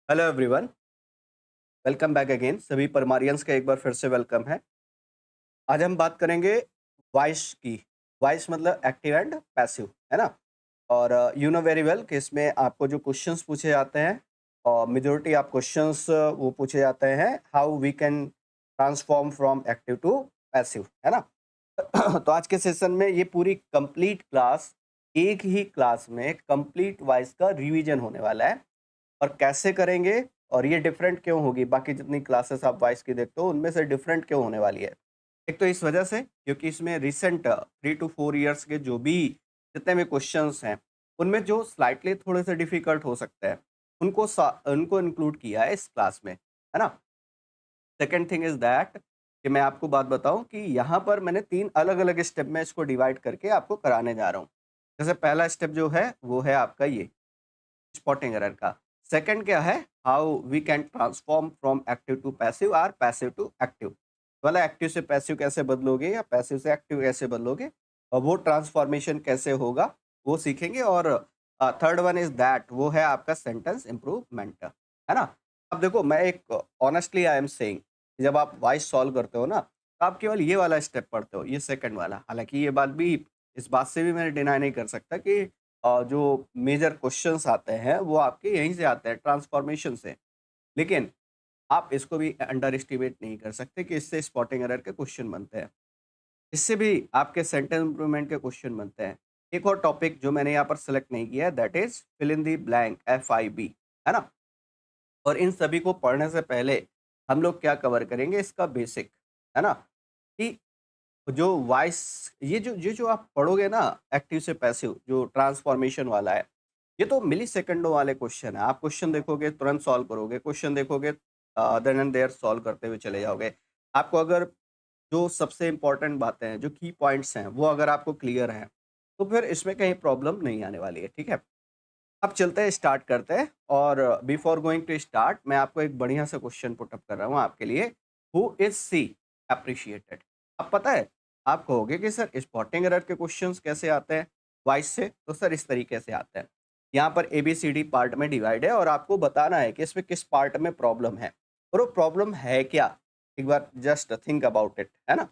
Hello everyone. Welcome back again. सभी परमारियंस का एक बार फिर से वेलकम है। आज हम बात करेंगे वॉइस की। वॉइस मतलब एक्टिव एंड पैसिव, है ना। और यू नो वेरी वेल कि इसमें आपको जो क्वेश्चंस पूछे जाते हैं और मेजोरिटी आप क्वेश्चंस वो पूछे जाते हैं how we can transform from active to passive, है ना। तो आज के सेशन में ये पूरी कंप्लीट क्लास, एक ही क्लास में कंप्लीट वॉइस का रिवीजन होने वाला है। और कैसे करेंगे और ये डिफरेंट क्यों होगी बाकी जितनी क्लासेस आप वॉइस की देखते हो उनमें से डिफरेंट क्यों होने वाली है। एक तो इस वजह से क्योंकि इसमें रिसेंट 3 to 4 ईयर्स के जो भी जितने भी क्वेश्चंस हैं उनमें जो स्लाइटली थोड़े से डिफिकल्ट हो सकते हैं उनको इंक्लूड किया है इस क्लास में, है ना। सेकेंड थिंग इज दैट कि मैं आपको बात बताऊं कि यहाँ पर मैंने 3 अलग अलग स्टेप में इसको डिवाइड करके आपको कराने जा रहा हूँ। जैसे पहला स्टेप जो है वो है आपका ये स्पॉटिंग एरर का। सेकंड क्या है, how we can transform from active to passive और पैसिव टू एक्टिव, वाला एक्टिव से पैसिव कैसे बदलोगे या पैसिव से एक्टिव कैसे बदलोगे और वो ट्रांसफॉर्मेशन कैसे होगा वो सीखेंगे। और थर्ड वन इज दैट वो है आपका सेंटेंस इम्प्रूवमेंट, है ना। अब देखो मैं एक ऑनेस्टली आई एम सेइंग, जब आप वॉइस सॉल्व करते हो ना तो आप केवल ये वाला स्टेप पढ़ते हो, ये सेकंड वाला। हालांकि ये बात भी, इस बात से भी मैं डिनाई नहीं कर सकता कि जो मेजर क्वेश्चंस आते हैं वो आपके यहीं से आते हैं ट्रांसफॉर्मेशन से। लेकिन आप इसको भी अंडर एस्टिमेट नहीं कर सकते कि इससे स्पॉटिंग एरर के क्वेश्चन बनते हैं, इससे भी आपके सेंटेंस इंप्रूवमेंट के क्वेश्चन बनते हैं। एक और टॉपिक जो मैंने यहाँ पर सेलेक्ट नहीं किया है that is fill in the blank, FIB, है ना। और इन सभी को पढ़ने से पहले हम लोग क्या कवर करेंगे, इसका बेसिक, है ना। कि जो वॉइस, ये जो आप पढ़ोगे ना एक्टिव से पैसिव जो ट्रांसफॉर्मेशन वाला है, ये तो मिली सेकंडों वाले क्वेश्चन है। आप क्वेश्चन देखोगे तुरंत सॉल्व करोगे, क्वेश्चन देखोगे देन एंड देयर सॉल्व करते हुए चले जाओगे। आपको अगर जो सबसे इम्पोर्टेंट बातें हैं, जो की पॉइंट्स हैं, वो अगर आपको क्लियर हैं, तो फिर इसमें कहीं प्रॉब्लम नहीं आने वाली है, ठीक है। अब चलते हैं, स्टार्ट करते हैं। और बिफोर गोइंग टू स्टार्ट मैं आपको एक बढ़िया सा क्वेश्चन पुट अप कर रहा हूँ आपके लिए। Who is she appreciated. अब पता है, आप कहोगे कि सर स्पॉटिंग एरर के क्वेश्चंस कैसे आते हैं वॉइस से, तो सर इस तरीके से आते हैं। यहाँ पर ABCD पार्ट में डिवाइड है और आपको बताना है कि इसमें किस पार्ट में प्रॉब्लम है और वो प्रॉब्लम है क्या। एक बार जस्ट थिंक अबाउट इट, है ना।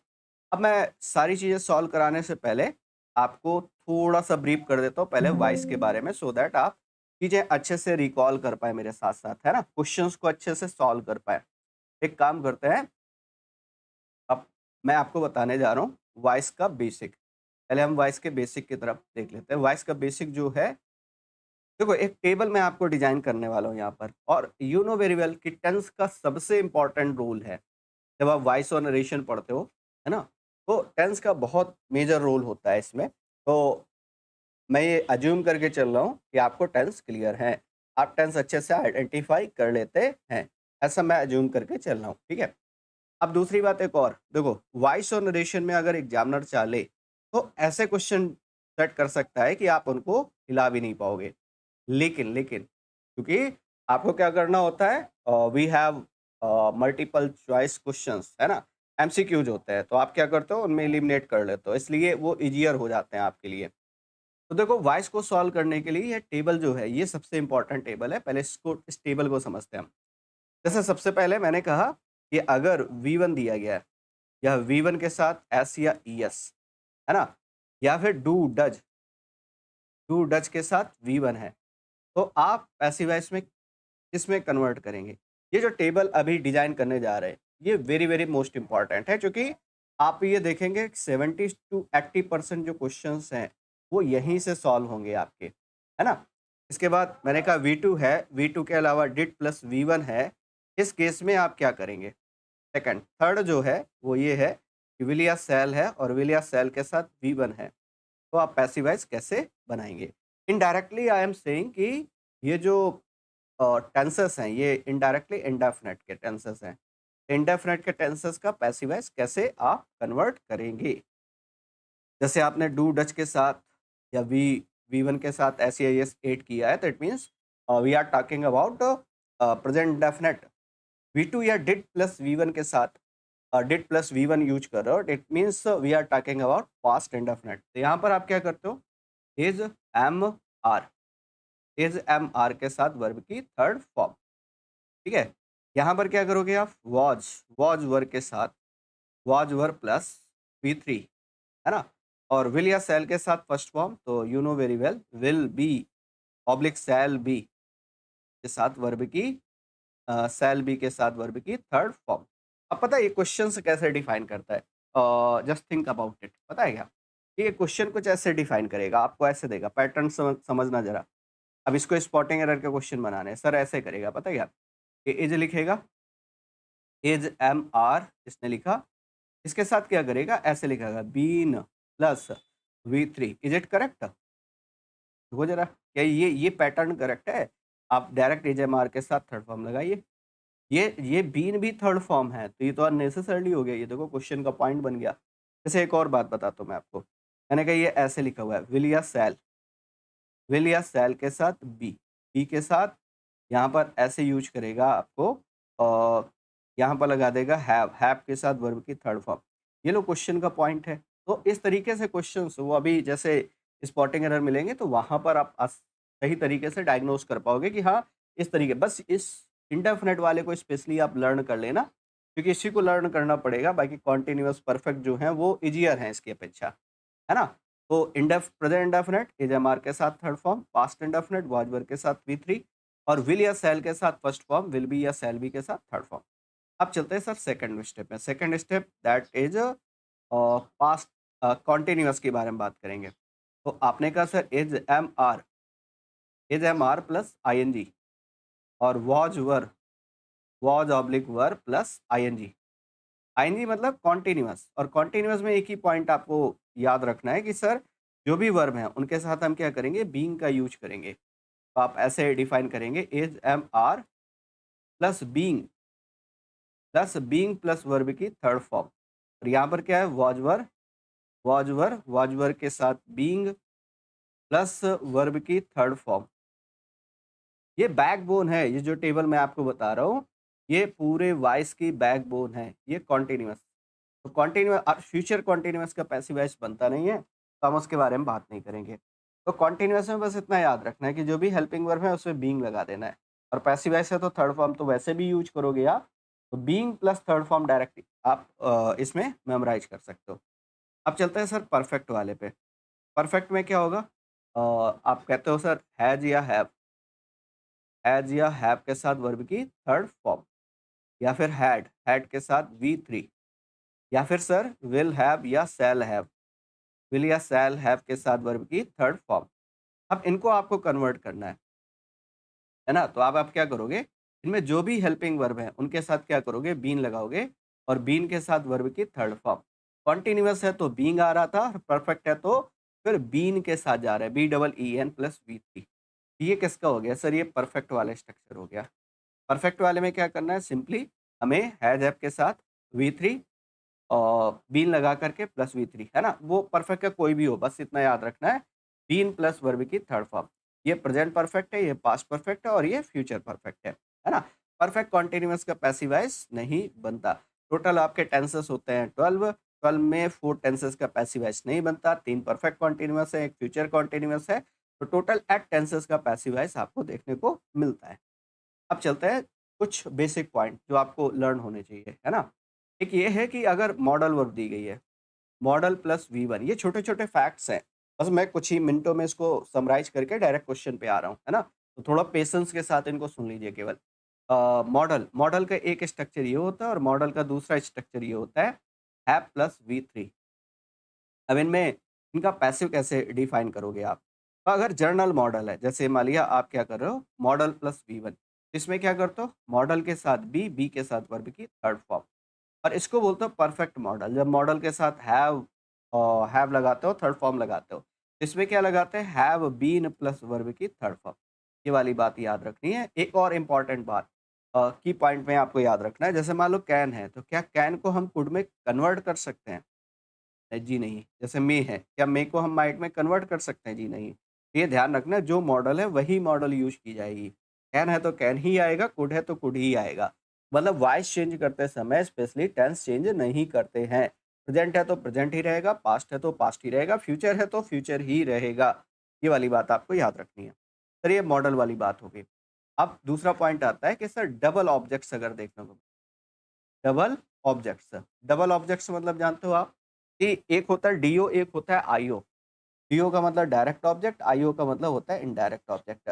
अब मैं सारी चीज़ें सॉल्व कराने से पहले आपको थोड़ा-सा ब्रीफ कर देता हूँ पहले वॉइस के बारे में, सो दैट आप चीज़ें अच्छे से रिकॉल कर पाएँ मेरे साथ-साथ, है ना? क्वेश्चंस को अच्छे से सॉल्व कर पाएँ। एक काम करते हैं, अब मैं आपको बताने जा रहा हूँ वॉइस का बेसिक। पहले हम वॉइस के बेसिक की तरफ देख लेते हैं। वॉइस का बेसिक जो है, देखो एक टेबल मैं आपको डिज़ाइन करने वाला हूँ यहाँ पर, और यू नो वेरी वेल कि टेंस का सबसे इम्पोर्टेंट रोल है। जब आप वॉइस और नरेशन पढ़ते हो, है ना? तो टेंस का बहुत मेजर रोल होता है इसमें। तो मैं ये अज्यूम करके चल रहा हूँ कि आपको टेंस क्लियर है। आप टेंस अच्छे से आइडेंटिफ़ाई कर लेते हैं। ऐसा मैं अज्यूम करके चल रहा हूँ, ठीक है? अब दूसरी बात एक और, देखो वॉइस और नरेशन में अगर एग्ज़ामिनर चाहे, तो ऐसे क्वेश्चन सेट कर सकता है कि आप उनको हिला भी नहीं पाओगे। लेकिन क्योंकि आपको क्या करना होता है, we have multiple choice questions, है ना? MCQs होते हैं, तो आप क्या करते हो उनमें एलिमिनेट कर लेते हो, इसलिए वो ईज़ियर हो जाते हैं आपके लिए। तो देखो वॉइस को सॉल्व करने के लिए ये टेबल जो है ये सबसे इम्पोर्टेंट टेबल है। पहले इसको, इस टेबल को समझते हैं हम। जैसे सबसे पहले मैंने कहा कि अगर V1 दिया गया है, या V1 के साथ एस या ES, है ना? या फिर डू डच के साथ V1 है, तो आप पैसिव वॉइस में किसमें कन्वर्ट करेंगे? ये जो टेबल अभी डिज़ाइन करने जा रहे हैं, ये वेरी वेरी मोस्ट इम्पोर्टेंट है, क्योंकि आप ये देखेंगे 70 टू 80% जो क्वेश्चंस हैं, वो यहीं से सॉल्व होंगे आपके, है ना? इसके बाद मैंने कहा V2 है, V2 के अलावा डिड प्लस V1 है, इस केस में आप क्या करेंगे? सेकंड, थर्ड जो है वो ये है कि विल या सेल है और विल या सेल के साथ V1 है, तो आप पैसिव वॉइस कैसे बनाएँगे? इनडायरेक्टली आई एम सेइंग कि ये जो टेंसेस हैं ये इनडायरेक्टली इंडेफिनिट के टेंसेस हैं। इंडेफिनिट के टेंसेस का पैसिव वॉइस कैसे आप कन्वर्ट करेंगे? जैसे आपने डू डच के साथ या V1 के साथ SEIS 8 किया है, तो it means we are talking about present indefinite. V2 या डिड प्लस V1 के साथ डिड प्लस V1 यूज़ कर रहे हो, it means we are talking about past indefinite. तो यहाँ पर आप क्या करते हो? Is, am, are. Is, am, are के साथ वर्ब की थर्ड फॉर्म। ठीक है? यहाँ पर क्या करोगे आप? वॉज वर के साथ वॉज वर प्लस V3, है ना? और विल या शैल के साथ फर्स्ट फॉर्म, तो you know very well, will be oblique shall be के साथ वर्ब की शैल बी के साथ वर्ब की थर्ड फॉर्म। अब पता है ये क्वेश्चन से कैसे डिफाइन करता है? Just think about it. पता है क्या? ये क्वेश्चन कुछ ऐसे डिफाइन करेगा, आपको ऐसे देगा, पैटर्न समझना जरा। अब इसको स्पॉटिंग एरर के क्वेश्चन बनाने हैं, सर ऐसे करेगा, पता है क्या? ये इज लिखेगा, इज एम आर इसने लिखा, इसके साथ क्या करेगा? ऐसे लिखेगा, been plus V3। Is it correct? देखो जरा, क्या ये पैटर्न करेक्ट है? आप डायरेक्ट इज एम आर के साथ थर्ड फॉर्म लगाइए। ये बीन भी थर्ड फॉर्म है, तो ये तो अननेसेसरली हो गया। ये देखो क्वेश्चन का पॉइंट बन गया। जैसे एक और बात बताता हूँ मैं आपको, मैंने कहा ये ऐसे लिखा हुआ है, विल या सेल के साथ बी के साथ यहाँ पर ऐसे यूज करेगा आपको, और यहाँ पर लगा देगा हैव के साथ वर्ब की थर्ड फॉर्म। ये लो क्वेश्चन का पॉइंट है। तो इस तरीके से क्वेश्चन वो अभी जैसे स्पॉटिंग एरर मिलेंगे, तो वहाँ पर आप सही तरीके से डायग्नोज कर पाओगे कि हाँ, इस तरीके, बस इस इंडेफिनेट वाले को स्पेशली आप लर्न कर लेना, क्योंकि इसी को लर्न करना पड़ेगा। बाकी कॉन्टिन्यूअस परफेक्ट जो है वो इजियर हैं इसकी अपेक्षा, है ना? तो present indefinite is am are के साथ third form, past indefinite was were के साथ V3, और विल या सेल के साथ फर्स्ट फॉर्म, विल बी या सेल बी के साथ थर्ड फॉर्म। अब चलते हैं सर सेकंड स्टेप में। Second step that is past continuous के बारे में बात करेंगे। तो आपने कहा sir is am are plus ING, और was oblique were plus ING मतलब कॉन्टिन्यूअस। और कॉन्टिन्यूअस में एक ही पॉइंट आपको याद रखना है कि सर जो भी वर्ब हैं उनके साथ हम क्या करेंगे? बीइंग का यूज करेंगे। तो आप ऐसे डिफाइन करेंगे, is am are plus being plus verb की थर्ड फॉर्म। और यहाँ पर क्या है? वॉज वर के साथ बीइंग प्लस वर्ब की थर्ड फॉर्म। ये बैकबोन है, ये जो टेबल मैं आपको बता रहा हूँ, ये पूरे वॉइस की बैकबोन है, ये कॉन्टिन्यूअस। तो कॉन्टिन्यूअस, फ्यूचर कॉन्टिन्यूअस का पैसिव वॉइस बनता नहीं है, तो हम उसके बारे में बात नहीं करेंगे। तो कॉन्टिन्यूअस में बस इतना याद रखना है कि जो भी हेल्पिंग वर्ब है उसमें बीइंग लगा देना है। और पैसिव वॉइस है तो थर्ड फॉर्म तो वैसे भी यूज करोगे आप, तो being plus third form direct आप इसमें मेमोराइज कर सकते हो। अब चलते हैं सर परफेक्ट वाले पे। परफेक्ट में क्या होगा? आप कहते हो सर हैज या हैव के साथ वर्ब की थर्ड फॉर्म, या फिर हैड के साथ V3, या फिर सर विल या शैल हैव के साथ वर्ब की थर्ड फॉर्म। अब इनको आपको कन्वर्ट करना है ना? तो आप क्या करोगे? इनमें जो भी हेल्पिंग वर्ब है उनके साथ क्या करोगे? बीन लगाओगे, और बीन के साथ वर्ब की थर्ड फॉर्म। कॉन्टिन्यूअस है तो बीइंग आ रहा था, परफेक्ट है तो फिर बीन के साथ जा रहा है, BEEN प्लस V3। ये किसका हो गया सर? ये परफेक्ट वाला स्ट्रक्चर हो गया। परफेक्ट वाले में क्या करना है? सिंपली हमें हैज़ हैव के साथ V3 और बीन लगा करके प्लस V3, है ना? वो परफेक्ट का कोई भी हो, बस इतना याद रखना है, बीन प्लस वर्ब की थर्ड फॉर्म। ये प्रेजेंट परफेक्ट है, ये पास्ट परफेक्ट है, और ये फ्यूचर परफेक्ट है ना? परफेक्ट कॉन्टिन्यूअस का पैसिव वॉइस नहीं बनता। टोटल आपके टेंसेस होते हैं 12, 12 में 4 टेंसेस का पैसिव वॉइस नहीं बनता, 3 परफेक्ट कॉन्टिन्यूअस है, 1 फ्यूचर कॉन्टिन्यूअस है, तो टोटल 8 टेंसेस का पैसिव वॉइस आपको देखने को मिलता है। अब चलते हैं कुछ बेसिक पॉइंट जो आपको लर्न होने चाहिए, है ना? एक ये है कि अगर मॉडल वर्ब दी गई है, मॉडल प्लस V1, ये छोटे-छोटे फैक्ट्स हैं। बस मैं कुछ ही मिनटों में इसको समराइज़ करके डायरेक्ट क्वेश्चन पे आ रहा हूँ, है ना? तो थोड़ा पेशेंस के साथ इनको सुन लीजिए केवल। मॉडल का एक स्ट्रक्चर ये होता है, और मॉडल का दूसरा स्ट्रक्चर ये होता है, हैव प्लस V3। अब इनमें इनका पैसिव कैसे डिफाइन करोगे आप? तो अगर जर्नल मॉडल है, जैसे मान लिया आप क्या कर रहे हो, मॉडल प्लस V1, इसमें क्या करते हो? मॉडल के साथ बी के साथ वर्ब की थर्ड फॉर्म, और इसको बोलते हो परफेक्ट मॉडल। जब मॉडल के साथ हैव लगाते हो, थर्ड फॉर्म लगाते हो, इसमें क्या लगाते हैं? हैव बीन प्लस वर्ब की थर्ड फॉर्म। ये वाली बात याद रखनी है। एक और इम्पॉर्टेंट बात की पॉइंट में आपको याद रखना है, जैसे मान लो कैन है, तो क्या कैन को हम कुड में कन्वर्ट कर सकते हैं? जी नहीं। जैसे मे है, क्या मे को हम माइट में कन्वर्ट कर सकते हैं? जी नहीं। तो ये ध्यान रखना, जो मॉडल है वही मॉडल यूज़ की जाएगी। कैन है तो कैन ही आएगा, कुड है तो कुड ही आएगा। मतलब वॉइस चेंज करते समय स्पेशली टेंस चेंज नहीं करते हैं। प्रेज़ेंट है तो प्रेज़ेंट ही रहेगा, पास्ट है तो पास्ट ही रहेगा, फ्यूचर है तो फ्यूचर ही रहेगा। ये वाली बात आपको याद रखनी है। चलिए मॉडल वाली बात हो गई। अब दूसरा पॉइंट आता है कि सर डबल ऑब्जेक्ट्स अगर देखने को, डबल ऑब्जेक्ट्स, डबल ऑब्जेक्ट्स मतलब जानते हो आप कि एक होता है डीओ, एक होता है आईओ। डीओ का मतलब डायरेक्ट ऑब्जेक्ट, आईओ का मतलब होता है इनडायरेक्ट ऑब्जेक्ट।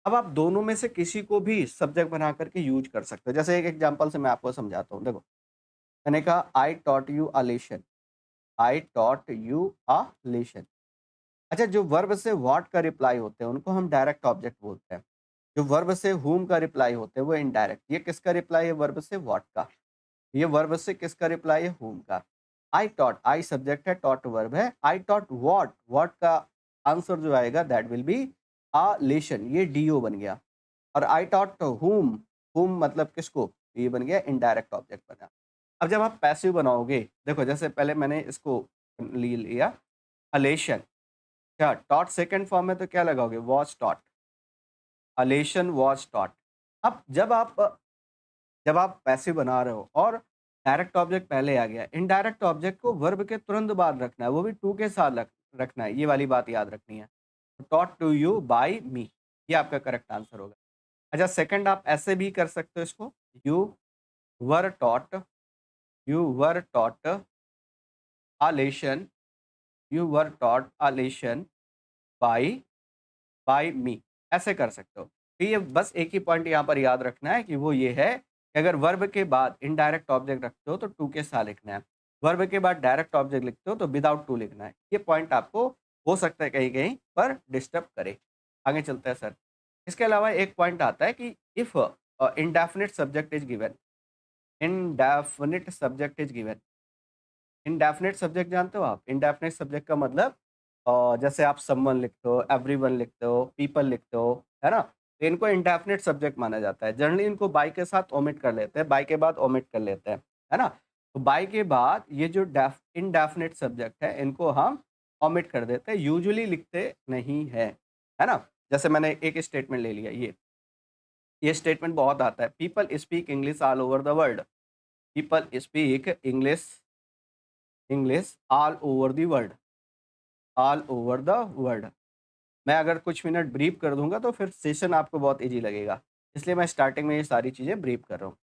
अब आप दोनों में से किसी को भी सब्जेक्ट बना करके यूज कर सकते हो। जैसे एक एग्जांपल से मैं आपको समझाता हूँ। देखो, मैंने कहा I taught you a lesson, I taught you a lesson. अच्छा, जो वर्ब से व्हाट का रिप्लाई होते हैं उनको हम डायरेक्ट ऑब्जेक्ट बोलते हैं। जो वर्ब से whom का रिप्लाई होते हैं वो इनडायरेक्ट। ये किसका रिप्लाई है? वर्ब से व्हाट का। ये वर्ब से किसका रिप्लाई है? whom का। आई टॉट, आई सब्जेक्ट है, टॉट वर्ब है। आई टॉट व्हाट, व्हाट का आंसर जो आएगा that will be a lesson, ये डीओ बन गया। और आई टॉट whom मतलब किसको? ये बन गया इनडायरेक्ट ऑब्जेक्ट बना। अब जब आप पैसिव बनाओगे, देखो जैसे पहले मैंने इसको लिया अलेशन, क्या टॉट सेकंड फॉर्म में तो क्या लगाओगे? Was taught, elation was taught. अब जब आप पैसिव बना रहे हो और डायरेक्ट ऑब्जेक्ट पहले आ गया, इनडायरेक्ट ऑब्जेक्ट को वर्ब के तुरंत बाद रखना है, वो भी टू के साथ रखना है। ये वाली बात याद रखनी है। टॉट टू यू बाय मी, ये आपका करेक्ट आंसर होगा। अच्छा, सेकंड आप ऐसे भी कर सकते हो इसको, you were taught, you were taught a lesson, you were taught a lesson by by me, ऐसे कर सकते हो। तो ये बस एक ही पॉइंट यहाँ पर याद रखना है कि वो ये है कि अगर वर्ब के बाद इनडायरेक्ट ऑब्जेक्ट रखते हो तो टू के साथ लिखना है। वर्ब के बाद डायरेक्ट ऑब्जेक्ट लिखते हो तो विदाउट टू लिखना है। ये पॉइंट आपको हो सकता है कहीं-कहीं पर डिस्टर्ब करे। आगे चलते हैं सर। इसके अलावा एक पॉइंट आता है कि if indefinite subject is given, indefinite subject is given. Indefinite subject जानते हो आप? इंडेफिनिट सब्जेक्ट का मतलब जैसे आप समवन लिखते हो, एवरीवन लिखते हो, पीपल लिखते हो, है ना? तो इनको इंडेफिनिट सब्जेक्ट माना जाता है। जनरली इनको बाय के साथ ओमिट कर लेते हैं, बाय के बाद ओमिट कर लेते हैं, है ना? तो बाय के बाद ये जो इंडेफिनिट सब्जेक्ट है इनको हम ओमिट कर देते हैं, यूजुअली लिखते नहीं हैं, है ना? जैसे मैंने एक स्टेटमेंट ले लिया, ये स्टेटमेंट बहुत आता है, people speak English all over the world, people speak English, English all over the world, all over the world. मैं अगर कुछ मिनट ब्रीफ कर दूँगा तो फिर सेशन आपको बहुत ईज़ी लगेगा। इसलिए मैं स्टार्टिंग में ये सारी चीज़ें ब्रीफ कर रहा हूँ।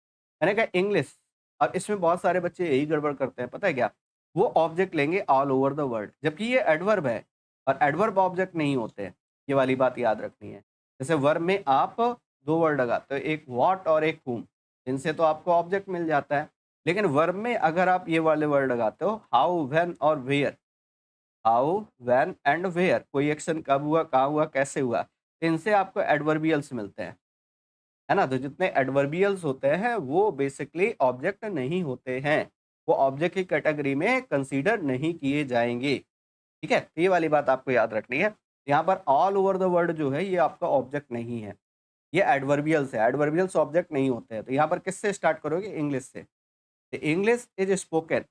मैंने कहा इंग्लिश, अब इसमें बहुत सारे बच्चे यही गड़बड़ करते हैं, पता है क्या? वो ऑब्जेक्ट लेंगे ऑल ओवर द वर्ल्ड, जबकि ये एडवर्ब है और एडवर्ब ऑब्जेक्ट नहीं होते हैं। ये वाली बात याद रखनी है। जैसे वर्ब में आप 2 वर्ड लगाते हो, एक व्हाट और एक whom, इनसे तो आपको ऑब्जेक्ट मिल जाता है। लेकिन वर्ब में अगर आप ये वाले वर्ड लगाते हो हाउ, व्हेन और where, how, when and where, कोई एक्शन कब हुआ, कहाँ हुआ, कैसे हुआ, इनसे आपको एडवर्बियल्स मिलते हैं, है ना? तो जितने एडवर्बियल्स होते हैं वो बेसिकली ऑब्जेक्ट नहीं होते हैं, वो ऑब्जेक्ट की कैटेगरी में कंसीडर नहीं किए जाएंगे। ठीक है? तो ये वाली बात आपको याद रखनी है। यहाँ पर ऑल ओवर द वर्ल्ड जो है ये आपका ऑब्जेक्ट नहीं है, ये एडवर्बियल्स है। एडवर्बियल्स ऑब्जेक्ट नहीं होते हैं। तो यहाँ पर किससे स्टार्ट करोगे? इंग्लिश से। English is spoken,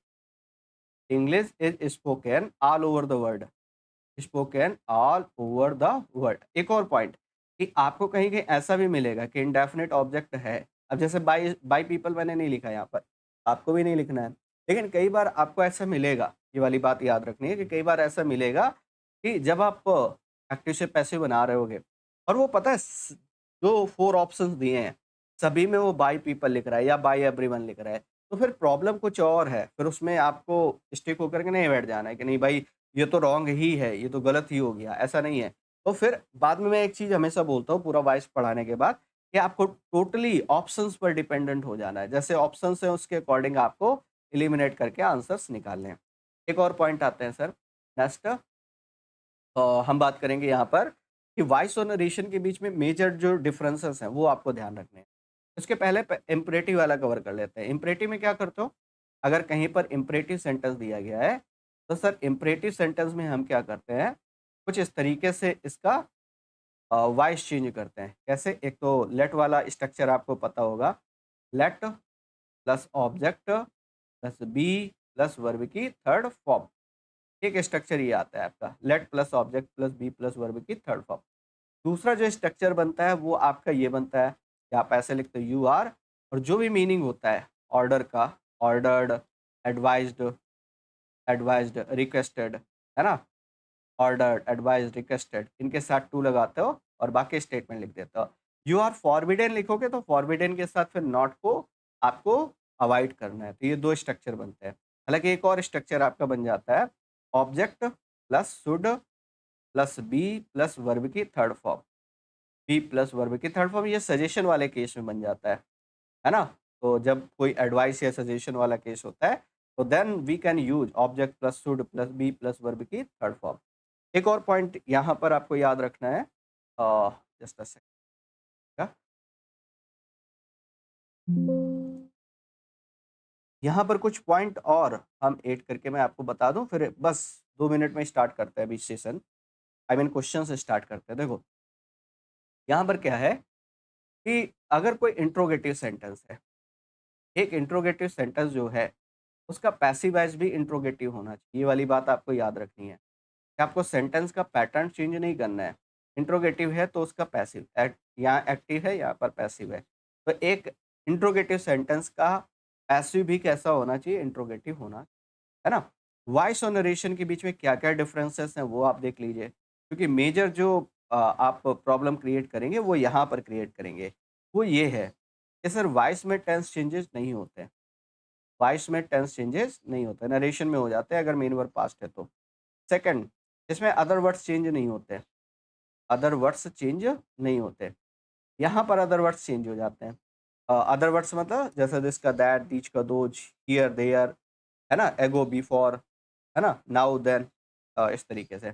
English is spoken all over the world, spoken all over the world. एक और पॉइंट कि आपको कहीं-कहीं ऐसा भी मिलेगा कि इंडेफिनिट ऑब्जेक्ट है। अब जैसे बाय बाय पीपल मैंने नहीं लिखा यहाँ पर, आपको भी नहीं लिखना है। लेकिन कई बार आपको ऐसा मिलेगा, ये वाली बात याद रखनी है कि कई बार ऐसा मिलेगा कि जब आप एक्टिव से पैसिव बना रहे होगे और वो पता है जो 4 ऑप्शंस दिए हैं, सभी में वो बाय पीपल लिख रहा है या बाय एवरीवन लिख रहा है। तो फिर प्रॉब्लम कुछ और है। फिर उसमें आपको स्टिक होकर के नहीं बैठ जाना है कि नहीं भाई ये तो रॉन्ग ही है, ये तो गलत ही हो गया, ऐसा नहीं है। तो फिर बाद में मैं एक चीज़ हमेशा बोलता हूँ पूरा वॉइस पढ़ाने के बाद कि आपको टोटली ऑप्शंस पर डिपेंडेंट हो जाना है। जैसे ऑप्शंस हैं उसके अकॉर्डिंग आपको एलिमिनेट करके आंसर्स निकालने हैं। एक और पॉइंट आते हैं सर, नेक्स्ट हम बात करेंगे यहाँ पर कि वॉइस और नरेशन के बीच में मेजर जो डिफरेंसेस हैं वो आपको ध्यान रखने हैं। उसके पहले इम्परेटिव वाला कवर कर लेते हैं। इम्परेटिव में क्या करते हो? अगर कहीं पर इम्परेटिव सेंटेंस दिया गया है तो सर इम्परेटिव सेंटेंस में हम क्या करते हैं? कुछ इस तरीके से इसका वॉइस चेंज करते हैं। कैसे? एक तो लेट वाला स्ट्रक्चर आपको पता होगा। Let plus object plus be plus verb की थर्ड फॉर्म। एक स्ट्रक्चर ये आता है आपका, let plus object plus be plus verb की थर्ड फॉर्म। दूसरा जो स्ट्रक्चर बनता है वो आपका ये बनता है कि आप ऐसे लिखते हो यू आर और जो भी मीनिंग होता है ऑर्डर का, ऑर्डर्ड, एडवाइज्ड, एडवाइज्ड, रिक्वेस्टेड, है ना? ऑर्डर्ड, एडवाइज्ड, रिक्वेस्टेड, इनके साथ टू लगाते हो और बाकी स्टेटमेंट लिख देते हो। यू आर फॉरबिडेन लिखोगे तो फॉरबिडेन के साथ फिर नॉट को आपको अवॉइड करना है। तो ये 2 स्ट्रक्चर बनते हैं। हालाँकि एक और स्ट्रक्चर आपका बन जाता है object plus should plus be plus verb की third form. Be plus verb की थर्ड फॉर्म ये सजेशन वाले केस में बन जाता है ना? तो जब कोई एडवाइस या सजेशन वाला केस होता है, तो then we can use object plus should plus be plus verb की थर्ड फॉर्म। एक और पॉइंट यहाँ पर आपको याद रखना है जस्ट अ सेकंड। यहाँ पर कुछ पॉइंट और हम ऐड करके मैं आपको बता दूँ, फिर बस 2 मिनट में स्टार्ट करते हैं अभी सेशन। आई मीन क्वेश्चन से स्टार्ट करते हैं। देखो, यहाँ पर क्या है कि अगर कोई इंट्रोगेटिव सेंटेंस है, एक इंट्रोगेटिव सेंटेंस जो है, उसका पैसिव वॉइस भी इंट्रोगेटिव होना चाहिए। ये वाली बात आपको याद रखनी है कि आपको सेंटेंस का पैटर्न चेंज नहीं करना है। इंट्रोगेटिव है तो उसका पैसिव, यहाँ एक्टिव है, यहाँ पर पैसिव है। तो एक इंट्रोगेटिव सेंटेंस का पैसिव भी कैसा होना चाहिए? इंट्रोगेटिव होना, है ना? वॉइस और नरेशन के बीच में क्या-क्या डिफरेंसेस हैं वो आप देख लीजिए। क्योंकि मेजर जो आप प्रॉब्लम क्रिएट करेंगे वो यहाँ पर क्रिएट करेंगे। वो ये है कि सर वॉइस में टेंस चेंजेस नहीं होते हैं। वॉइस में टेंस चेंजेस नहीं होते, नरेशन में हो जाते हैं अगर मेन वर्ब पास्ट है तो। सेकंड, इसमें अदर वर्ड्स चेंज नहीं होते। अदर वर्ड्स चेंज नहीं होते। यहाँ पर अदर वर्ड्स चेंज हो जाते हैं। अदर वर्ड्स मतलब जैसे दिस का, दैट, दीज का, दोज, हियर, देयर, है ना? एगो, बिफोर, है ना? नाउ, देन, इस तरीके से।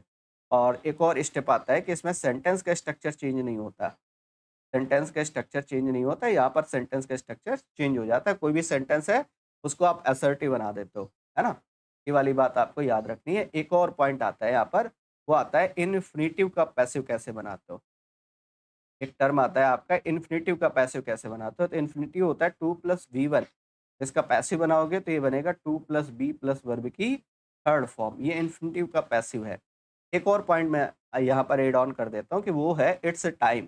और एक और स्टेप आता है कि इसमें सेंटेंस का स्ट्रक्चर चेंज नहीं होता। सेंटेंस का स्ट्रक्चर चेंज नहीं होता, यहाँ पर सेंटेंस का स्ट्रक्चर चेंज हो जाता है। कोई भी सेंटेंस है, उसको आप असर्टिव बना देते हो, है ना? ये वाली बात आपको याद रखनी है। एक और पॉइंट आता है यहाँ पर, वो आता है इन्फिनिटिव का पैसिव कैसे बनाते हो? एक टर्म आता है आपका इन्फिनिटिव का पैसिव कैसे बनाते हो? तो इन्फिनिटिव होता है 2 प्लस V1। इसका पैसिव बनाओगे तो ये बनेगा 2 प्लस बी प्लस वर्ब की थर्ड फॉर्म। ये इन्फिनिटिव का पैसिव है। एक और पॉइंट मैं यहाँ पर एड ऑन कर देता हूँ कि वो है इट्स टाइम।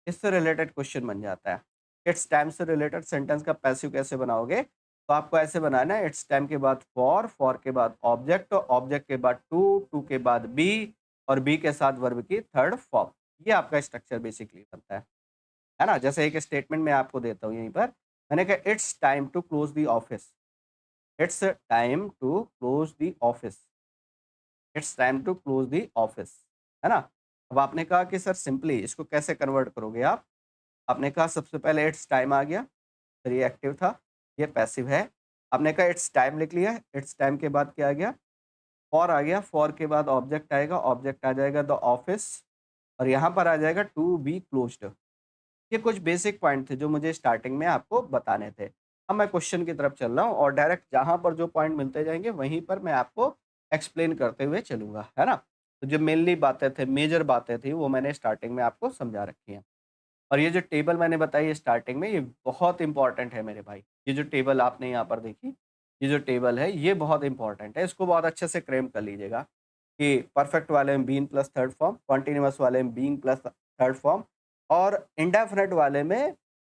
इससे रिलेटेड क्वेश्चन बन जाता है। इट्स टाइम से रिलेटेड सेंटेंस का पैसिव कैसे बनाओगे? तो आपको ऐसे बनाना है, इट्स टाइम के बाद फॉर के बाद ऑब्जेक्ट, ऑब्जेक्ट के बाद टू के बाद बी और बी के साथ वर्ब की थर्ड फॉर्म। ये आपका स्ट्रक्चर बेसिकली बनता है ना? जैसे एक स्टेटमेंट मैं आपको देता हूँ यहीं पर, मैंने कहा it's time to close the office. It's time to close the office. It's time to close the office, है ना? अब आपने कहा कि सर सिंपली इसको कैसे कन्वर्ट करोगे आप? आपने कहा सबसे पहले इट्स टाइम आ गया, फिर ये एक्टिव था, ये पैसिव है। आपने कहा इट्स टाइम लिख लिया, इट्स टाइम के बाद क्या आ गया? फॉर आ गया, फॉर के बाद ऑब्जेक्ट आएगा, ऑब्जेक्ट आ जाएगा द ऑफिस और यहाँ पर आ जाएगा टू बी क्लोज्ड। ये कुछ बेसिक पॉइंट थे जो मुझे स्टार्टिंग में आपको बताने थे। अब मैं क्वेश्चन की तरफ चल रहा हूँ और डायरेक्ट जहाँ पर जो पॉइंट मिलते जाएँगे वहीं पर मैं आपको एक्सप्लेन करते हुए चलूँगा, है ना? तो जो मेनली बातें थे, मेजर बातें थी वो मैंने स्टार्टिंग में आपको समझा रखी हैं। और ये जो टेबल मैंने बताई है स्टार्टिंग में, ये बहुत इंपॉर्टेंट है मेरे भाई। ये जो टेबल आपने यहाँ पर देखी, ये जो टेबल है ये बहुत इंपॉर्टेंट है। इसको बहुत अच्छे से क्रेम कर लीजिएगा कि परफेक्ट वाले में being plus third form, continuous वाले में बीइंग प्लस थर्ड फॉर्म और इंडेफिनिट वाले में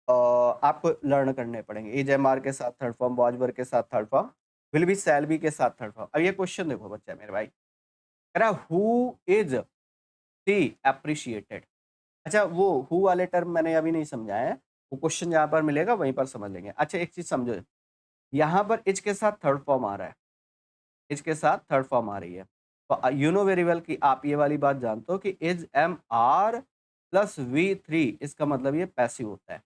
आपको लर्न करने पड़ेंगे। इज एम आर के साथ थर्ड फॉर्म, वॉज वर के साथ third form, will B shall be के साथ थर्ड फॉर्म। अब ये क्वेश्चन देखो बच्चा मेरे भाई, कह रहा हु इज सी एप्रिशिएटेड। अच्छा, वो हु वाले टर्म मैंने अभी नहीं समझाया है, वो क्वेश्चन जहाँ पर मिलेगा वहीं पर समझ लेंगे। अच्छा, एक चीज़ समझो, यहाँ पर इज के साथ थर्ड फॉर्म आ रहा है, इज के साथ थर्ड फॉर्म आ रही है। तो यू नो वेरी वेल कि आप ये वाली बात जानते हो कि is am are plus V3 इसका मतलब ये पैसिव होता है।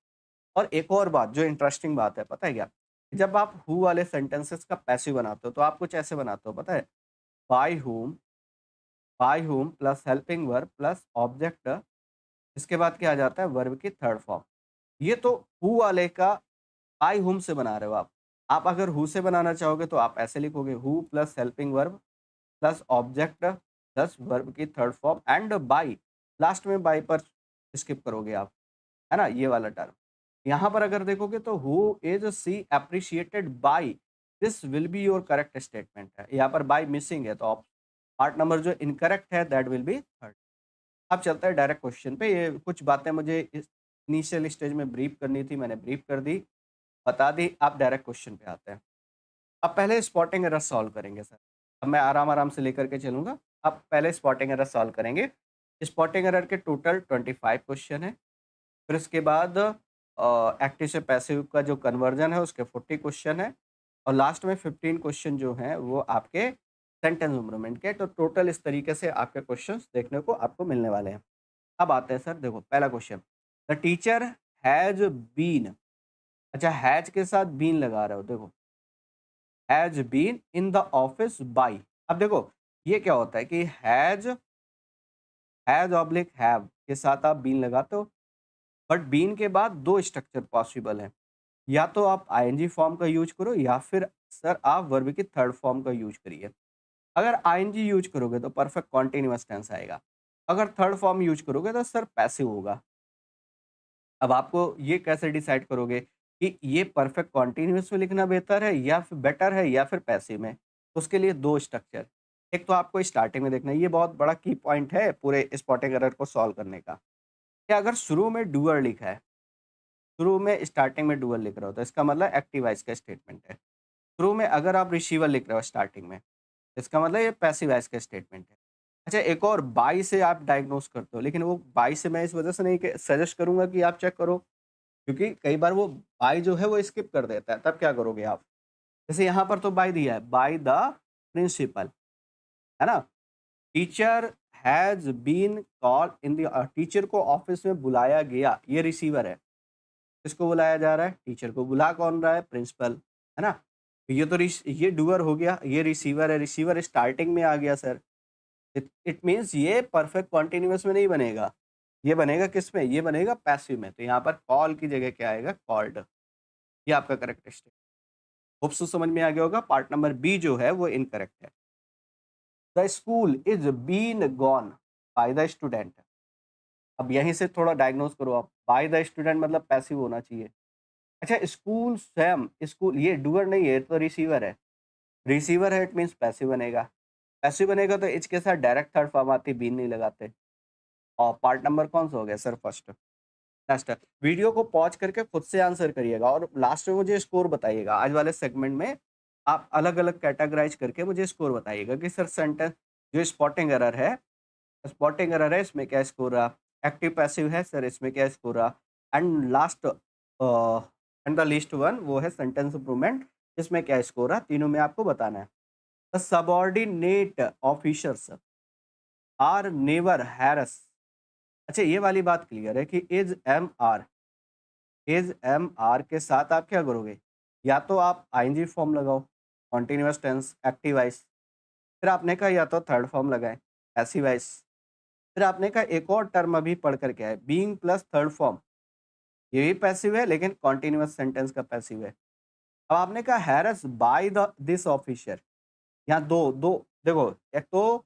और एक और बात जो इंटरेस्टिंग बात है, पता है क्या? जब आप हु वाले सेंटेंसेस का पैसिव बनाते हो तो आप कुछ ऐसे बनाते हो, पता है? By whom, by whom plus helping verb plus object, इसके बाद क्या आ जाता है? वर्ब की थर्ड फॉर्म। ये तो हु वाले का आई हुम से बना रहे हो आप। आप अगर हु से बनाना चाहोगे तो आप ऐसे लिखोगे, who plus helping verb plus object plus verb की third form and by. Last में बाय पर स्किप करोगे आप, है ना? ये वाला टर्म। यहाँ पर अगर देखोगे तो who is she appreciated by, this will be your correct statement है। यहाँ पर बाय मिसिंग है तो पार्ट नंबर जो इनकरेक्ट है दैट विल बी थर्ड। अब चलते हैं डायरेक्ट क्वेश्चन पे। ये कुछ बातें मुझे इस इनिशियल स्टेज में ब्रीफ करनी थी, मैंने ब्रीफ कर दी, बता दी। अब डायरेक्ट क्वेश्चन पे आते हैं। अब पहले स्पॉटिंग एरर सॉल्व करेंगे सर। अब मैं आराम-आराम से लेकर के चलूँगा। अब पहले स्पॉटिंग एरर सॉल्व करेंगे। स्पॉटिंग एरर के टोटल 25 क्वेश्चन हैं। फिर इसके बाद एक्टिव से पैसिव का जो कन्वर्जन है उसके 40 क्वेश्चन है और लास्ट में 15 क्वेश्चन जो हैं वो आपके सेंटेंस इम्प्रूवमेंट के। तो टोटल इस तरीके से आपके क्वेश्चंस देखने को आपको मिलने वाले हैं। अब आते हैं सर, देखो पहला question, the teacher has been. अच्छा, हैज के साथ बीन लगा रहे हो, देखो has been in the office by. अब देखो ये क्या होता है कि हैज ऑब्लिक हैव के साथ आप बीन लगाते हो, बट बीन के बाद दो स्ट्रक्चर पॉसिबल हैं। या तो आप आईएनजी फॉर्म का यूज करो या फिर सर आप वर्ब की थर्ड फॉर्म का यूज करिए। अगर आईएनजी यूज करोगे तो परफेक्ट कॉन्टिन्यूअस टेंस आएगा, अगर थर्ड फॉर्म यूज करोगे तो सर पैसिव होगा। अब आपको ये कैसे डिसाइड करोगे कि ये परफेक्ट कॉन्टिन्यूअस में लिखना बेहतर है या फिर बेटर है या फिर पैसिव में? तो उसके लिए दो स्ट्रक्चर, एक तो आपको स्टार्टिंग में देखना है, ये बहुत बड़ा की पॉइंट है पूरे स्पॉटिंग एरर को सॉल्व करने का, कि अगर शुरू में डूअर लिखा है, शुरू में स्टार्टिंग में डूअर लिख रहे हो तो इसका मतलब एक्टिव वॉइस का स्टेटमेंट है। शुरू में अगर आप रिसीवर लिख रहे हो स्टार्टिंग में, इसका मतलब ये पैसिव वॉइस का स्टेटमेंट है। अच्छा, एक और बाई से आप डायग्नोस करते हो, लेकिन वो बाई से मैं इस वजह से नहीं सजेस्ट करूंगा कि आप चेक करो, क्योंकि कई बार वो बाय जो है वो स्किप कर देता है, तब क्या करोगे आप? जैसे यहाँ पर तो बाय दिया है, बाय द प्रिंसिपल, है ना? Teacher has been called in the, teacher को ऑफिस में बुलाया गया, ये रिसीवर है। किसको बुलाया जा रहा है? टीचर को। बुला कौन रहा है? प्रिंसिपल, है ना? तो ये तो ये डूअर हो गया, ये रिसीवर है, रिसीवर स्टार्टिंग में आ गया सर। इट इट मीन्स ये परफेक्ट कॉन्टिन्यूअस में नहीं बनेगा, ये बनेगा किस में? ये बनेगा पैसिव में। तो यहाँ पर कॉल की जगह क्या आएगा? कॉल्ड। ये आपका करेक्ट स्टेट। होप्स तो समझ में आ गया होगा। पार्ट नंबर बी जो है वो इनकरेक्ट है। The school is been gone by the student. अब यहीं से थोड़ा डायग्नोज करो आप, बाय द स्टूडेंट मतलब पैसिव होना चाहिए। अच्छा, स्कूल स्वयं, स्कूल ये डूअर नहीं है, तो रिसीवर है। रिसीवर है, इट मीन्स पैसिव बनेगा। पैसिव बनेगा तो इसके साथ डायरेक्ट थर्ड फॉर्म आती, बीन नहीं लगाते। और पार्ट नंबर कौन सा हो गया सर? फर्स्ट। नेक्स्ट, वीडियो को पॉज करके खुद से आंसर करिएगा और लास्ट में मुझे स्कोर बताइएगा। आज वाले सेगमेंट में आप अलग अलग कैटेगराइज करके मुझे स्कोर बताइएगा कि सर सेंटेंस जो स्पॉटिंग एरर है इसमें क्या स्कोर रहा, एक्टिव पैसिव है सर इसमें क्या स्कोर रहा, and last and the list one वो है सेंटेंस इंप्रूवमेंट, इसमें क्या स्कोर रहा, तीनों में आपको बताना है। The subordinate officers are never harass. अच्छा, ये वाली बात क्लियर है कि इज एम आर के साथ आप क्या करोगे? या तो आप आईएनजी फॉर्म लगाओ, कॉन्टिन्यूअस टेंस, एक्टिव वॉइस। फिर आपने कहा या तो थर्ड फॉर्म लगाए, पैसिव वॉइस। फिर आपने कहा एक और टर्म अभी पढ़ कर के आए, बीइंग प्लस थर्ड फॉर्म, ये भी पैसिव है लेकिन कॉन्टिन्यूअस सेंटेंस का पैसिव है। अब आपने कहा harass by the this officer, यहाँ दो दो देखो, एक तो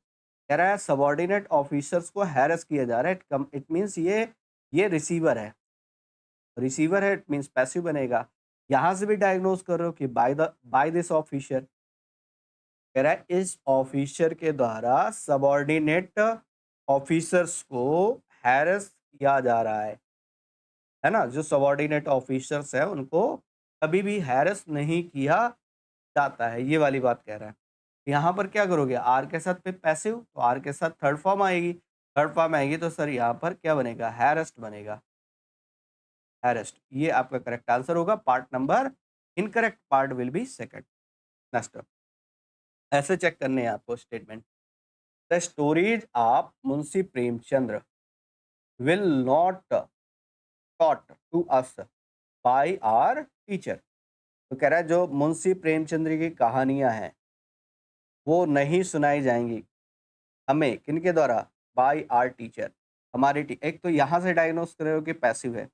कह रहा है सबॉर्डिनेट ऑफिसर्स को हैरस किया जा रहा है, इट मीन्स ये रिसीवर है, इट मीन्स पैसिव बनेगा। यहाँ से भी डायग्नोज कर रहे हो कि बाय दिस ऑफिसर, कह रहा है इस ऑफिसर के द्वारा सबॉर्डिनेट ऑफिसर्स को हैरस किया जा रहा है ना? जो सबॉर्डिनेट ऑफिसर्स है उनको कभी भी हैरस नहीं किया जाता है, ये वाली बात कह रहा है। यहाँ पर क्या करोगे? आर के साथ फिर पैसिव, तो आर के साथ थर्ड फॉर्म आएगी, थर्ड फॉर्म आएगी तो सर यहाँ पर क्या बनेगा? हैरेस्ट बनेगा, हैरेस्ट। ये आपका करेक्ट आंसर होगा। Part number, incorrect part will be second. Next, ऐसे चेक करने हैं आपको statement. The stories of Munshi Premchandra will not taught to us by our teacher. तो कह रहा है जो मुंशी प्रेमचंद्र की कहानियां हैं वो नहीं सुनाई जाएंगी हमें, किनके द्वारा? बाय आवर टीचर, एक तो यहाँ से डायग्नोस कर रहे हो कि पैसिव है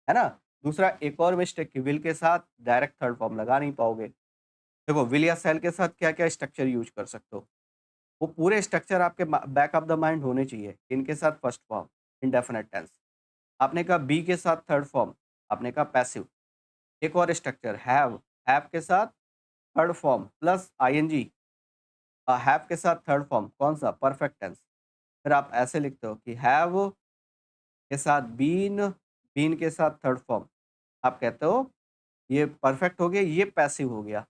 ना? दूसरा एक और मिस्टेक कि विल के साथ डायरेक्ट थर्ड फॉर्म लगा नहीं पाओगे। देखो विल या सेल के साथ क्या क्या स्ट्रक्चर यूज कर सकते हो, वो पूरे स्ट्रक्चर आपके बैक ऑफ द माइंड होने चाहिए। इनके साथ फर्स्ट फॉर्म, इंडेफिनेट टेंस। आपने कहा बी के साथ थर्ड फॉर्म, आपने कहा पैसिव। एक और स्ट्रक्चर हैव के साथ third form plus ING, have के साथ थर्ड फॉर्म कौन सा? Perfect tense. फिर आप ऐसे लिखते हो कि हैव के साथ बीन, बीन के साथ थर्ड फॉर्म, आप कहते हो ये परफेक्ट हो गया, ये पैसिव हो गया।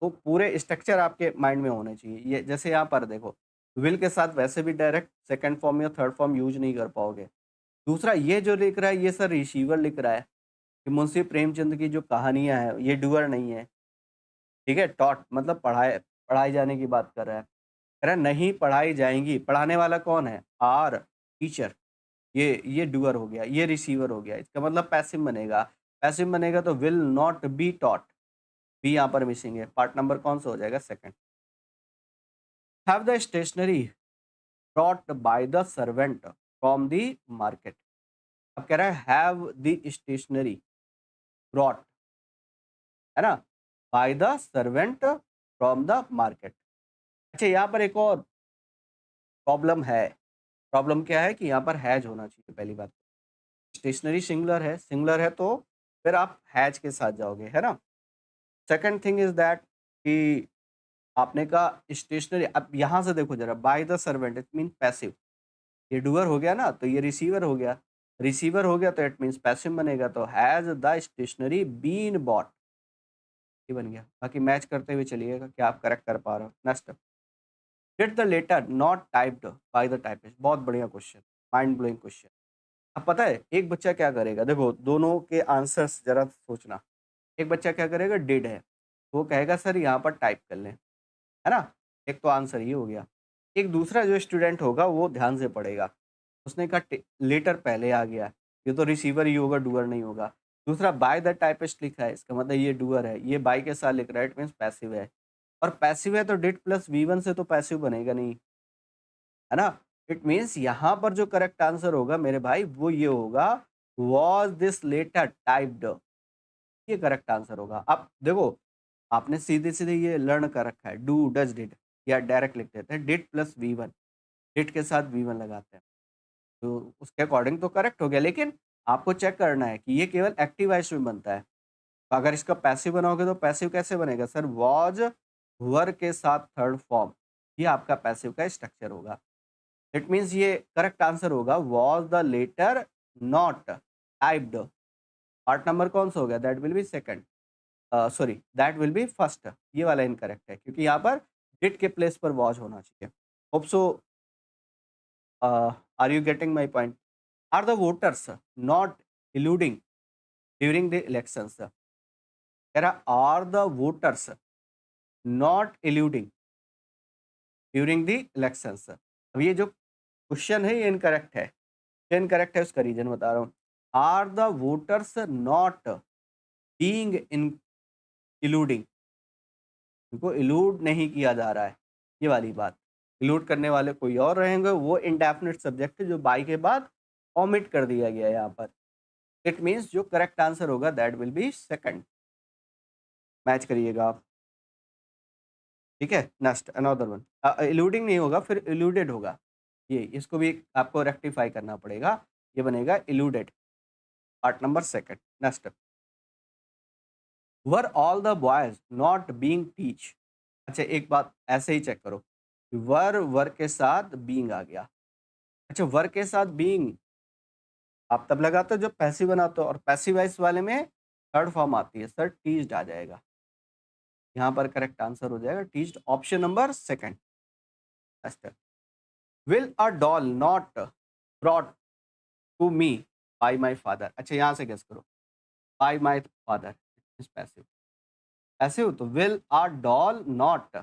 तो पूरे स्ट्रक्चर आपके माइंड में होने चाहिए। ये जैसे यहाँ पर देखो, विल के साथ वैसे भी डायरेक्ट सेकंड फॉर्म या थर्ड फॉर्म यूज नहीं कर पाओगे, दूसरा ये जो लिख रहा है ये सर रिसीवर लिख रहा है कि मुंशी प्रेमचंद की जो कहानियाँ हैं ये डूअर नहीं है, ठीक है? टॉट मतलब पढ़ाए जाने की बात कर रहा है। कह रहा है नहीं पढ़ाई जाएँगी, पढ़ाने वाला कौन है? आर टीचर ये डूअर हो गया, ये रिसीवर हो गया। इसका मतलब पैसिव बनेगा। पैसिव बनेगा तो will not be taught, be यहाँ पर मिसिंग है। पार्ट नंबर कौन सा हो जाएगा? Second. Have the stationery brought by the servant from the market. अब कह रहा है हैव द स्टेशनरी ब्रॉट, है ना? Bye the servant from the market. अच्छा यहाँ पर एक और प्रॉब्लम है। प्रॉब्लम क्या है कि यहाँ पर हैज होना चाहिए पहली बात। स्टेशनरी सिंगुलर है तो फिर आप हैज के साथ जाओगे, है ना? सेकंड थिंग इज़ दैट कि आपने कहा स्टेशनरी। अब यहाँ से देखो ज़रा, bye the servant it mean passive. ये डूअर हो गया ना, तो ये रिसीवर हो गया। रिसीवर हो गया तो इट मीन्स पैसिव बनेगा, तो has the stationery been bought, ये बन गया। बाकी मैच करते हुए चलिएगा क्या आप करेक्ट कर पा रहे हो। Next, get the letter not typed by the typist. बहुत बढ़िया क्वेश्चन, माइंड ब्लोइंग क्वेश्चन। अब पता है एक बच्चा क्या करेगा, देखो दोनों के आंसर्स जरा सोचना। एक बच्चा क्या करेगा, डिड है, वो कहेगा सर यहाँ पर टाइप कर लें, है ना? एक तो आंसर ये हो गया। एक दूसरा जो स्टूडेंट होगा वो ध्यान से पढ़ेगा। उसने कहा लेटर पहले आ गया, ये तो रिसीवर ही होगा, डूअर नहीं होगा। दूसरा बाय द टाइपिस्ट लिखा है, इसका मतलब ये डूअर है। ये बाय के साथ लिख रहा है, इट मीन्स पैसिव है। और पैसिव है तो डिड प्लस वी1 से तो पैसिव बनेगा नहीं, है ना? इट मीन्स यहाँ पर जो करेक्ट आंसर होगा मेरे भाई वो ये होगा, वॉज दिस लेटर टाइप्ड। ये करेक्ट आंसर होगा। अब देखो आपने सीधे-सीधे ये लर्न कर रखा है, डू, डज़, डिड या डायरेक्ट लिख देते हैं डिड प्लस वी1, डिड के साथ वी1 लगाते हैं। तो उसके अकॉर्डिंग तो करेक्ट हो गया, लेकिन आपको चेक करना है कि ये केवल एक्टिव वॉइस में बनता है। अगर इसका पैसिव बनाओगे तो पैसिव कैसे बनेगा सर? वाज़ वर के साथ थर्ड फॉर्म, ये आपका पैसिव का स्ट्रक्चर होगा। इट मीन्स ये करेक्ट आंसर होगा, was the letter not typed. Part number कौन सा हो गया? That will be second, sorry that will be first. ये वाला इनकरेक्ट है क्योंकि यहाँ पर डिड के प्लेस पर वाज होना चाहिए। Hope so are you getting my point? Are the voters not eluding during the elections? कह रहा are the voters not eluding during the elections. अब ये जो क्वेश्चन है ये इनकरेक्ट है। ये इनकरेक्ट है, उसका रीजन बता रहा हूँ। Are the voters not being in eluding, इनको इलूड नहीं किया जा रहा है, ये वाली बात। इलूड करने वाले कोई और रहेंगे, वो इंडेफिनिट सब्जेक्ट है जो बाई के बाद ओमिट कर दिया गया है यहाँ पर। इट मीन्स जो करेक्ट आंसर होगा that will be second. Match करिएगा आप, ठीक है? नेक्स्ट अनदर वन, इलूडिंग नहीं होगा, फिर इलूडेड होगा। ये इसको भी आपको रेक्टिफाई करना पड़ेगा, ये बनेगा eluded. Part number second. Next, were all the boys not being teach. अच्छा एक बात ऐसे ही चेक करो, वर के साथ बीइंग आ गया। अच्छा वर के साथ बीइंग आप तब लगाते हो जब पैसिव बनाते हो, और पैसिव वॉइस वाले में थर्ड फॉर्म आती है सर, टीच्ड आ जाएगा। यहाँ पर करेक्ट आंसर हो जाएगा teached, option number second. Next, will a doll not brought to me by my father. अच्छा यहाँ से गेस करो, by my father is passive. Passive तो विल अ डॉल नॉट,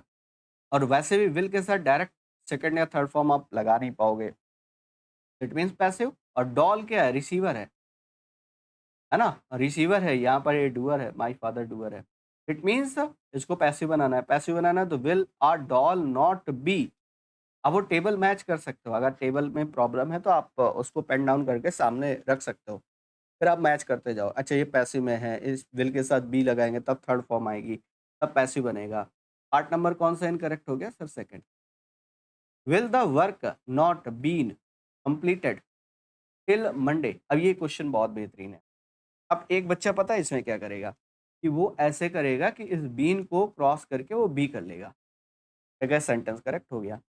और वैसे भी विल के साथ डायरेक्ट सेकंड या थर्ड फॉर्म आप लगा नहीं पाओगे, इट मीन्स पैसिव। और डॉल क्या है? रिसीवर है ना? रिसीवर है, यहाँ पर ये डूअर है, माय फादर डूअर है। इट मीन्स इसको पैसिव बनाना है। पैसिव बनाना है तो will a doll not be. अब वो टेबल मैच कर सकते हो, अगर टेबल में प्रॉब्लम है तो आप उसको पेन डाउन करके सामने रख सकते हो, फिर आप मैच करते जाओ। अच्छा ये पैसिव में है, इस विल के साथ बी लगाएंगे तब थर्ड फॉर्म आएगी, तब पैसिव बनेगा। पार्ट नंबर कौन सा इनकरेक्ट हो गया sir? Second. Will the work not been completed till Monday. अब ये क्वेश्चन बहुत बेहतरीन है। अब एक बच्चा पता है इसमें क्या करेगा, कि वो ऐसे करेगा कि इस बीन को क्रॉस करके वो बी कर लेगा, अगर सेंटेंस करेक्ट हो गया।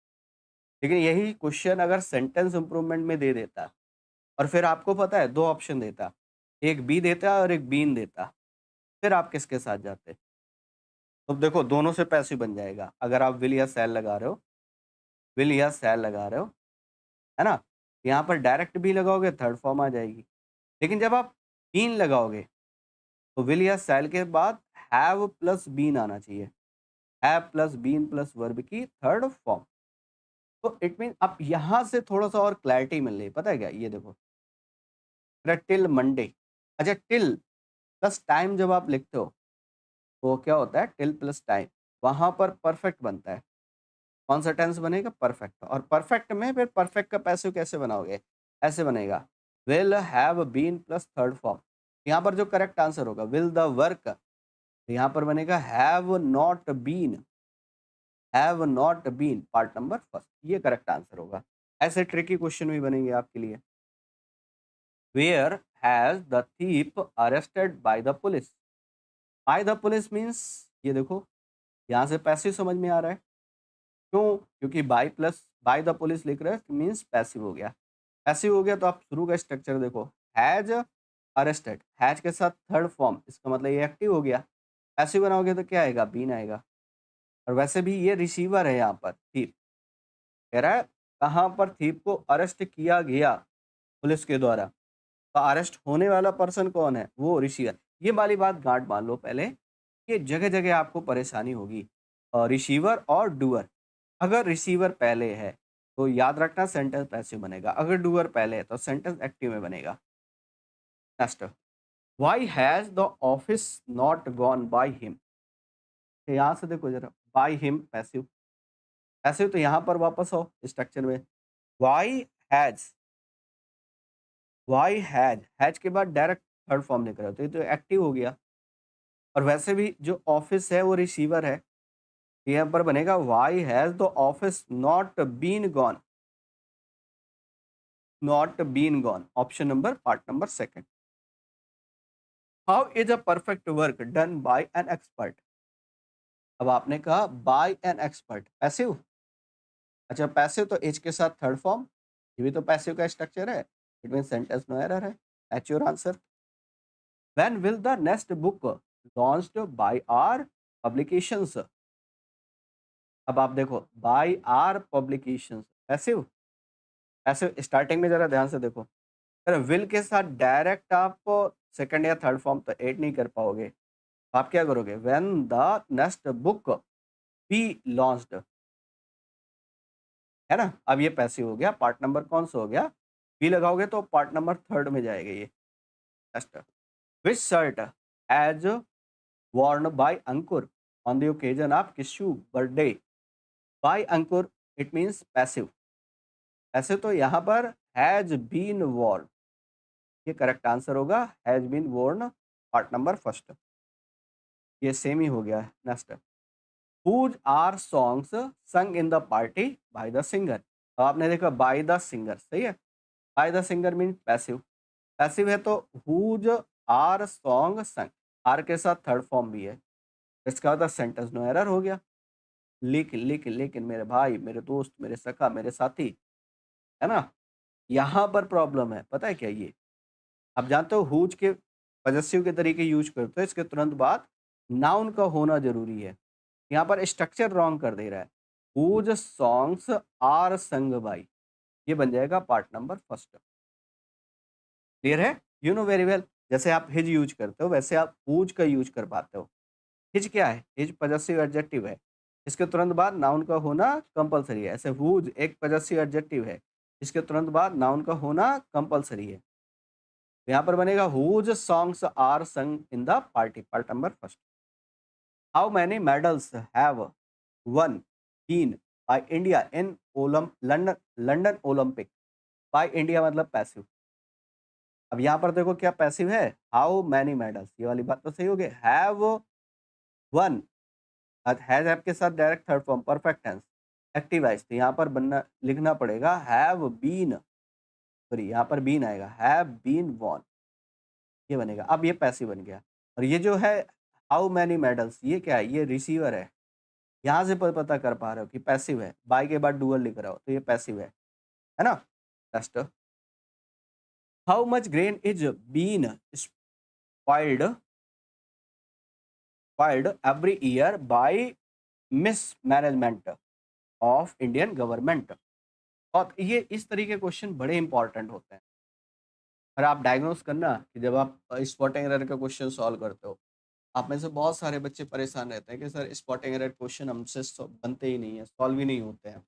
लेकिन यही क्वेश्चन अगर सेंटेंस इंप्रूवमेंट में दे देता, और फिर आपको पता है दो ऑप्शन देता, एक बी देता और एक बीन देता, फिर आप किसके साथ जाते? तो देखो दोनों से पैसिव बन जाएगा। अगर आप विल या सैल लगा रहे हो, विल या सैल लगा रहे हो, है ना? यहाँ पर डायरेक्ट बी लगाओगे थर्ड फॉर्म आ जाएगी। लेकिन जब आप बीन लगाओगे तो विल या शैल के बाद हैव प्लस बीन आना चाहिए। Have plus been plus verb की थर्ड फॉर्म। तो इट मीन अब यहाँ से थोड़ा-सा और क्लैरिटी मिल रही है, पता है क्या? ये देखो, टिल मंडे। अच्छा, टिल प्लस टाइम जब आप लिखते हो, तो क्या होता है टिल प्लस टाइम, वहाँ पर परफेक्ट बनता है। कौन सा टेंस बनेगा? परफेक्ट। और परफेक्ट में फिर परफेक्ट का पैसिव कैसे बनाओगे? ऐसे बनेगा, will have been plus third form. यहाँ पर जो करेक्ट आंसर होगा विल द वर्क, यहाँ पर बनेगा have not been part number first, ये करेक्ट आंसर होगा। ऐसे ट्रिकी क्वेश्चन भी बनेंगे आपके लिए। Where has the thief arrested by the police? By the police means, ये देखो यहाँ से पैसिव समझ में आ रहा है। क्यों? क्योंकि by plus by the police लिख रहे हैं मीन्स पैसिव हो गया। पैसिव हो गया तो आप शुरू का स्ट्रक्चर देखो, हैज अरेस्टेड, हैज के साथ थर्ड फॉर्म, इसका मतलब ये एक्टिव हो गया। पैसिव बनाओगे तो क्या आएगा? बीन आएगा। और वैसे भी ये रिसीवर है, यहाँ पर थीप कह रहा है कहाँ पर थीप को अरेस्ट किया गया पुलिस के द्वारा। तो अरेस्ट होने वाला पर्सन कौन है? वो रिसीवर। ये वाली बात गांठ मान लो पहले, कि जगह जगह आपको परेशानी होगी। रिसीवर और डूअर, अगर रिसीवर पहले है तो याद रखना सेंटेंस पैसिव बनेगा, अगर डूअर पहले है तो सेंटेंस एक्टिव में बनेगा। Next, why has the office not gone by him? यहाँ से देखो जरा, बाय हिम पैसिव, पैसिव तो यहाँ पर वापस आओ स्ट्रक्चर में। व्हाई हैज, व्हाई हैज के बाद डायरेक्ट थर्ड फॉर्म लिख रहे हो तो ये तो एक्टिव हो गया। और वैसे भी जो ऑफिस है वो रिसीवर है, तो यहाँ पर बनेगा why has the office not been gone, not been gone, option number part number second. How is a perfect work done by an expert? अब आपने कहा बाय एन एक्सपर्ट, पैसिव। अच्छा, पैसिव तो एज के साथ थर्ड फॉर्म, ये भी तो पैसिव का स्ट्रक्चर है। It mean sentence no error है। That's your answer. When will the next book launched by R publications? अब आप देखो, by R publications passive, passive starting में जरा ध्यान से देखो। अरे विल के साथ डायरेक्ट आप सेकंड या थर्ड फॉर्म तो ऐड नहीं कर पाओगे। आप क्या करोगे? When the next book B launched, है ना? अब ये पैसिव हो गया, पार्ट नंबर कौन सा हो गया? बी लगाओगे तो पार्ट नंबर थर्ड में जाएगा ये। Next, which shirt has worn by Ankur on the occasion of Kishu birthday? By Ankur, it means passive। ऐसे तो यहाँ पर हैज बीन worn, ये करेक्ट आंसर होगा, has been worn part number first. ये सेम ही हो गया है। Next, whose are songs sung in the party by the singer? तो आपने देखा बाय द सिंगर, सही है। By the singer mean passive, passive है तो whose are song sung, are के साथ थर्ड फॉर्म भी है, इसका मतलब सेंटेंस नो एरर हो गया। लेकिन लेकिन लेकिन मेरे भाई, मेरे दोस्त, मेरे सखा, मेरे साथी, है ना? यहाँ पर प्रॉब्लम है, पता है क्या ये? आप जानते हो हुज के पजेसिव के तरीके यूज करते हो, इसके तुरंत बाद नाउन का होना जरूरी है। यहाँ पर स्ट्रक्चर रॉन्ग कर दे रहा है। Whose songs are sung by, ये बन जाएगा पार्ट नंबर फर्स्ट। क्लियर है? You know very well. जैसे आप हिज यूज करते हो वैसे आप हुज का यूज कर पाते हो। हिज क्या है? हिज पजेसिव एडजेक्टिव है, इसके तुरंत बाद नाउन का होना कंपलसरी है। ऐसे हुज एक पजेसिव एडजेक्टिव है, इसके तुरंत बाद नाउन का होना कंपलसरी है। तो यहाँ पर बनेगा whose songs are sung in the party, part number first. How many medals have won been by India in London, London Olympic? By India मतलब पैसिव। अब यहाँ पर देखो क्या पैसिव है, हाउ मैनी मेडल्स, ये वाली बात तो सही हो गई। हैव वन, हैज हैव के साथ direct third form perfect tense, activise, तो यहाँ पर बनना लिखना पड़ेगा हैव बीन, सॉरी यहाँ पर बीन आएगा, हैव बीन वॉन, ये बनेगा। अब ये पैसिव बन गया। और ये जो है हाउ मैनी मेडल्स, ये क्या है? ये रिसीवर है। यहाँ से पता कर पा रहे हो कि पैसिव है, बाय के बाद डुअल लिख रहा हो तो ये पैसिव है ना? Next, how much grain is been spoiled every year by mismanagement of Indian government? और ये इस तरीके के क्वेश्चन बड़े इंपॉर्टेंट होते हैं। और आप डायग्नोस करना कि जब आप स्पॉटिंग एरर का क्वेश्चन सॉल्व करते हो, आप में से बहुत सारे बच्चे परेशान रहते हैं कि सर स्पॉटिंग एरर क्वेश्चन हमसे बनते ही नहीं है, सॉल्व ही नहीं होते हैं।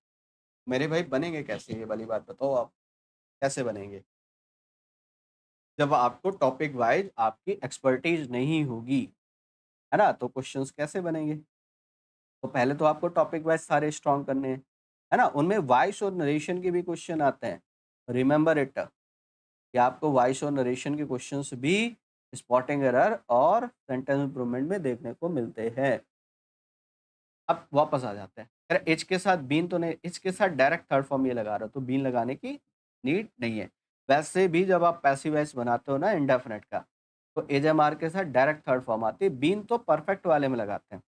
मेरे भाई बनेंगे कैसे, ये वाली बात बताओ आप, कैसे बनेंगे? जब आपको टॉपिक वाइज आपकी एक्सपर्टीज नहीं होगी, है ना? तो क्वेश्चंस कैसे बनेंगे? तो पहले तो आपको टॉपिक वाइज सारे स्ट्रॉन्ग करने हैं, है ना? उनमें वॉइस और नरेशन के भी क्वेश्चन आते हैं। रिमेंबर इट कि आपको वॉइस और नरेशन के क्वेश्चंस भी स्पॉटिंग एरर और सेंटेंस इंप्रूवमेंट में देखने को मिलते हैं। अब वापस आ जाते हैं। अरे एच के साथ बीन तो नहीं, एच के साथ डायरेक्ट थर्ड फॉर्म ये लगा रहा हो तो बीन लगाने की नीड नहीं है। वैसे भी जब आप पैसिव वॉइस बनाते हो ना इंडेफिनिट का, तो एजएमआर के साथ डायरेक्ट थर्ड फॉर्म आती है। बीन तो परफेक्ट वाले में लगाते हैं।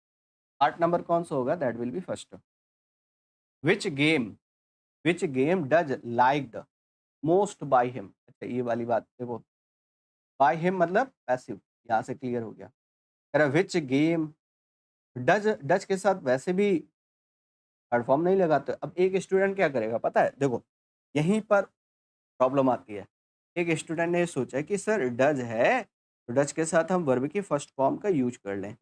पार्ट नंबर कौन सा होगा? That will be first. Which game which game does liked most bye him. अच्छा ये वाली बात देखो, बाय हिम मतलब पैसिव, यहाँ से क्लियर हो गया। कह रहा विच गेम, डज डज के साथ वैसे भी थर्ड फॉर्म नहीं लगाते। अब एक स्टूडेंट क्या करेगा पता है? देखो यहीं पर प्रॉब्लम आती है। एक स्टूडेंट ने सोचा कि सर डज है, तो डज के साथ हम वर्ब की फर्स्ट फॉर्म का यूज कर लें।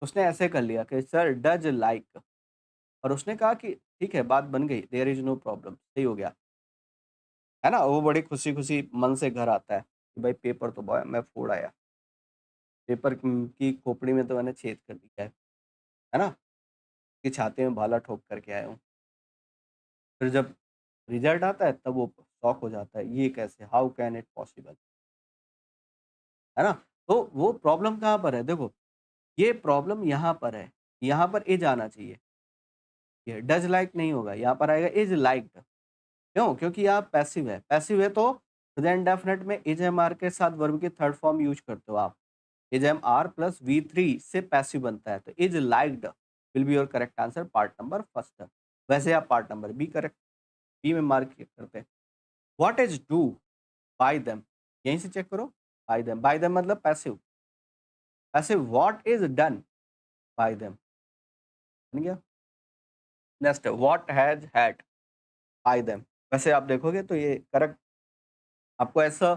उसने ऐसे कर लिया कि सर डज लाइक, और उसने कहा कि ठीक है बात बन गई, देयर इज नो प्रॉब्लम, सही हो गया, है ना? वो बड़ी खुशी खुशी मन से घर आता है कि भाई पेपर तो बॉय मैं फोड़ आया, पेपर की खोपड़ी में तो मैंने छेद कर दिया है ना? कि छाते में भाला ठोक करके आया हूँ। फिर जब रिजल्ट आता है तब वो शॉक हो जाता है, ये कैसे, हाउ कैन इट पॉसिबल, है ना? तो वो प्रॉब्लम कहाँ पर है? देखो ये प्रॉब्लम यहाँ पर है, यहाँ पर इज आना चाहिए, ये डज लाइक नहीं होगा, यहाँ पर आएगा इज लाइक्ड। क्यों? क्योंकि यहाँ पैसिव है तो प्रेजेंट डेफिनेट में इज एम आर के साथ वर्ब की थर्ड फॉर्म यूज करते हो आप। Is am are plus V three से पैसिव बनता है, तो is liked will be your correct answer, part number first. वैसे आप part number B correct, B में मार्क करते हैं। What is do by them, यहीं से चेक करो। बाय देम मतलब passive, passive what is done by them, बन गया। Next what has had by them, वैसे आप देखोगे तो ये करेक्ट, आपको ऐसा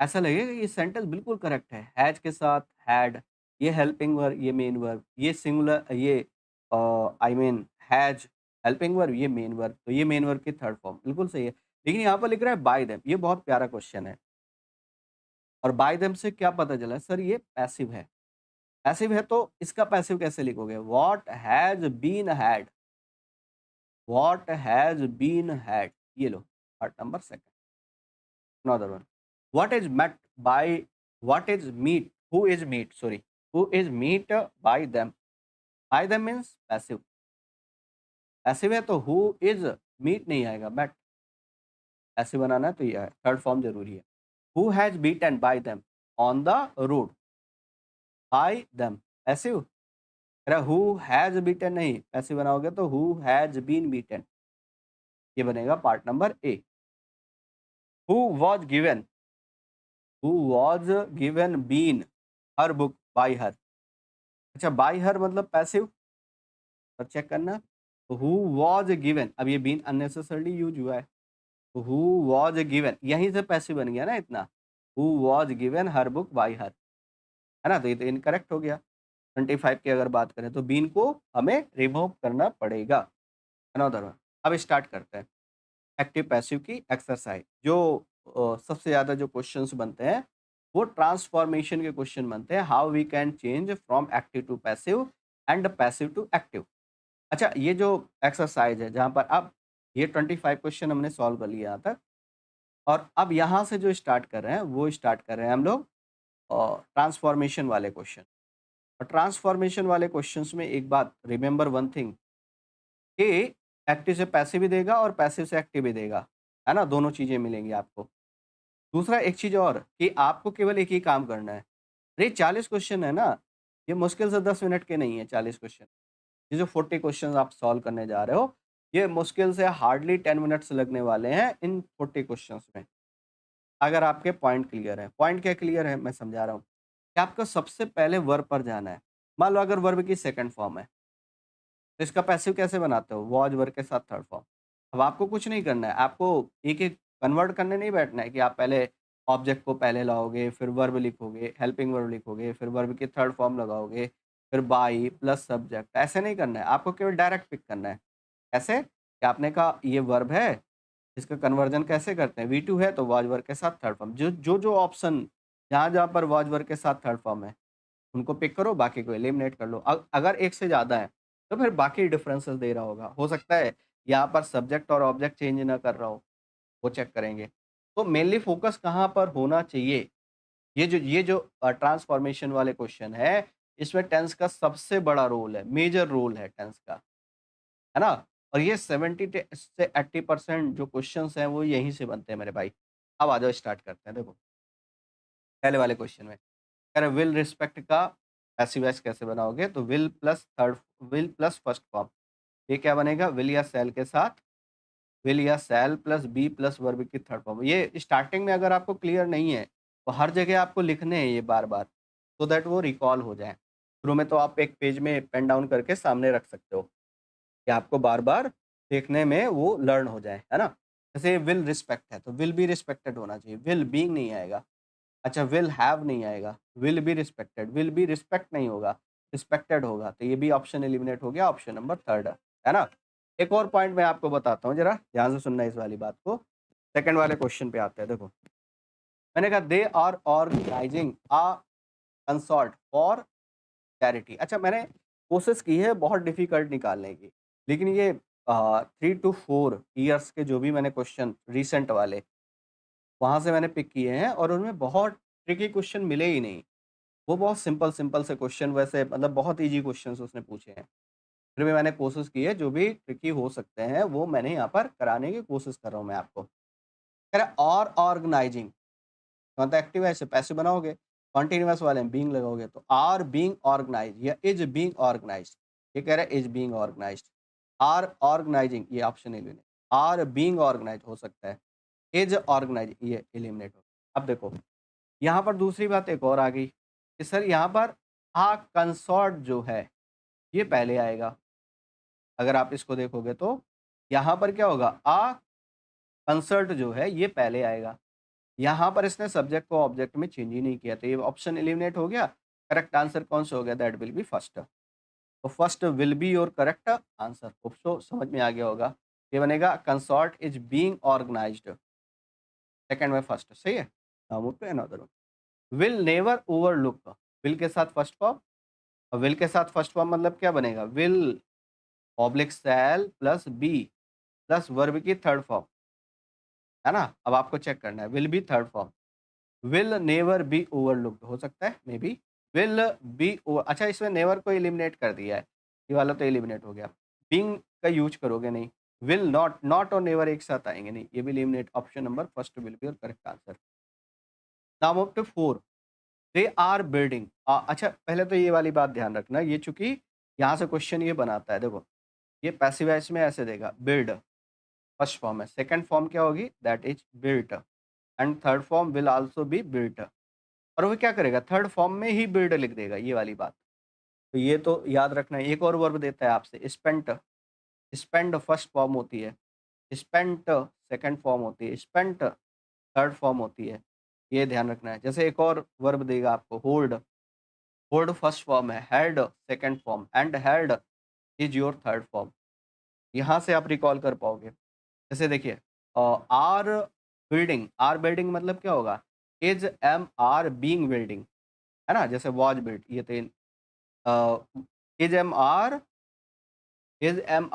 ऐसा लगेगा कि ये सेंटेंस बिल्कुल करेक्ट है। हैज के साथ हैड, ये हेल्पिंग वर्ब, ये मेन वर्ब, ये सिंगुलर, ये I mean has helping verb, ये मेन वर्ब, तो ये मेन वर्ब की थर्ड फॉर्म बिल्कुल सही है। लेकिन यहाँ पर लिख रहा है बाय देम, ये बहुत प्यारा क्वेश्चन है। और बाय देम से क्या पता चला सर ये पैसिव है। पैसिव है तो इसका पैसिव कैसे लिखोगे? What has been had, what has been had, ये लो part number second. Another one, what is met by, what is meet, who is meet, sorry, who is meet by them, by them means passive, passive है तो who is meet नहीं आएगा, met. ऐसे बनाना है तो ये है, थर्ड फॉर्म जरूरी है। Who has beaten by them on the road, by them passive. अरे हु हैज बीटन नहीं, पैसिव बनाओगे तो हु हैज बीन बीटन, ये बनेगा part number A. Who was given, who was given been her book by her. अच्छा by हर मतलब passive, और check करना। तो हु वाज गिवन, अब ये बीन अननेसेसरली यूज हुआ है, तो हु वाज गिवन यहीं से पैसिव बन गया ना इतना। Who was given her book by हर, है ना? तो ये तो इनकरेक्ट हो गया। 25 की अगर बात करें तो बीन को हमें रिमूव करना पड़ेगा। अनदर वन, अब स्टार्ट करते हैं एक्टिव पैसिव की एक्सरसाइज। जो सबसे ज़्यादा जो क्वेश्चंस बनते हैं वो ट्रांसफॉर्मेशन के क्वेश्चन बनते हैं। How we can change from active to passive and passive to active. अच्छा ये जो एक्सरसाइज है जहाँ पर अब ये 25 क्वेश्चन हमने सॉल्व कर लिया यहाँ तक, और अब यहाँ से जो स्टार्ट कर रहे हैं वो स्टार्ट कर रहे हैं हम लोग ट्रांसफॉर्मेशन वाले क्वेश्चन। और ट्रांसफॉर्मेशन वाले क्वेश्चंस में एक बात रिमेंबर वन थिंग, कि एक्टिव से पैसिव भी देगा और पैसिव से एक्टिव भी देगा, है ना? दोनों चीज़ें मिलेंगी आपको। दूसरा एक चीज़ और कि आपको केवल एक ही काम करना है। अरे 40 क्वेश्चन है ना, ये मुश्किल से 10 मिनट के नहीं है 40 क्वेश्चन। ये जो 40 क्वेश्चन आप सॉल्व करने जा रहे हो, ये मुश्किल से हार्डली 10 मिनट्स लगने वाले हैं इन 40 क्वेश्चंस में। अगर आपके पॉइंट क्लियर है। पॉइंट क्या क्लियर है मैं समझा रहा हूँ, कि आपको सबसे पहले वर्ब पर जाना है। मान लो अगर वर्ब की सेकंड फॉर्म है, तो इसका पैसिव कैसे बनाते हो? वॉज वर्ब के साथ थर्ड फॉर्म। अब आपको कुछ नहीं करना है, आपको एक-एक कन्वर्ट करने नहीं बैठना है कि आप पहले ऑब्जेक्ट को पहले लाओगे, फिर वर्ब लिखोगे, हेल्पिंग वर्ब लिखोगे, फिर वर्ब की थर्ड फॉर्म लगाओगे, फिर बाय प्लस सब्जेक्ट, ऐसे नहीं करना है, आपको केवल डायरेक्ट पिक करना है। कैसे? कि आपने कहा ये वर्ब है, इसका कन्वर्जन कैसे करते हैं? वी2 है तो वॉज वर्ब के साथ थर्ड फॉर्म, जो ऑप्शन जहाँ-जहाँ पर वॉज वर्ब के साथ थर्ड फॉर्म है, उनको पिक करो, बाकी को एलिमिनेट कर लो। अगर एक से ज़्यादा है, तो फिर बाकी डिफरेंसेस दे रहा होगा। हो सकता है यहाँ पर सब्जेक्ट और ऑब्जेक्ट चेंज ना कर रहा हो, वो चेक करेंगे। तो मेनली फोकस कहाँ पर होना चाहिए? ये जो ट्रांसफॉर्मेशन वाले क्वेश्चन है, इसमें टेंस का सबसे बड़ा रोल है, मेजर रोल है टेंस का, है ना? और ये 70 से 80% जो क्वेश्चंस हैं, वो यहीं से बनते हैं मेरे भाई। अब आ जाओ स्टार्ट करते हैं, देखो, पहले वाले क्वेश्चन में। कह रहे विल रिस्पेक्ट का पैसिव वॉइस कैसे बनाओगे? तो विल प्लस फर्स्ट फॉर्म, ये क्या बनेगा? विल या शैल के साथ विल या shall plus be plus verb की थर्ड फॉर्म। ये स्टार्टिंग में अगर आपको क्लियर नहीं है, तो हर जगह आपको लिखने हैं ये बार-बार, सो दैट वो रिकॉल हो जाए। शुरू में तो आप एक पेज में पेन डाउन करके सामने रख सकते हो, कि आपको बार-बार देखने में वो लर्न हो जाए, है ना? जैसे विल रिस्पेक्ट है, तो विल बी रिस्पेक्टेड होना चाहिए, विल बीइंग नहीं आएगा। अच्छा, विल हैव नहीं आएगा, विल बी रिस्पेक्ट नहीं होगा, रिस्पेक्टेड होगा, तो ये भी ऑप्शन एलिमिनेट हो गया, ऑप्शन नंबर थर्ड है ना? एक और पॉइंट मैं आपको बताता हूँ, ज़रा ध्यान से सुनना इस वाली बात को। सेकंड वाले क्वेश्चन पे आते हैं, देखो। मैंने कहा they are organising a concert for charity. अच्छा, मैंने कोशिश की है बहुत डिफिकल्ट निकालने की, लेकिन ये 3 टू 4 इयर्स के जो भी मैंने क्वेश्चन रिसेंट वाले, वहाँ से मैंने पिक किए हैं और उनमें बहुत ट्रिकी क्वेश्चन मिले ही नहीं। वो बहुत सिंपल-सिंपल से क्वेश्चन, वैसे मतलब बहुत ईज़ी क्वेश्चन्स उसने पूछे हैं। फिर भी मैंने कोशिश की है, जो भी ट्रिकी हो सकते हैं, वो मैंने यहाँ पर कराने की कोशिश कर रहा हूँ मैं आपको। कह रहा है और ऑर्गनाइजिंग, मतलब एक्टिव है, इसे पैसिव बनाओगे, कॉन्टिन्यूअस वाले में बीइंग लगाओगे, तो आर बीइंग ऑर्गनाइज्ड या इज़ बीइंग ऑर्गनाइज्ड, ये कह रहा है is being organised. Are organising, ये option eliminate, are being organised हो सकता है, इज़ ऑर्गनाइज्ड ये एलिमिनेट हो। अब देखो, यहाँ पर दूसरी बात एक और आ गई कि सर यहाँ पर कंसॉर्ट जो है, ये पहले आएगा। अगर आप इसको देखोगे तो यहाँ पर क्या होगा? कंसर्ट जो है ये पहले आएगा। यहाँ पर इसने सब्जेक्ट को ऑब्जेक्ट में चेंज ही नहीं किया, तो ये ऑप्शन एलिमिनेट हो गया। करेक्ट आंसर कौन सा हो गया? That will be first. तो first will be your correct answer. Hope so समझ में आ गया होगा। ये बनेगा concert is being organised, second में फर्स्ट सही है। Now move to another one. Will never overlook, will के साथ फर्स्ट फॉर्म, और विल के साथ फर्स्ट फॉर्म मतलब क्या बनेगा? Will oblique shall plus be plus verb की थर्ड फॉर्म, है ना? अब आपको चेक करना है, will be third form, will never be overlooked हो सकता है मे बी, विल बी अच्छा, इसमें नेवर को एलिमिनेट कर दिया है, ये वाला तो एलिमिनेट हो गया। बीइंग का यूज करोगे नहीं, विल नॉट, नॉट और नेवर एक साथ आएंगे नहीं, ये भी eliminate, option number first will be और correct answer. Now move to 4, they are building. अच्छा, पहले तो ये वाली बात ध्यान रखना, ये चूंकि यहाँ से क्वेश्चन ये बनाता है, देखो ये पैसिव वॉइस में ऐसे देगा, बिल्ड फर्स्ट फॉर्म है, सेकंड फॉर्म क्या होगी? That is built, and third form will also be built, और वो क्या करेगा? थर्ड फॉर्म में ही बिल्ड लिख देगा, ये वाली बात। तो ये तो याद रखना है। एक और वर्ब देता है आपसे, स्पेंट, स्पेंड फर्स्ट फॉर्म होती है, स्पेंट सेकंड फॉर्म होती है, स्पेंट थर्ड फॉर्म होती है, ये ध्यान रखना है। जैसे एक और वर्ब देगा आपको, होल्ड, होल्ड फर्स्ट फॉर्म है, held second form, and held is your third form. यहाँ से आप रिकॉल कर पाओगे। जैसे देखिए, आर आर बिल्डिंग मतलब क्या होगा? Is am are being building, है ना? जैसे वॉज बिल्ट, ये तो is am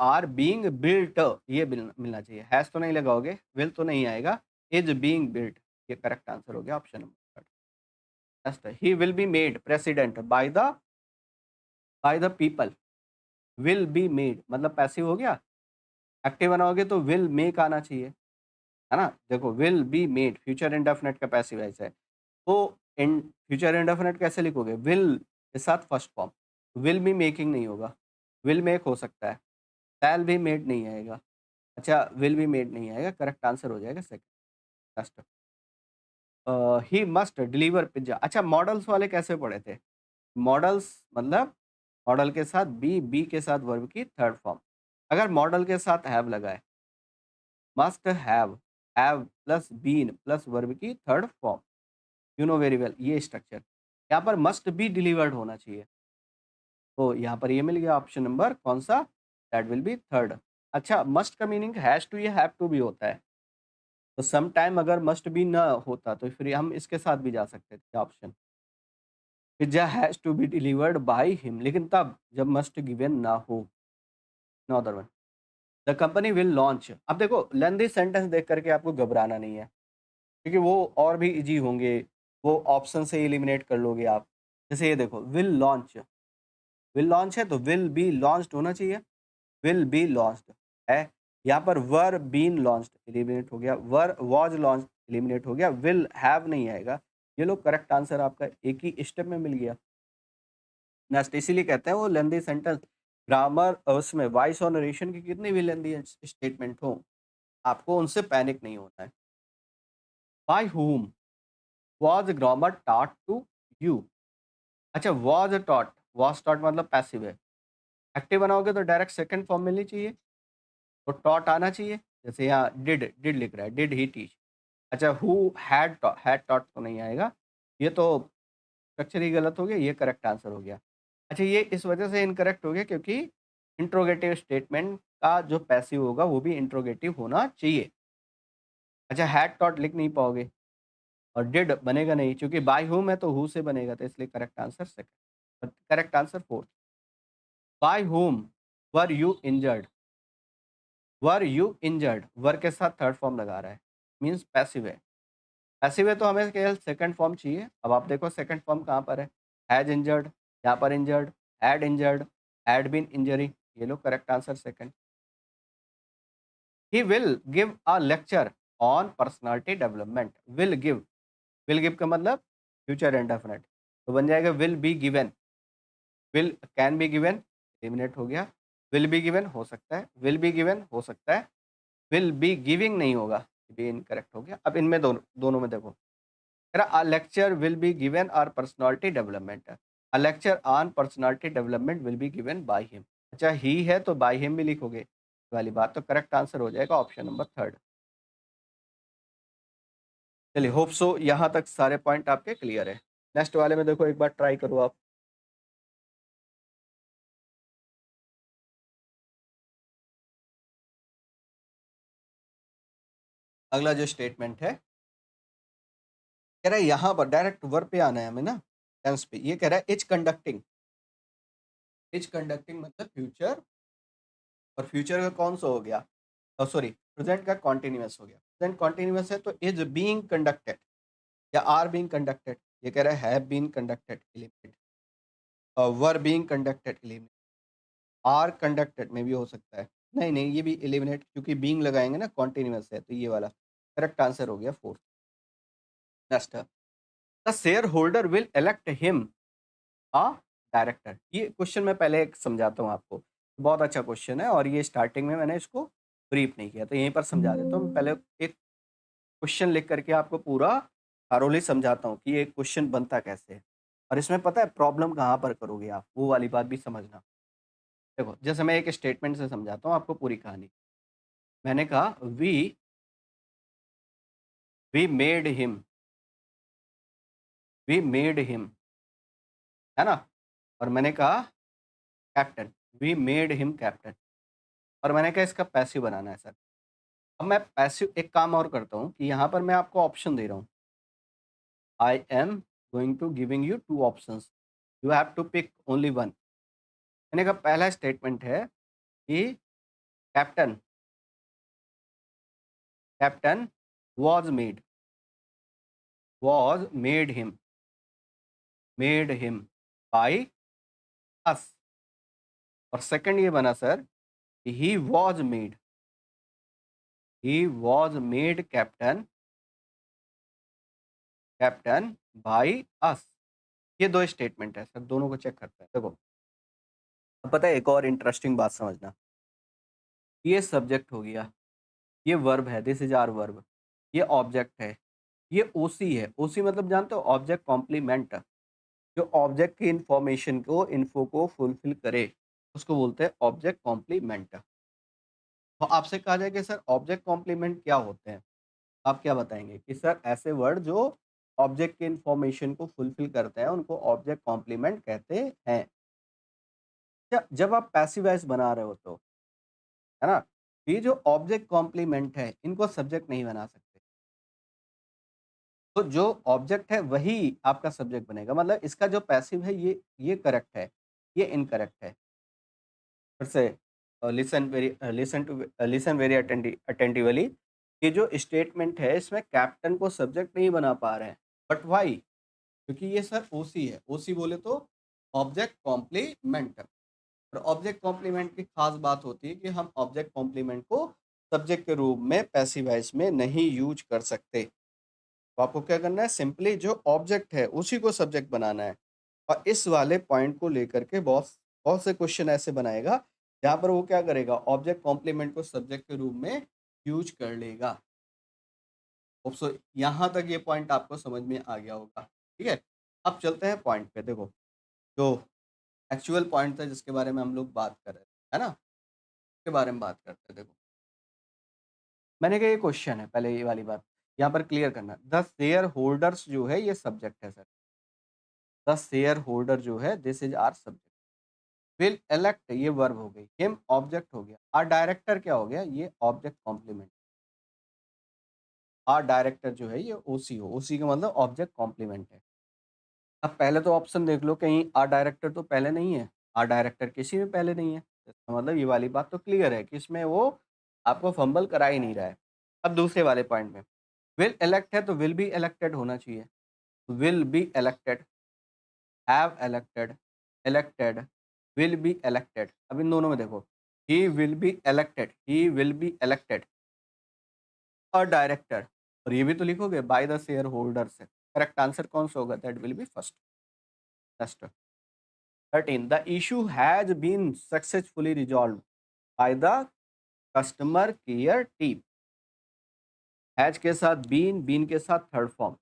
are, being built, ये मिलना चाहिए। हैज तो नहीं लगाओगे, विल तो नहीं आएगा, इज बीइंग बिल्ट, ये करेक्ट आंसर हो गया, option number next. He will be made president by the people, will be made मतलब पैसिव हो गया। एक्टिव बनाओगे तो विल मेक आना चाहिए, है ना? देखो, will be made future indefinite का पैसिव वॉइस है, तो इन फ्यूचर इंडेफिनिट कैसे लिखोगे? विल के साथ first form, will be making नहीं होगा, विल मेक हो सकता है, शैल बी मेड नहीं आएगा। अच्छा, विल बी मेड नहीं आएगा, करेक्ट आंसर हो जाएगा second last. He must deliver pizza. अच्छा, मॉडल्स वाले कैसे पढ़े थे? मॉडल्स मतलब मॉडल के साथ बी, बी के साथ वर्ब की थर्ड फॉर्म। अगर मॉडल के साथ हैव लगा है, must have plus been plus verb की third form. You know very well ये स्ट्रक्चर। यहाँ पर मस्ट बी डिलीवर्ड होना चाहिए, तो यहाँ पर ये मिल गया ऑप्शन नंबर कौन सा, दैट विल बी थर्ड। अच्छा, मस्ट का मीनिंग हैज टू या हैव टू भी होता है, तो सम टाइम अगर मस्ट बी ना होता तो फिर हम इसके साथ भी जा सकते थे option, pizza has to be delivered by him, लेकिन तब जब मस्ट गिवन ना हो। No other one, the company will launch. अब देखो लेंथी सेंटेंस देख करके आपको घबराना नहीं है, क्योंकि वो और भी इजी होंगे, वो ऑप्शन से एलिमिनेट कर लोगे आप। जैसे ये देखो, विल लॉन्च है तो विल बी लॉन्च्ड होना चाहिए, विल बी लॉन्च्ड है। यहाँ पर वर बीन लॉन्च्ड एलिमिनेट हो गया, वर वॉज लॉन्च्ड एलिमिनेट हो गया, विल हैव नहीं आएगा। ये लो करेक्ट आंसर आपका एक ही स्टेप में मिल गया। नेक्स्ट, इसीलिए कहते हैं वो लेंदी सेंटेंस ग्रामर उसमें वॉइस और नरेशन की कितनी भी लेंदी स्टेटमेंट हो, आपको उनसे पैनिक नहीं होना है। By whom was grammar taught to you. अच्छा, वाज टॉट मतलब पैसिव है, एक्टिव बनाओगे तो डायरेक्ट सेकंड फॉर्म मिलनी चाहिए, तो टॉट आना चाहिए। जैसे यहाँ डिड लिख रहा है, डिड ही टीच। अच्छा, हु हैड टॉट तो नहीं आएगा, ये तो स्ट्रक्चर ही गलत हो गया, ये करेक्ट आंसर हो गया। अच्छा, ये इस वजह से इनकरेक्ट हो गया क्योंकि इंट्रोगेटिव स्टेटमेंट का जो पैसिव होगा वो भी इंट्रोगेटिव होना चाहिए। अच्छा, हैड टॉट लिख नहीं पाओगे, और डिड बनेगा नहीं क्योंकि बाय हूम है तो हु से बनेगा, तो इसलिए correct answer second, correct answer fourth. By whom were you injured, were you injured, were के साथ थर्ड फॉर्म लगा रहा है, मीन्स पैसिव है। पैसिव है तो हमें केवल सेकंड फॉर्म चाहिए। अब आप देखो सेकंड फॉर्म कहाँ पर है, हैज इंजर्ड, यहाँ पर इंजर्ड, हैड बीन इंजरी, ये लो correct answer second. He will give a lecture on personality development, will give का मतलब फ्यूचर इंडेफिनिट, तो बन जाएगा will be given. Will can be given eliminate हो गया, विल बी गिवन हो सकता है, विल बी गिवन हो सकता है, विल बी गिविंग नहीं होगा, ये इनकरेक्ट हो गया। अब इनमें दोनों दोनों में देखो, a lecture will be given और personality development, a lecture on personality development will be given by him. अच्छा, ही है तो बाय हिम भी लिखोगे वाली बात, तो करेक्ट आंसर हो जाएगा ऑप्शन नंबर थर्ड। चलिए, होप सो यहाँ तक सारे पॉइंट आपके क्लियर है। नेक्स्ट वाले में देखो, एक बार ट्राई करो आप। अगला जो स्टेटमेंट है, कह रहा है यहाँ पर डायरेक्ट वर्ब पे आना है हमें ना, टेंस पे। ये कह रहा है इज कंडक्टिंग मतलब फ्यूचर, और फ्यूचर का कौन सा हो गया, सॉरी प्रेजेंट का कॉन्टिन्यूअस हो गया। प्रेजेंट कॉन्टिन्यूअस है तो इज बीइंग कंडक्टेड या आर बीइंग कंडक्टेड, ये कह रहा है हैव बीन कंडक्टेड एलिमिनेट, और were being conducted eliminate, are conducted में भी हो सकता है, नहीं नहीं ये भी एलिमिनेट, क्योंकि बीइंग लगाएंगे ना कॉन्टिन्यूअस है, तो ये वाला करेक्ट आंसर हो गया fourth. Next, the share holder will elect him a director. ये क्वेश्चन मैं पहले एक समझाता हूँ आपको, बहुत अच्छा क्वेश्चन है, और ये स्टार्टिंग में मैंने इसको ब्रीफ नहीं किया, तो यहीं पर समझा देता हूँ। पहले एक क्वेश्चन लिख करके आपको पूरा थारोली समझाता हूँ कि ये क्वेश्चन बनता कैसे है, और इसमें पता है प्रॉब्लम कहाँ पर करोगे आप, वो वाली बात भी समझना। देखो, जैसे मैं एक स्टेटमेंट से समझाता हूँ आपको पूरी कहानी। मैंने कहा we made him, we made him, है ना, और मैंने कहा captain, we made him captain, और मैंने कहा इसका पैसिव बनाना है सर। अब मैं पैसिव एक काम और करता हूँ कि यहाँ पर मैं आपको ऑप्शन दे रहा हूँ, I am going to giving you two options, you have to pick only one. मैंने कहा पहला स्टेटमेंट है कि captain, captain was made him by us, और सेकंड ये बना सर कि he was made captain, captain by us. ये दो स्टेटमेंट है सर, दोनों को चेक करते हैं। देखो, अब पता है एक और इंटरेस्टिंग बात समझना, ये सब्जेक्ट हो गया, ये वर्ब है, दिस इज आर वर्ब, ये ऑब्जेक्ट है, ये ओसी है। ओसी मतलब जानते हो, ऑब्जेक्ट कॉम्प्लीमेंट, जो ऑब्जेक्ट की इंफॉर्मेशन को इन्फो को फुलफिल करे उसको बोलते हैं ऑब्जेक्ट कॉम्प्लीमेंट। तो आपसे कहा जाए कि सर ऑब्जेक्ट कॉम्प्लीमेंट क्या होते हैं? आप क्या बताएँगे कि सर ऐसे वर्ड जो ऑब्जेक्ट के इन्फॉर्मेशन को फुलफिल करते हैं, उनको ऑब्जेक्ट कॉम्प्लीमेंट कहते हैं। जब आप पैसिव वॉइस बना रहे हो तो, है ना? ये जो ऑब्जेक्ट कॉम्प्लीमेंट है, इनको सब्जेक्ट नहीं बना सकते। तो जो ऑब्जेक्ट है वही आपका सब्जेक्ट बनेगा। मतलब इसका जो पैसिव है ये करेक्ट है, ये इनकरेक्ट है। फिर से लिसन वेरी अटेंटिवली। ये जो स्टेटमेंट है इसमें कैप्टन को सब्जेक्ट नहीं बना पा रहे हैं। But why? क्योंकि ये सर ओसी है। ओसी बोले तो ऑब्जेक्ट कॉम्प्लीमेंट। और ऑब्जेक्ट कॉम्प्लीमेंट की खास बात होती है कि हम ऑब्जेक्ट कॉम्प्लीमेंट को सब्जेक्ट के रूप में पैसिव वॉइस में नहीं यूज कर सकते। तो आपको क्या करना है, सिंपली जो ऑब्जेक्ट है उसी को सब्जेक्ट बनाना है। और इस वाले पॉइंट को लेकर के बहुत बहुत से क्वेश्चन ऐसे बनाएगा जहाँ पर वो क्या करेगा, ऑब्जेक्ट कॉम्प्लीमेंट को सब्जेक्ट के रूप में यूज कर लेगा। होप सो यहाँ तक ये पॉइंट आपको समझ में आ गया होगा। ठीक है, अब चलते हैं पॉइंट पे। देखो, जो एक्चुअल पॉइंट था जिसके बारे में हम लोग बात कर रहे थे, है ना? उसके बारे में बात करते हैं। देखो, मैंने कहा ये क्वेश्चन है, पहले ये वाली बात यहाँ पर क्लियर करना। द शेयर होल्डर्स जो है ये सब्जेक्ट है सर। द शेयर होल्डर जो है this is are subject. Will elect ये वर्ब हो गई, हिम ऑब्जेक्ट हो गया, आर डायरेक्टर क्या हो गया, ये ऑब्जेक्ट कॉम्प्लीमेंट। आर डायरेक्टर जो है ये ओसी हो, ओसी का मतलब ऑब्जेक्ट कॉम्प्लीमेंट है। अब पहले तो ऑप्शन देख लो, कहीं आर डायरेक्टर तो पहले नहीं है, आर डायरेक्टर किसी में पहले नहीं है। इसका मतलब ये वाली बात तो क्लियर है कि इसमें वो आपको फंबल करा ही नहीं रहा है। अब दूसरे वाले पॉइंट में विल इलेक्ट है तो विल बी इलेक्टेड होना चाहिए। Will be elected, have elected, elected, will be elected. अब इन दोनों में देखो, he will be elected, he will be elected a director. और ये भी तो लिखोगे बाय द शेयर होल्डर्स है। करेक्ट आंसर कौन सा होगा? That will be first. Next 13, the issue has been successfully resolved by the customer care team. Has के साथ बीन के साथ थर्ड फॉर्म।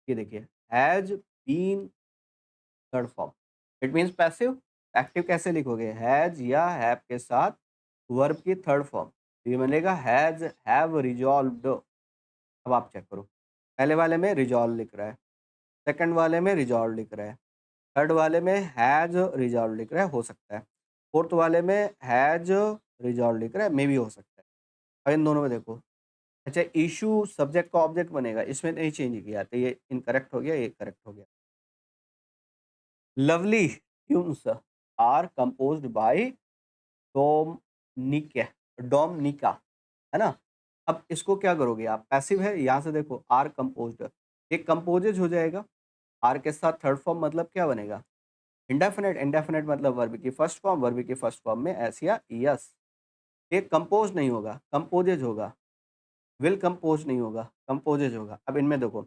ये देखिए, has been third form, it means passive. Active कैसे लिखोगे? हैज या हैव के साथ वर्ब की थर्ड फॉर्म। ये बनेगा हैज हैव रिजॉल्व्ड। अब आप चेक करो, पहले वाले में रिजॉल्व लिख रहा है, सेकंड वाले में रिजॉल्व लिख रहा है, थर्ड वाले में हैज रिजॉल्व लिख रहा है, हो सकता है। फोर्थ वाले में हैज रिजॉल्व लिख रहा है, मे भी हो सकता है। और इन दोनों में देखो, अच्छा इशू सब्जेक्ट का ऑब्जेक्ट बनेगा, इसमें नहीं चेंज किया तो ये इनकरेक्ट हो गया, ये करेक्ट हो गया। Lovely tunes are composed by Dominic Dominica, है ना? अब इसको क्या करोगे आप? पैसिव है, यहाँ से देखो आर कंपोज्ड, ये कंपोजेज हो जाएगा। आर के साथ थर्ड फॉर्म मतलब क्या बनेगा? इंडेफिनिट। इंडेफिनिट मतलब वर्ब की फर्स्ट फॉर्म, वर्ब की फर्स्ट फॉर्म में एस या यस। ये कंपोज नहीं होगा, कंपोजेज होगा। विल कंपोज नहीं होगा, कंपोजेज होगा। अब इनमें देखो,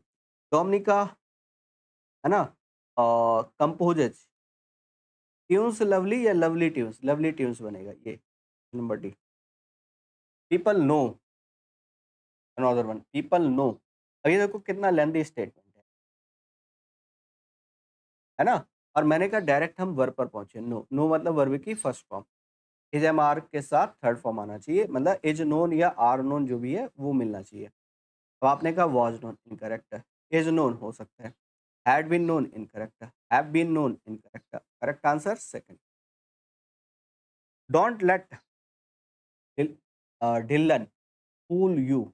डोमिनिका, है ना? कंपोजेज, ट्यून्स लवली या लवली ट्यून्स? लवली ट्यून्स बनेगा ये, number D. People know, another one, people know. अब ये देखो कितना लेंथी स्टेटमेंट है ना? और मैंने कहा डायरेक्ट हम वर्ब पर पहुंचे। नो, नो मतलब वर्ब की first form. Is am are के साथ थर्ड फॉर्म आना चाहिए, मतलब इज नोन या आर नोन जो भी है वो मिलना चाहिए। अब आपने कहा वाज नोन, इनकरेक्ट है। इज नोन हो सकता है, हैड बीन नोन इनकरेक्ट है, हैव बीन नोन इनकरेक्ट है। Correct answer second. Don't let Dylan fool you.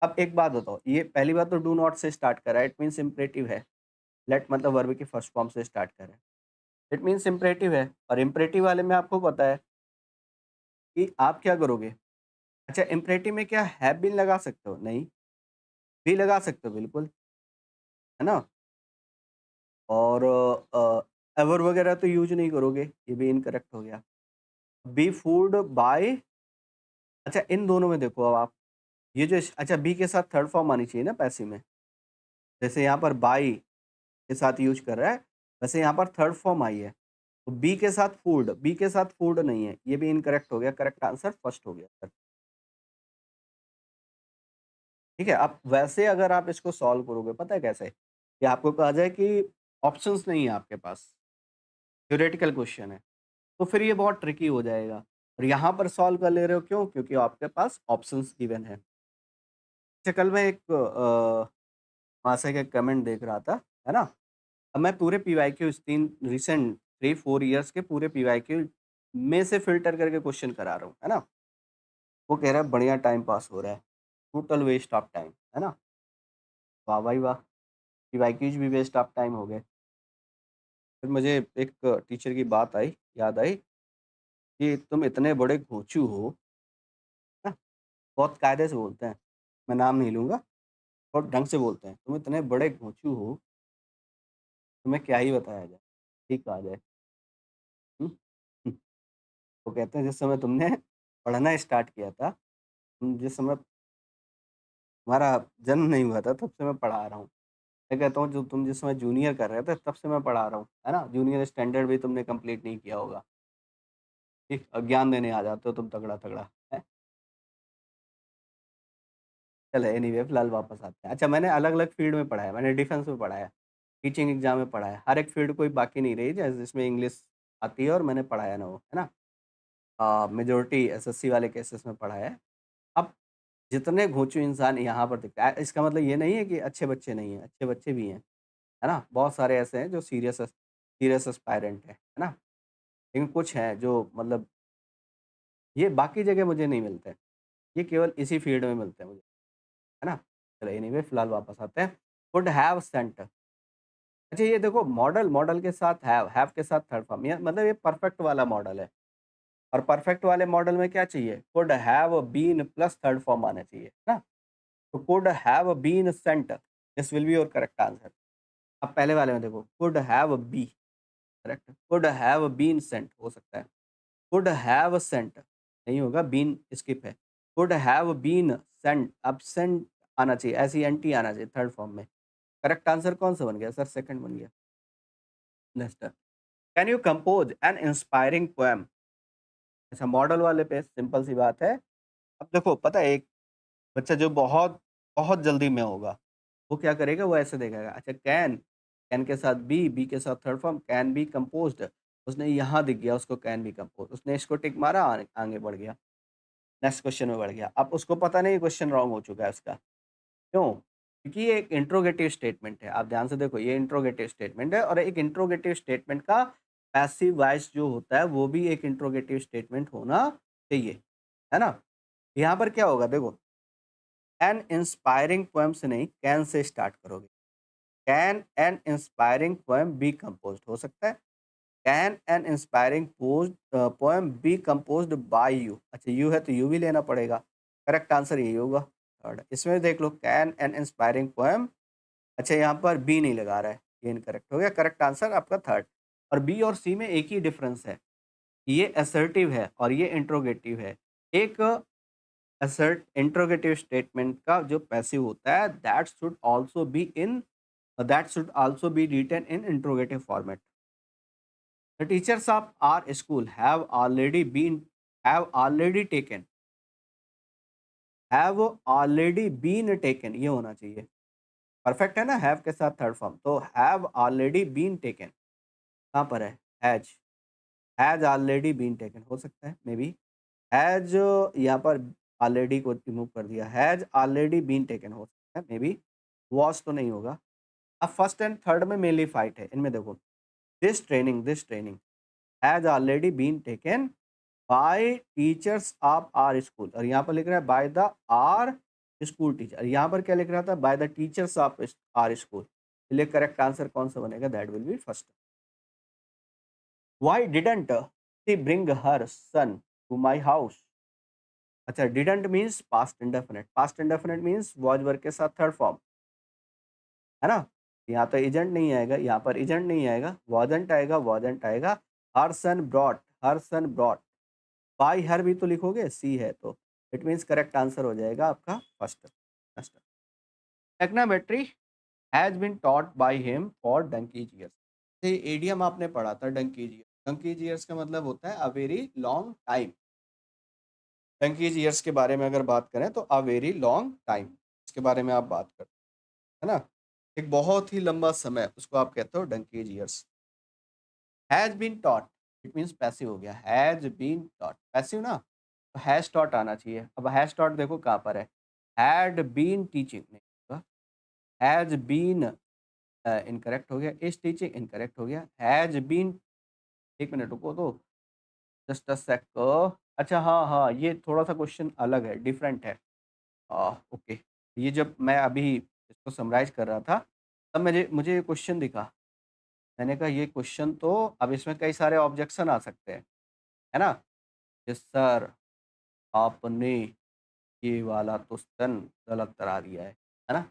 अब एक बात बताओ, ये पहली बात तो डू नॉट से स्टार्ट कर रहा है, इट मीन्स इम्परेटिव है। लेट मतलब वर्ब की फर्स्ट फॉर्म से स्टार्ट कर रहा है, इट मीन्स इम्परेटिव है। और इम्परेटिव वाले में आपको पता है कि आप क्या करोगे। अच्छा, इम्परेटिव में क्या हैव बीन लगा सकते हो? नहीं, भी लगा सकते हो बिल्कुल, है ना? और एवर वगैरह तो यूज नहीं करोगे, ये भी इनकरेक्ट हो गया। बी फूड बाय, अच्छा इन दोनों में देखो अब आप, ये जो अच्छा बी के साथ थर्ड फॉर्म आनी चाहिए ना पैसिव में। जैसे यहाँ पर बाई के साथ यूज कर रहा है, वैसे यहाँ पर थर्ड फॉर्म आई है। तो बी के साथ फूड, बी के साथ फूड नहीं है, ये भी इनकरेक्ट हो गया। करेक्ट आंसर फर्स्ट हो गया सर। ठीक है, अब वैसे अगर आप इसको सॉल्व करोगे, पता है कैसे? कि आपको कहा जाए कि ऑप्शंस नहीं है आपके पास, थ्योरेटिकल क्वेश्चन है, तो फिर ये बहुत ट्रिकी हो जाएगा। और यहाँ पर सॉल्व कर ले रहे हो क्यों? क्योंकि आपके पास ऑप्शंस गिवन है। अच्छा, कल मैं एक महाशय का कमेंट देख रहा था, है ना? अब मैं पूरे पीवाईक्यूज़ 3 रिसेंट 3-4 इयर्स के पूरे पीवाईक्यू में से फ़िल्टर करके क्वेश्चन करा रहा हूँ, है ना? वो कह रहा है बढ़िया टाइम पास हो रहा है, टोटल वेस्ट ऑफ टाइम, है ना? वाह भाई वाह! पीवाईक्यूज़ भी वेस्ट ऑफ टाइम हो गए। फिर मुझे एक टीचर की बात आई, याद आई कि तुम इतने बड़े घोंचू हो, है ना? बहुत कायदे से बोलते हैं, मैं नाम नहीं लूँगा, बहुत ढंग से बोलते हैं। तुम इतने बड़े घोंचू हो, तुम्हें क्या ही बताया जाए, ठीक कहा जाए। हुँ? हुँ, वो कहते हैं जिस समय तुमने पढ़ना स्टार्ट किया था, जिस समय तुम्हारा जन्म नहीं हुआ था, तब से मैं पढ़ा रहा हूँ। मैं कहता हूँ जो तुम जिस समय जूनियर कर रहे थे, तब से मैं पढ़ा रहा हूँ, है ना? जूनियर स्टैंडर्ड भी तुमने कंप्लीट नहीं किया होगा, ठीक? और ज्ञान देने आ जाते हो तुम तगड़ा-तगड़ा, हैं? चलो एनीवे फिलहाल वापस आते हैं। अच्छा, मैंने अलग-अलग फ़ील्ड में पढ़ा है, मैंने डिफेंस में पढ़ा है, टीचिंग एग्ज़ाम में पढ़ा है, हर एक फ़ील्ड कोई बाकी नहीं रही जिसमें इंग्लिश आती है और मैंने पढ़ाया ना हो, है ना? मेजॉरिटी एसएससी वाले केसेस में पढ़ा है। अब जितने घोंचू इंसान यहाँ पर दिखता है, इसका मतलब ये नहीं है कि अच्छे बच्चे नहीं हैं, अच्छे बच्चे भी हैं, है ना? बहुत सारे ऐसे हैं जो सीरियस एस्पायरेंट हैं, है ना? लेकिन कुछ हैं जो मतलब ये बाकी जगह मुझे नहीं मिलते हैं, ये केवल इसी फ़ील्ड में मिलते हैं मुझे, है ना? चलो एनीवे फिलहाल वापस आते हैं। Would have sent. अच्छा, ये देखो मॉडल, मॉडल के साथ हैव के साथ थर्ड फॉर्म, ये मतलब ये परफेक्ट वाला मॉडल है और परफेक्ट वाले मॉडल में क्या चाहिए? Could have been plus third form आना चाहिए, है ना? तो could have been sent, this will be your correct answer. अब पहले वाले में देखो, could have be, correct, could have been sent हो सकता है, कुड हैव सेंट नहीं होगा, बीन स्किप है। कुड हैव बीन सेंट, अब सेंट आना चाहिए, SENT आना चाहिए थर्ड फॉर्म में। करेक्ट आंसर कौन सा बन गया सर? सेकंड बन गया। Next, can you compose N inspiring poem? अच्छा, मॉडल वाले पे सिंपल सी बात है। अब देखो पता है, एक बच्चा जो बहुत बहुत जल्दी में होगा, वो क्या करेगा? वो ऐसे देखेगा, अच्छा कैन, कैन के साथ बी के साथ third form, can be composed, उसने यहाँ दिख गया उसको कैन बी कंपोज, उसने इसको टिक मारा, आगे बढ़ गया, नेक्स्ट क्वेश्चन में बढ़ गया। अब उसको पता नहीं क्वेश्चन रॉन्ग हो चुका है उसका, क्यों? क्योंकि ये एक इंट्रोगेटिव स्टेटमेंट है। आप ध्यान से देखो, ये इंट्रोगेटिव स्टेटमेंट है और एक इंट्रोगेटिव स्टेटमेंट का पैसिव वॉइस जो होता है, वो भी एक इंट्रोगेटिव स्टेटमेंट होना चाहिए, है ना? यहाँ पर क्या होगा देखो, एन इंस्पायरिंग पोएम से नहीं, कैन से स्टार्ट करोगे। Can an inspiring poem be composed हो सकता है। Can an inspiring poem be composed by you, अच्छा यू है तो यू भी लेना पड़ेगा, करेक्ट आंसर यही होगा थर्ड। इसमें देख लो, कैन एन इंस्पायरिंग पोएम, अच्छा यहाँ पर बी नहीं लगा रहा है, ये इनकरेक्ट हो गया, करेक्ट आंसर आपका थर्ड। और बी और सी में एक ही डिफरेंस है, ये असर्टिव है और ये इंट्रोगेटिव है। एक असर्ट इंट्रोगेटिव स्टेटमेंट का जो पैसिव होता है, that should also be written in interrogative format. The teachers of our school have already been taken, ये होना चाहिए। परफेक्ट है ना, हैव के साथ थर्ड फॉर्म, तो हैव ऑलरेडी बीन टेकन कहाँ पर है? हैज ऑलरेडी बीन टेकन हो सकता है, मे बी हैज, यहाँ पर ऑलरेडी को रिमूव कर दिया, हैज ऑलरेडी बीन टेकन हो सकता है, मे बी वॉज तो नहीं होगा। अब फर्स्ट एंड थर्ड में मेनली फाइट है, इनमें देखो, this training has already been taken by teachers of our school, और यहाँ पर लिख रहा है by the our school teacher, यहाँ पर क्या लिख रहा था? By the teachers of our school. इसलिए करेक्ट आंसर कौन सा बनेगा? That will be first. Why didn't she bring her son to my house? अच्छा, didn't means past indefinite means was वर्ग के साथ थर्ड फॉर्म, है ना? यहाँ तो इजेंट नहीं आएगा, यहाँ पर इजेंट नहीं आएगा, वॉजंट आएगा, वॉजंट आएगा। हर सन ब्रॉट, बाई हर भी तो लिखोगे, सी है तो इट मीन्स करेक्ट आंसर हो जाएगा आपका first. First, technometry has been taught by him for donkey's years. ये एडियम आपने पढ़ा था, डंकीज ईयर्स। डंकीज ईयर्स का मतलब होता है a very long time. Donkeys years के बारे में अगर बात करें तो अ वेरी लॉन्ग टाइम, इसके बारे में आप बात करते हैं, है ना? एक बहुत ही लंबा समय, उसको आप कहते हो donkey's years. Has been taught, it means passive हो गया, हैज बीन टॉट, पैसिव ना, तो हैज टॉट आना चाहिए। अब हैज टॉट देखो कहाँ पर है, हैड बीन टीचिंग नहीं होगा, हैज बीन इनकरेक्ट हो गया, इज टीचिंग इनकरेक्ट हो गया, हैज बीन, एक मिनट रुको तो, जस्ट अ सेक, अच्छा हाँ हाँ, ये थोड़ा सा क्वेश्चन अलग है, डिफरेंट है। ओके, ये जब मैं अभी इसको समराइज कर रहा था, तब मुझे मुझे ये क्वेश्चन दिखा, मैंने कहा ये क्वेश्चन तो, अब इसमें कई सारे ऑब्जेक्शन आ सकते हैं, है ना? कि सर आपने ये वाला क्वेश्चन गलत करा दिया है ना?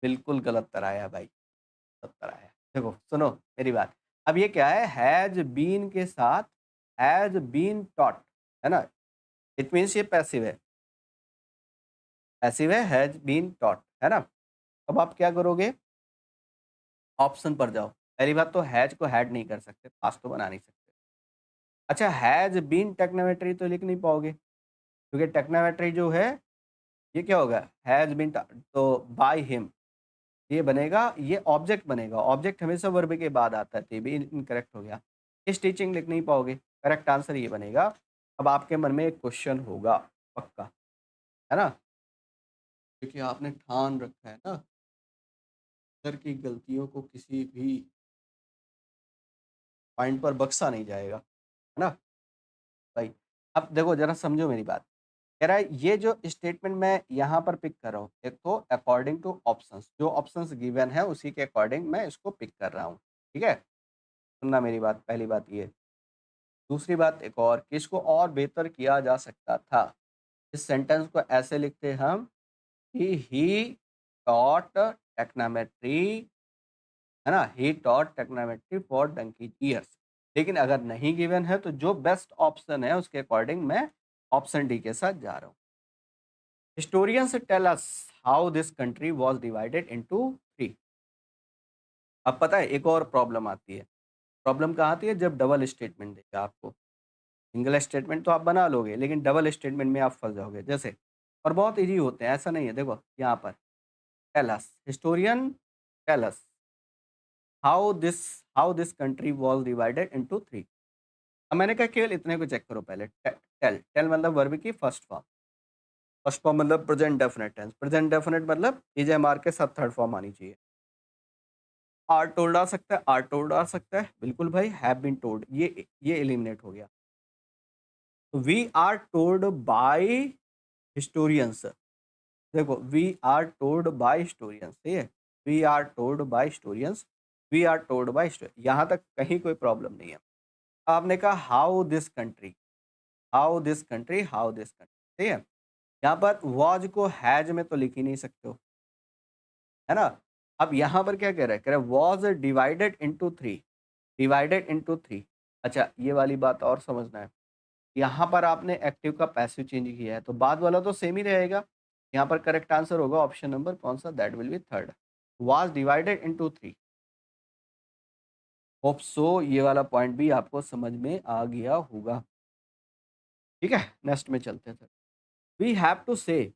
बिल्कुल गलत कराया भाई, गलत कराया। देखो सुनो मेरी बात, अब ये क्या है, हैज़ बीन के साथ हैज़ बीन टॉट, है ना? इट मीन्स ये पैसिव है, पैसिव है, हैज़ बीन टॉट, है ना? अब आप क्या करोगे, ऑप्शन पर जाओ। पहली बात तो हैज़ को हैड नहीं कर सकते, पास्ट तो बना नहीं सकते। अच्छा हैज़ बीन टेक्नोमेट्री तो लिख नहीं पाओगे, क्योंकि टेक्नोमेट्री जो है, ये क्या होगा, हैज़ बीन तो बाय हिम, ये बनेगा, ये ऑब्जेक्ट बनेगा, ऑब्जेक्ट हमेशा वर्ब के बाद आता है, तो ये भी इनकरेक्ट हो गया। इस टीचिंग लिख नहीं पाओगे, करेक्ट आंसर ये बनेगा। अब आपके मन में एक क्वेश्चन होगा पक्का, है ना? क्योंकि आपने ठान रखा है ना, सर की गलतियों को किसी भी पॉइंट पर बख्शा नहीं जाएगा, है ना भाई? अब देखो जरा समझो मेरी बात, कह रहा है ये जो स्टेटमेंट मैं यहाँ पर पिक कर रहा हूँ, एक तो अकॉर्डिंग टू ऑप्शंस, जो ऑप्शंस गिवन है उसी के अकॉर्डिंग मैं इसको पिक कर रहा हूँ, ठीक है? सुनना मेरी बात, पहली बात ये। दूसरी बात एक और, कि इसको और बेहतर किया जा सकता था। इस सेंटेंस को ऐसे लिखते हम कि ही टॉट टेक्नोमेट्री, है ना? He taught technometry for donkey years. लेकिन अगर नहीं गिवन है तो जो बेस्ट ऑप्शन है उसके अकॉर्डिंग मैं ऑप्शन डी के साथ जा रहा हूँ। Historians tell us how this country was divided into 3। अब पता है एक और प्रॉब्लम आती है। प्रॉब्लम कहाँ आती है, जब डबल स्टेटमेंट देगा आपको। सिंगल स्टेटमेंट तो आप बना लोगे, लेकिन डबल स्टेटमेंट में आप फँस जाओगे। जैसे, और बहुत ईज़ी होते हैं, ऐसा नहीं है। देखो यहाँ पर tell us, historian tell us how this how this country was divided into 3। अब मैंने कहा केवल इतने को चेक करो पहले। टेल टेल मतलब वर्ब की फर्स्ट फॉर्म। फर्स्ट फॉर्म मतलब present definite tense. Present definite मतलब इज के साथ थर्ड फॉर्म आनी चाहिए। आर टोल्ड आ सकता है, आर टोल्ड आ सकता है, बिल्कुल भाई। हैव बीन टोल्ड, ये एलिमिनेट हो गया। We are told by historians. देखो we are told by historians, ठीक है? We are told by historians, we are told by यहाँ तक कहीं कोई प्रॉब्लम नहीं है। आपने कहा how this country, how this country, how this country, ठीक है? यहाँ पर वाज को हैज में तो लिख ही नहीं सकते हो, है ना? अब यहाँ पर क्या कह रहा है was divided into 3, divided into 3। अच्छा ये वाली बात और समझना है। यहाँ पर आपने एक्टिव का पैसिव चेंज किया है, तो बाद वाला तो सेम ही रहेगा। यहाँ पर करेक्ट आंसर होगा ऑप्शन नंबर कौन सा, that will be third, was divided into 3। Hope so ये वाला पॉइंट भी आपको समझ में आ गया होगा। ठीक है, नेक्स्ट में चलते हैं। वी हैव टू से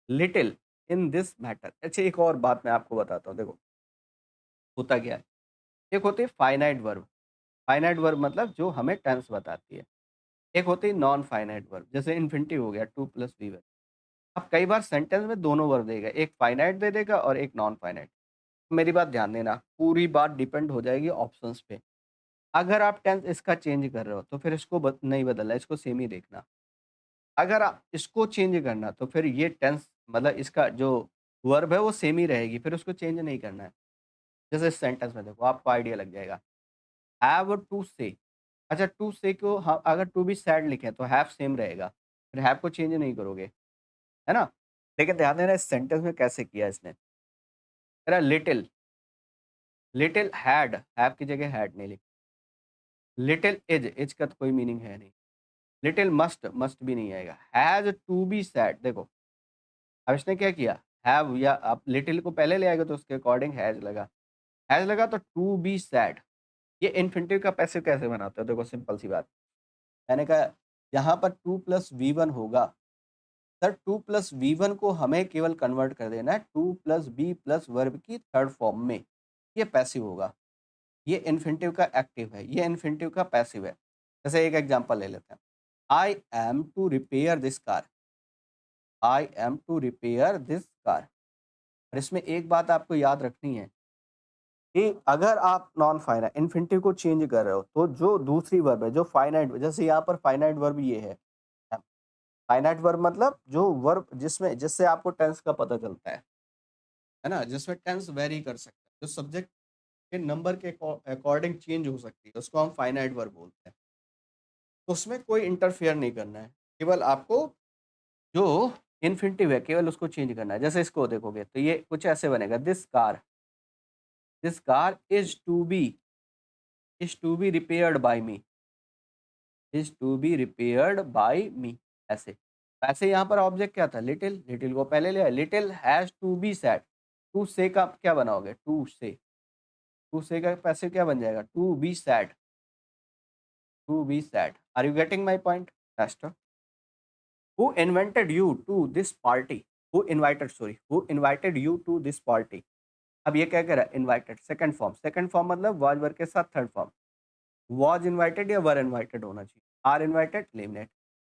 लिटिल इन दिस मैटर। अच्छा एक और बात मैं आपको बताता हूँ, देखो होता क्या है। एक होती है फाइनाइट वर्ब, फाइनाइट वर्ब मतलब जो हमें टेंस बताती है। एक होती है नॉन फाइनाइट वर्ब, जैसे इन्फिनिटिव हो गया टू प्लस वी। अब कई बार सेंटेंस में दोनों वर्ब देगा, एक फाइनाइट दे देगा और एक नॉन फाइनाइट। मेरी बात ध्यान देना, पूरी बात डिपेंड हो जाएगी ऑप्शंस पे। अगर आप टेंस इसका चेंज कर रहे हो तो फिर इसको नहीं बदलना, इसको सेम ही देखना। अगर आप इसको चेंज करना तो फिर ये टेंस मतलब इसका जो वर्ब है वो सेम ही रहेगी, फिर उसको चेंज नहीं करना है। जैसे इस सेंटेंस में देखो आपको आइडिया लग जाएगा, हैव टू से। अच्छा टू से को अगर टू बी सैड लिखें तो हैव सेम रहेगा, फिर हैव को चेंज नहीं करोगे, है ना? लेकिन ध्यान देना इस सेंटेंस में कैसे किया इसने। कह लिटिल, लिटिल हैड, हैव की जगह हैड नहीं लिखा। लिटिल इज का तो कोई मीनिंग है नहीं। लिटिल मस्ट, मस्ट भी नहीं आएगा। हैज टू बी सैड, देखो अब इसने क्या किया, हैव या आप लिटिल को पहले ले आएगा तो उसके अकॉर्डिंग हैज लगा। हैज लगा तो टू बी सैड। ये इन्फिनिटिव का पैसिव कैसे बनाते हो, देखो सिंपल सी बात। मैंने कहा यहाँ पर टू प्लस वी वन होगा, sir to plus V one को हमें केवल कन्वर्ट कर देना है to plus be plus verb की थर्ड फॉर्म में, ये पैसिव होगा। ये इन्फिनिटिव का एक्टिव है, ये इन्फिनिटिव का पैसिव है। जैसे एक एग्जांपल ले लेते हैं, I am to repair this car, I am to repair this car. और इसमें एक बात आपको याद रखनी है कि अगर आप नॉन फाइनाइट इन्फिनिटिव को चेंज कर रहे हो तो जो दूसरी वर्ब है, जो फाइनाइट, जैसे यहाँ पर फाइनाइट वर्ब ये है, फाइनाइट वर्ब मतलब जो वर्ब जिसमें जिससे आपको टेंस का पता चलता है ना, जिसमें टेंस वेरी कर सकता है, जो सब्जेक्ट के नंबर के अकॉर्डिंग चेंज हो सकती है, उसको हम फाइनाइट वर्ब बोलते हैं। तो उसमें कोई इंटरफेयर नहीं करना है, केवल आपको जो इन्फिनिटिव है केवल उसको चेंज करना है। जैसे इसको देखोगे तो ये कुछ ऐसे बनेगा, this car is to be repaired by me, is to be repaired by me. ऐसे ऐसे यहाँ पर ऑब्जेक्ट क्या था, लिटिल, लिटिल को पहले ले आए, little has to be said, to से का क्या बनाओगे, टू से का पैसे क्या बन जाएगा, to be said, to be said. Are you getting my point? Next, who invented you to this party, who invited, sorry, who invited you to this party. अब ये क्या कह रहा है, इन्वाइटेड सेकंड फॉर्म मतलब वाज वर्ब के साथ third form, was invited या वर इन्वाइटेड होना चाहिए, are invited eliminate,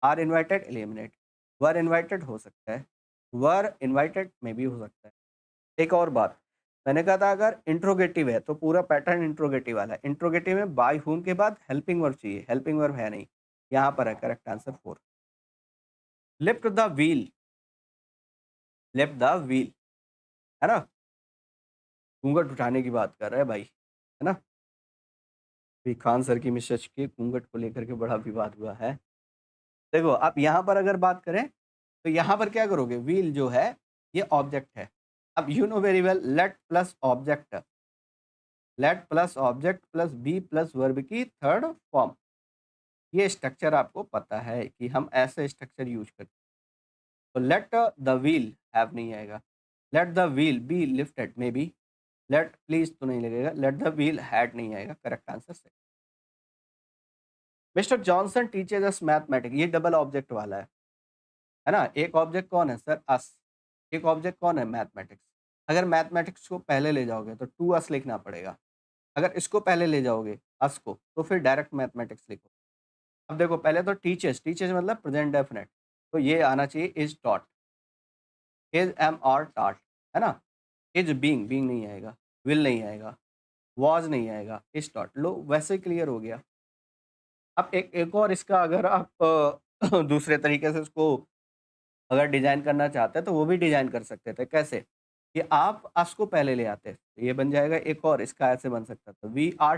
are invited eliminate, were invited हो सकता है, वर इन्वाइटेड में भी हो सकता है। एक और बात, मैंने कहा था अगर इंट्रोगेटिव है तो पूरा पैटर्न इंट्रोगेटिव वाला है। इंट्रोगेटिव में बाय हुम के बाद हेल्पिंग वर्ब चाहिए, हेल्पिंग वर्ब है नहीं, यहाँ पर है correct answer 4। Lift the wheel, lift the wheel, है ना, घूंघट उठाने की बात कर रहा है भाई, है ना। अभी खान सर की मिसेज के घूंघट को लेकर के बड़ा विवाद हुआ है। देखो अब यहाँ पर अगर बात करें तो यहाँ पर क्या करोगे, व्हील जो है ये ऑब्जेक्ट है। अब you know very well, let plus object plus be plus verb की थर्ड फॉर्म, ये स्ट्रक्चर आपको पता है कि हम ऐसे स्ट्रक्चर यूज करते हैं। तो लेट द व्हील हैव नहीं आएगा, let the wheel be lifted may be, let please तो नहीं लगेगा, लेट द व्हील हैड नहीं आएगा, करेक्ट आंसर से। Mr Johnson teaches us mathematics, ये डबल ऑब्जेक्ट वाला है ना। एक ऑब्जेक्ट कौन है सर, अस, एक ऑब्जेक्ट कौन है, मैथमेटिक्स। अगर मैथमेटिक्स को पहले ले जाओगे तो टू अस लिखना पड़ेगा, अगर इसको पहले ले जाओगे अस को तो फिर डायरेक्ट मैथमेटिक्स लिखो। अब देखो पहले तो टीचर्स, टीचर्स मतलब प्रेजेंट डेफिनेट, तो ये आना चाहिए is taught, is am are taught, है ना। इज बीइंग, बीइंग नहीं आएगा, विल नहीं आएगा, वाज नहीं आएगा, इज टॉट। लो वैसे क्लियर हो गया। अब एक और इसका अगर आप दूसरे तरीके से इसको अगर डिजाइन करना चाहते हैं तो वो भी डिजाइन कर सकते थे। कैसे? कि आप अस को पहले ले आते, तो ये बन जाएगा एक और इसका ऐसे बन सकता था, वी आर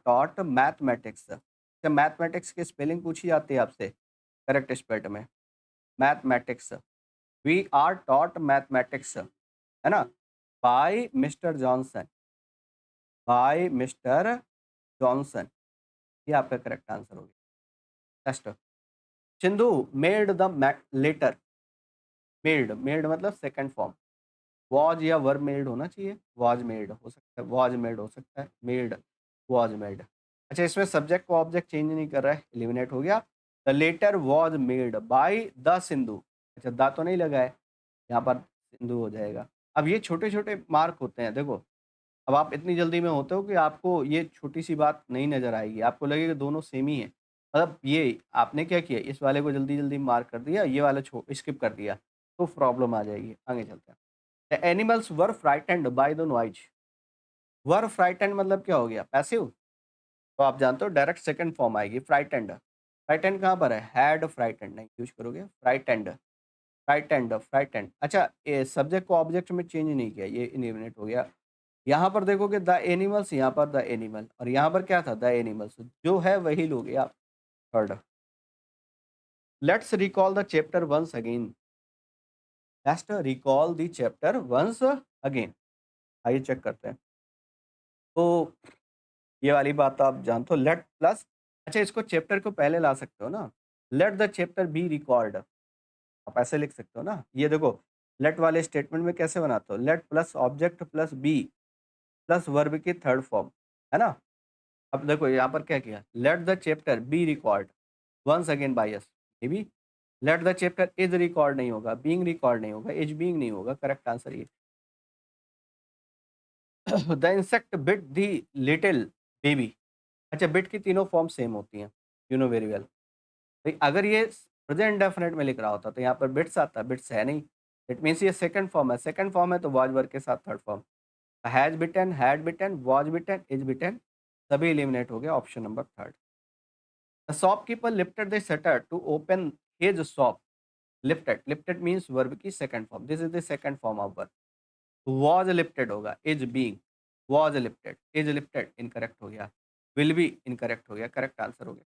टॉट मैथमेटिक्स। क्या मैथमेटिक्स की स्पेलिंग पूछी जाती है आपसे करेक्ट स्पेल्ड में, mathematics, we are taught mathematics, है ना, by mister Johnson, by mister Johnson, ये आपका करेक्ट आंसर हो गया। Next, Sindhu made the letter, made, made मतलब सेकंड फॉर्म, वॉज या वर्ब मेड होना चाहिए, वॉज मेड हो सकता है, वॉज मेड हो सकता है, मेड, वॉज मेड। अच्छा इसमें सब्जेक्ट को ऑब्जेक्ट चेंज नहीं कर रहा है, एलिमिनेट हो गया। The letter was made by the Sindhu, अच्छा द तो नहीं लगा है, यहाँ पर सिंधु हो जाएगा। अब ये छोटे छोटे मार्क होते हैं, देखो अब आप इतनी जल्दी में होते हो कि आपको ये छोटी सी बात नहीं नजर आएगी, आपको लगेगा दोनों सेम ही है। मतलब ये आपने क्या किया, इस वाले को जल्दी जल्दी मार्क कर दिया, ये वाला स्किप कर दिया, तो प्रॉब्लम आ जाएगी। आगे चलते हैं। The animals were frightened by the noise, were frightened मतलब क्या हो गया, पैसिव। तो आप जानते हो डायरेक्ट सेकंड फॉर्म आएगी फ्राइटेंड, फ्राइटेंड कहाँ पर है, हैड फ्राइटेंड नहीं यूज करोगे, फ्राइटेंड, फ्राइटेंड, फ्राइटेंड। अच्छा सब्जेक्ट को ऑब्जेक्ट में चेंज नहीं किया, ये इलिमिनेट हो गया। यहाँ पर देखोगे द एनिमल्स, यहाँ पर द एनिमल, और यहाँ पर क्या था, द एनिमल्स, जो है वही लोगे आप। Third, let's recall the chapter once again, let's recall the chapter once again. आइए चेक करते हैं। तो ये वाली बात तो आप जानते हो, लेट प्लस, अच्छा इसको चैप्टर को पहले ला सकते हो ना, let the chapter be record, आप ऐसे लिख सकते हो ना। ये देखो लेट वाले स्टेटमेंट में कैसे बनाते हो, let plus object plus be plus verb की थर्ड फॉर्म, है ना। अब देखो यहाँ पर क्या किया, let the chapter be record once again by us, may be let the chapter is record नहीं होगा, बीइंग रिकॉर्ड नहीं होगा, इज बीइंग नहीं होगा, करेक्ट आंसर ये। The insect bit the little baby. अच्छा, बिट की तीनों फॉर्म सेम होती हैं, यू नो वेरी वेल। अगर ये प्रेजेंट इंडेफिनिट में लिख रहा होता तो यहाँ पर बिट्स आता, बिट्स है नहीं। इट मीन्स ये सेकंड फॉर्म है, सेकंड फॉर्म है तो वाज वर्ब के साथ third form. Has bitten, had bitten, was bitten, is bitten, सभी एलिमिनेट हो गया, option number third. The shopkeeper lifted the shutter to open his shop. Lifted, lifted means verb की second form, this is the second form of verb. Was lifted होगा, is being, was lifted, is lifted incorrect हो गया, will be incorrect हो गया, correct answer हो गया।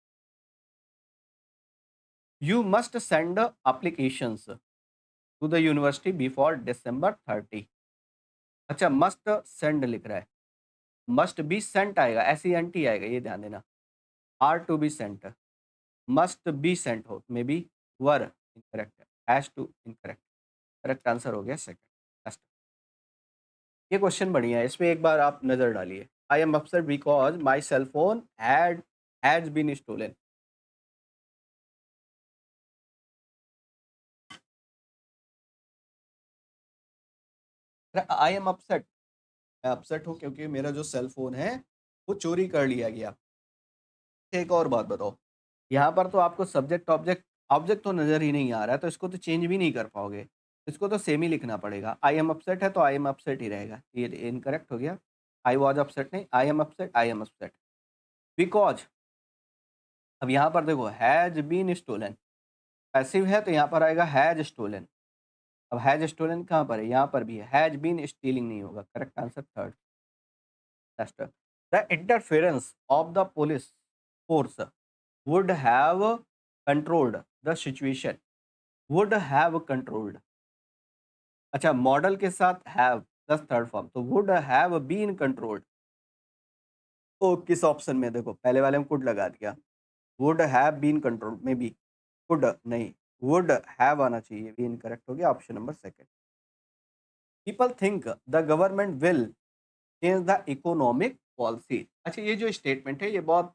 You must send applications to the university before December 30। अच्छा, must send लिख रहा है, मस्ट बी सेंट आएगा, SENT आएगा, ये ध्यान देना। Are to be sent, must be sent हो, मे बी वर इनकरेक्ट है, has to incorrect, correct answer हो गया सेकंड। ये क्वेश्चन बढ़िया है, इसमें एक बार आप नजर डालिए। I am upset because my cell phone has been stolen. I am upset, मैं अपसेट हूँ क्योंकि मेरा जो सेल फोन है वो चोरी कर लिया गया। एक और बात बताओ, यहाँ पर तो आपको सब्जेक्ट ऑब्जेक्ट, ऑब्जेक्ट तो नज़र ही नहीं आ रहा है, तो इसको तो चेंज भी नहीं कर पाओगे, इसको तो सेम ही लिखना पड़ेगा। आई एम अपसेट है तो आई एम अपसेट ही रहेगा, ये इनकरेक्ट हो गया। आई वॉज अपसेट नहीं, आई am upset, I am upset because. अब यहाँ पर देखो, हैज बीन स्टोलन पैसिव है तो यहाँ पर आएगा हैज स्टोलन। अब हैज स्टोलन कहाँ पर है, यहाँ पर भी है, हैज बीन स्टीलिंग नहीं होगा, correct answer third. Next, the interference of the police force would have controlled the situation, would have controlled। अच्छा, मॉडल के साथ हैव प्लस थर्ड फॉर्म, तो would have been controlled। तो किस ऑप्शन में, देखो पहले वाले में कुड लगा दिया, would have been controlled में भी कुड नहीं, would have आना चाहिए, ये इनकरेक्ट हो गया, option number second. People think the government will change the economic policy. अच्छा, ये जो स्टेटमेंट है ये बहुत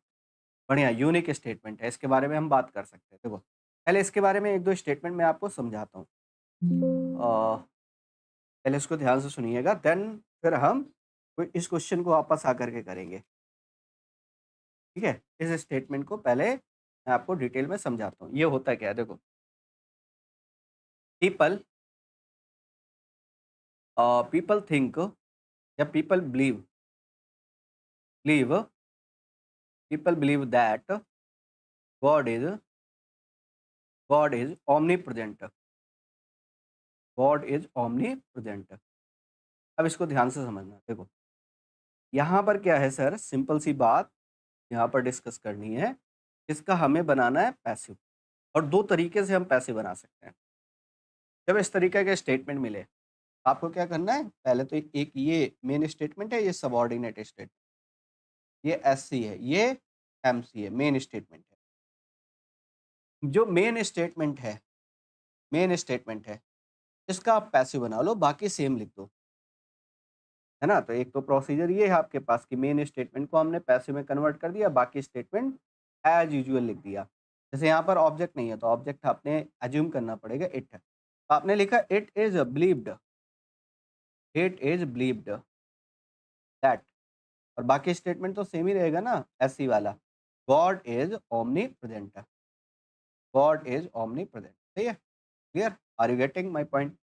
बढ़िया यूनिक स्टेटमेंट है, इसके बारे में हम बात कर सकते हैं। देखो, पहले इसके बारे में एक दो स्टेटमेंट मैं आपको समझाता हूँ। पहले इसको ध्यान से सुनिएगा, देन फिर हम इस क्वेश्चन को वापस आकर के करेंगे। ठीक है, इस स्टेटमेंट को पहले मैं आपको डिटेल में समझाता हूँ। ये होता क्या है, देखो, पीपल पीपल थिंक या people believe people believe that God is God is omnipresent, god is omni present. अब इसको ध्यान से समझना, देखो यहाँ पर क्या है सर, सिंपल सी बात यहाँ पर डिस्कस करनी है, इसका हमें बनाना है पैसिव, और दो तरीके से हम पैसिव बना सकते हैं। जब इस तरीके के स्टेटमेंट मिले, आपको क्या करना है, पहले तो एक ये मेन स्टेटमेंट है, ये सबऑर्डिनेट स्टेटमेंट, ये SC है, ये MC है, मेन स्टेटमेंट है। जो मेन स्टेटमेंट है इसका आप पैसिव बना लो, बाकी सेम लिख दो, है ना। तो एक तो प्रोसीजर ये है आपके पास कि मेन स्टेटमेंट को हमने पैसिव में कन्वर्ट कर दिया, बाकी स्टेटमेंट एज यूजुअल लिख दिया। जैसे यहाँ पर ऑब्जेक्ट नहीं है तो ऑब्जेक्ट आपने एज्यूम करना पड़ेगा, इट है, आपने लिखा इट इज बिलीव्ड दैट, और बाकी स्टेटमेंट तो सेम ही रहेगा ना, SC वाला, god is omnipresent, god is omnipresent. सही है, clear, are you getting my point.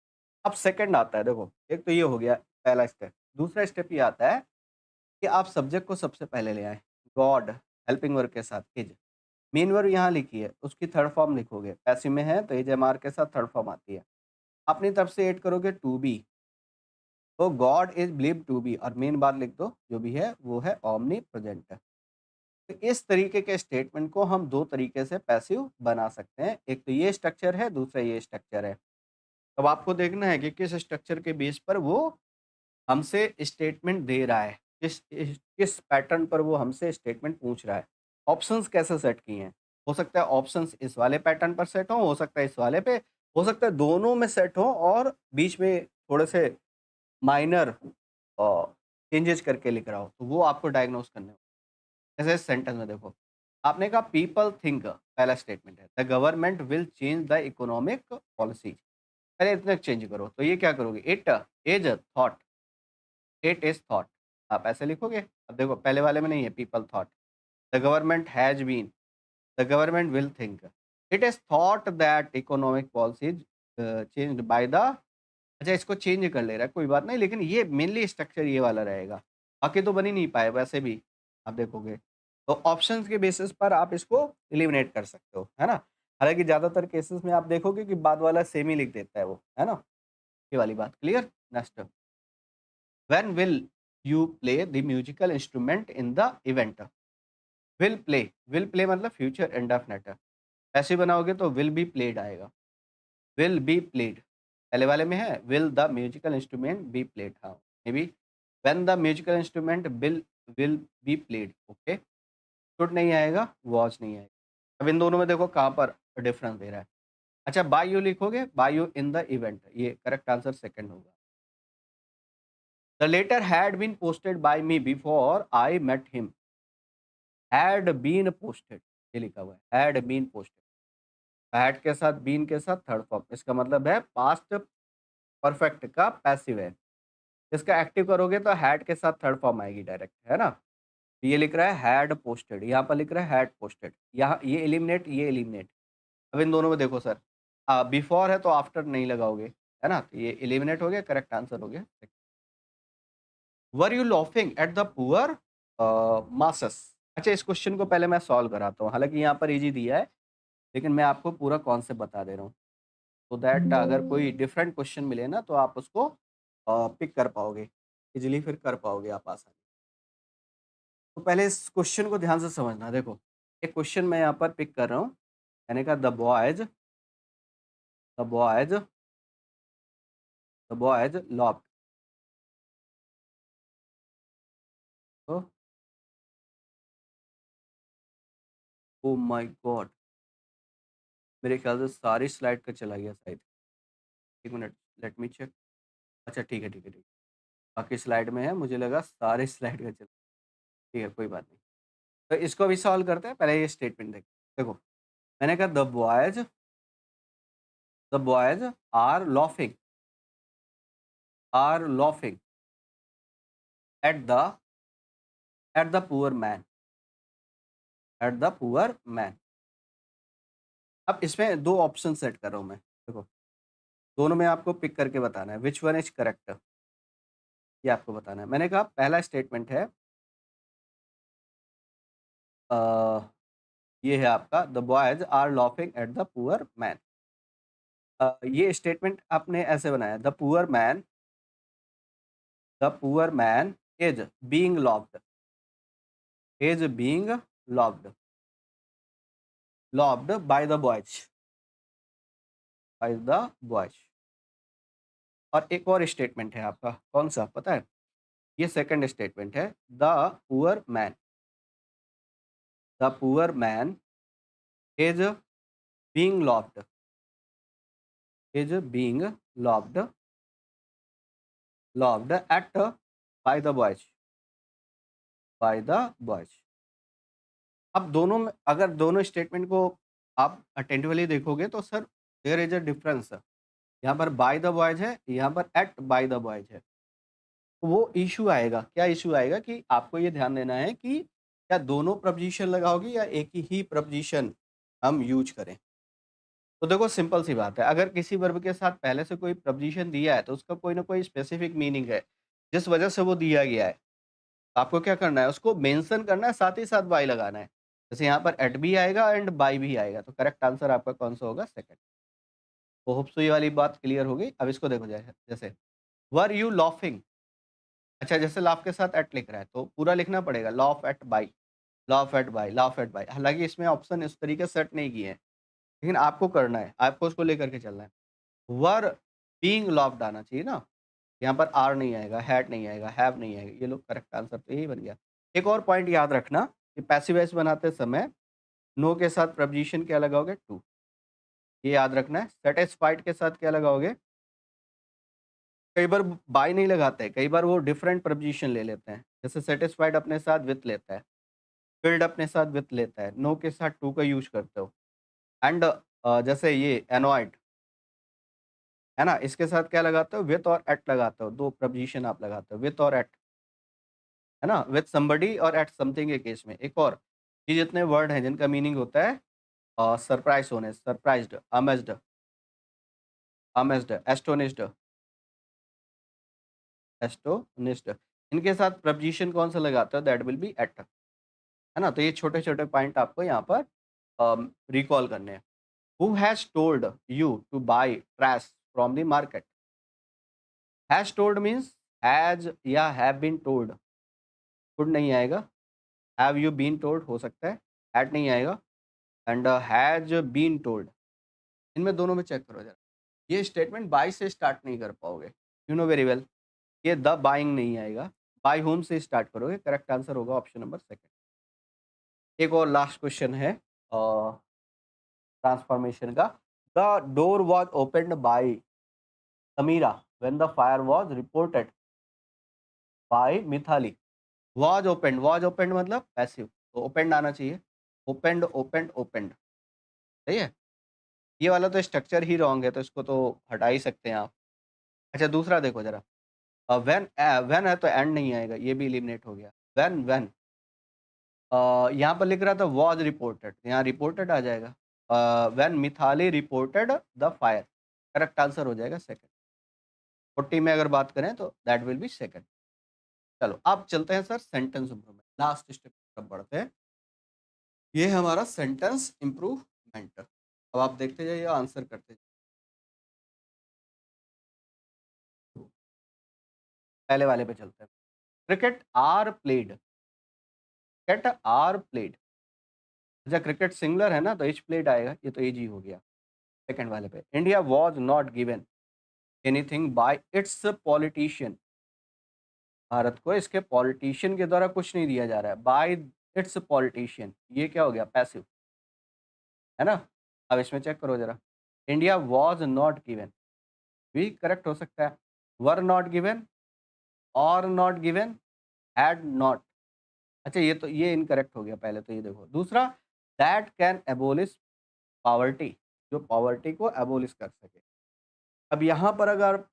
अब सेकंड आता है, देखो एक तो ये हो गया पहला स्टेप, दूसरा स्टेप ये आता है कि आप सब्जेक्ट को सबसे पहले ले आए, गॉड हेल्पिंग वर्ब के साथ इज, मेन वर्ब यहाँ लिखी है उसकी थर्ड फॉर्म लिखोगे, पैसिव में है तो इज MR के साथ थर्ड फॉर्म आती है, अपनी तरफ से ऐड करोगे टू बी, तो god is believe to be, और मेन बात लिख दो जो भी है वो है ओमनी प्रेजेंट। तो इस तरीके के स्टेटमेंट को हम दो तरीके से पैसिव बना सकते हैं, एक तो ये स्ट्रक्चर है, दूसरा ये स्ट्रक्चर है। अब आपको देखना है कि किस स्ट्रक्चर के बेस पर वो हमसे स्टेटमेंट दे रहा है, किस पैटर्न पर वो हमसे स्टेटमेंट पूछ रहा है। ऑप्शंस कैसे सेट किए हैं, हो सकता है ऑप्शंस इस वाले पैटर्न पर सेट हो सकता है इस वाले पे, हो सकता है दोनों में सेट हो और बीच में थोड़े से माइनर चेंजेस करके लिख रहा हो, तो वो आपको डायग्नोस करने हो। जैसे सेंटेंस में देखो, आपने कहा पीपल थिंक, पहला स्टेटमेंट है the government will change the economic policies, पहले इतने चेंज करो, तो ये क्या करोगे, it is thought, it is thought, आप ऐसे लिखोगे। अब देखो पहले वाले में नहीं है people thought, the government has been, the government will think, it is thought that economic policies changed by the. अच्छा इसको चेंज कर ले रहा है, कोई बात नहीं, लेकिन ये मेनली स्ट्रक्चर ये वाला रहेगा। बाकी तो बन ही नहीं पाए वैसे भी, आप देखोगे। तो ऑप्शंस के बेसिस पर आप इसको एलिमिनेट कर सकते हो, है ना? हालाँकि ज़्यादातर केसेस में आप देखोगे कि बाद वाला सेम ही लिख देता है वो, है ना? ये वाली बात clear? Next, when you play the musical instrument in the event? Will play मतलब फ्यूचर इंडेफिनिट है। ऐसे बनाओगे तो विल बी प्लेड आएगा। विल बी प्लेड पहले वाले में है, will the musical instrument be played, हाँ may be when the musical instrument will be played, okay. Should नहीं आएगा, वॉच नहीं आएगा। अब इन दोनों में देखो कहाँ पर डिफरेंस दे रहा है। अच्छा बाय यू लिखोगे, by you in the event, ये करेक्ट आंसर सेकंड होगा। The letter had been posted by me before I met him, had been posted, ये लिखा हुआ है हैड बीन पोस्टेड। हैड के साथ बीन के साथ थर्ड फॉर्म, इसका मतलब है पास्ट परफेक्ट का पैसिव है। इसका एक्टिव करोगे तो हैड के साथ थर्ड फॉर्म आएगी डायरेक्ट, है ना? ये लिख रहा है हैड पोस्टेड, यहाँ पर लिख रहा है हैड पोस्टेड, यहाँ ये एलिमिनेट, ये एलिमिनेट। अब इन दोनों में देखो सर, बिफोर है तो आफ्टर नहीं लगाओगे, है ना? तो ये एलिमिनेट हो गया, करेक्ट आंसर हो गया। Were you laughing at the poor MASS? अच्छा इस क्वेश्चन को पहले मैं सॉल्व कराता हूँ, हालांकि यहाँ पर इजी दिया है, लेकिन मैं आपको पूरा कॉन्सेप्ट बता दे रहा हूँ, तो दैट अगर कोई डिफरेंट क्वेश्चन मिले ना तो आप उसको पिक कर पाओगे इजीली, फिर कर पाओगे आप आसानी। तो पहले इस क्वेश्चन को ध्यान से समझना। देखो एक क्वेश्चन मैं यहाँ पर पिक कर रहा हूँ, मैंने कहा द बॉयज लॉफ्ट, तो ओ माय गॉड, मेरे ख्याल से सारी स्लाइड का चला गया शायद। एक मिनट, लेट मी चेक। अच्छा ठीक है ठीक है ठीक है, बाकी स्लाइड में है, मुझे लगा सारे स्लाइड का चला। ठीक है कोई बात नहीं, तो इसको भी सॉल्व करते हैं। पहले ये स्टेटमेंट देखो, मैंने कहा the boys are laughing at the at the poor man, at the poor man. अब इसमें दो ऑप्शन सेट कर रहा हूँ मैं, देखो दोनों में आपको पिक करके बताना है विच वन इज करेक्ट, ये आपको बताना है। मैंने कहा पहला स्टेटमेंट है, अ, ये है आपका the boys are laughing at the poor man. ये स्टेटमेंट आपने ऐसे बनाया, the poor man is being laughed by the boys. और एक और स्टेटमेंट है आपका, कौन सा पता है? ये सेकंड स्टेटमेंट है, poor man the poor man is being laughed is being laughed laughed at by the boys. अब दोनों में अगर दोनों स्टेटमेंट को आप अटेंटिवली देखोगे तो sir there is a difference. यहाँ पर बाय द बॉयज है, यहाँ पर एट बाय द बॉयज है। तो वो इश्यू आएगा, क्या इश्यू आएगा कि आपको ये ध्यान देना है कि क्या दोनों प्रपोजिशन लगाओगे या एक ही प्रपोजिशन हम यूज करें। तो देखो सिंपल सी बात है, अगर किसी वर्ब के साथ पहले से कोई प्रपोजिशन दिया है तो उसका कोई ना कोई स्पेसिफिक मीनिंग है जिस वजह से वो दिया गया है। तो आपको क्या करना है, उसको मेंशन करना है, साथ ही साथ बाय लगाना है। जैसे यहाँ पर एट भी आएगा एंड बाय भी आएगा, तो करेक्ट आंसर आपका कौन सा होगा? सेकंड। तो होप सो ये वाली बात क्लियर हो गई। अब इसको देखो, जैसे वर यू लॉफिंग, अच्छा जैसे लाफ के साथ एट लिख रहा है तो पूरा लिखना पड़ेगा, लॉफ एट बाई। हालांकि इसमें ऑप्शन इस तरीके से सेट नहीं किए हैं, लेकिन आपको करना है, आपको उसको लेकर के चलना है। वर बीइंग लॉफ्ड आना चाहिए ना, यहाँ पर आर नहीं आएगा, हैड नहीं आएगा, हैव नहीं आएगा, ये लोग करेक्ट आंसर तो यही बन गया। एक और पॉइंट याद रखना कि पैसिव वॉइस बनाते समय नो के साथ प्रपोजिशन क्या लगाओगे? टू, ये याद रखना है। सेटिस्फाइड के साथ क्या लगाओगे? कई बार बाय नहीं लगाते हैं, कई बार वो डिफरेंट प्रपोजिशन ले लेते हैं। जैसे सेटिस्फाइड अपने साथ विथ लेता है, फिल्ड अपने साथ विथ लेता है, नो के साथ टू का यूज करते हो। एंड जैसे ये एनॉयड है ना, इसके साथ क्या लगाते हो? विथ और एट लगाते हो, दो प्रपोजिशन आप लगाते हो, विथ और एट। है ना? विथ समबडी और एट समथिंग के केस में। एक और, ये जितने वर्ड हैं जिनका मीनिंग होता है सरप्राइज़ होने, सरप्राइज़्ड, अमेज़्ड, एस्टोनिश्ड, एस्टोनिश्ड, इनके साथ प्रीपोज़िशन कौन-सा लगाते हो? दैट विल बी एट, है ना? तो ये छोटे-छोटे पॉइंट आपको यहाँ पर रिकॉल करने हैं। Who has told you to buy trash from the market? Has told means has या हैव बीन टोल्ड, कुड नहीं आएगा। हैव यू बीन टोल्ड हो सकता है, हैड नहीं आएगा एंड हैज़ बीन टोल्ड, इनमें दोनों में चेक करो ज़रा। ये स्टेटमेंट बाय से स्टार्ट नहीं कर पाओगे, यू नो वेरी वेल। ये द बाइंग नहीं आएगा, बाय होम से स्टार्ट करोगे, करेक्ट आंसर होगा ऑप्शन नंबर सेकंड। एक और लास्ट क्वेश्चन है ट्रांसफॉर्मेशन का। The door was opened by Samira when the fire was reported by Mithali. Was opened मतलब पैसिव, तो ओपन्ड आना चाहिए। ओपन्ड, ओपन्ड, ओपन्ड, सही है। ये वाला तो स्ट्रक्चर ही रॉन्ग है, तो इसको तो हटा ही सकते हैं आप। अच्छा, दूसरा देखो जरा, व्हेन है तो एंड नहीं आएगा, ये भी एलिमिनेट हो गया। व्हेन यहाँ पर लिख रहा था वाज रिपोर्टेड, यहाँ रिपोर्टेड आ जाएगा। When Mithali reported the fire, correct answer हो जाएगा सेकंड। 40 में अगर बात करें तो दैट विल बी सेकंड। चलो अब चलते हैं sir sentence improvement, last step तक बढ़ते हैं। ये है हमारा सेंटेंस इम्प्रूवमेंट। अब आप देखते जाइए, आंसर करते जाइए। पहले वाले पे चलते हैं। Cricket are played, cricket are played. अच्छा, क्रिकेट सिंगुलर है ना, तो एच प्लेड आएगा, ये तो एज ही हो गया। सेकंड वाले पे, India was not given anything bye it's politician. Bharat को इसके पॉलिटिशियन के द्वारा कुछ नहीं दिया जा रहा है, बाय इट्स पॉलिटिशियन, ये क्या हो गया? पैसिव, है ना? अब इसमें चेक करो जरा, इंडिया वाज नॉट गिवन भी करेक्ट हो सकता है, वर नॉट गिवन, और नॉट गिवन, हैड नॉट। अच्छा, ये इनकरेक्ट हो गया पहले, तो ये देखो। दूसरा, दैट कैन एबोलिश पॉवर्टी, जो पॉवर्टी को एबोलिश कर सके। अब यहाँ पर अगर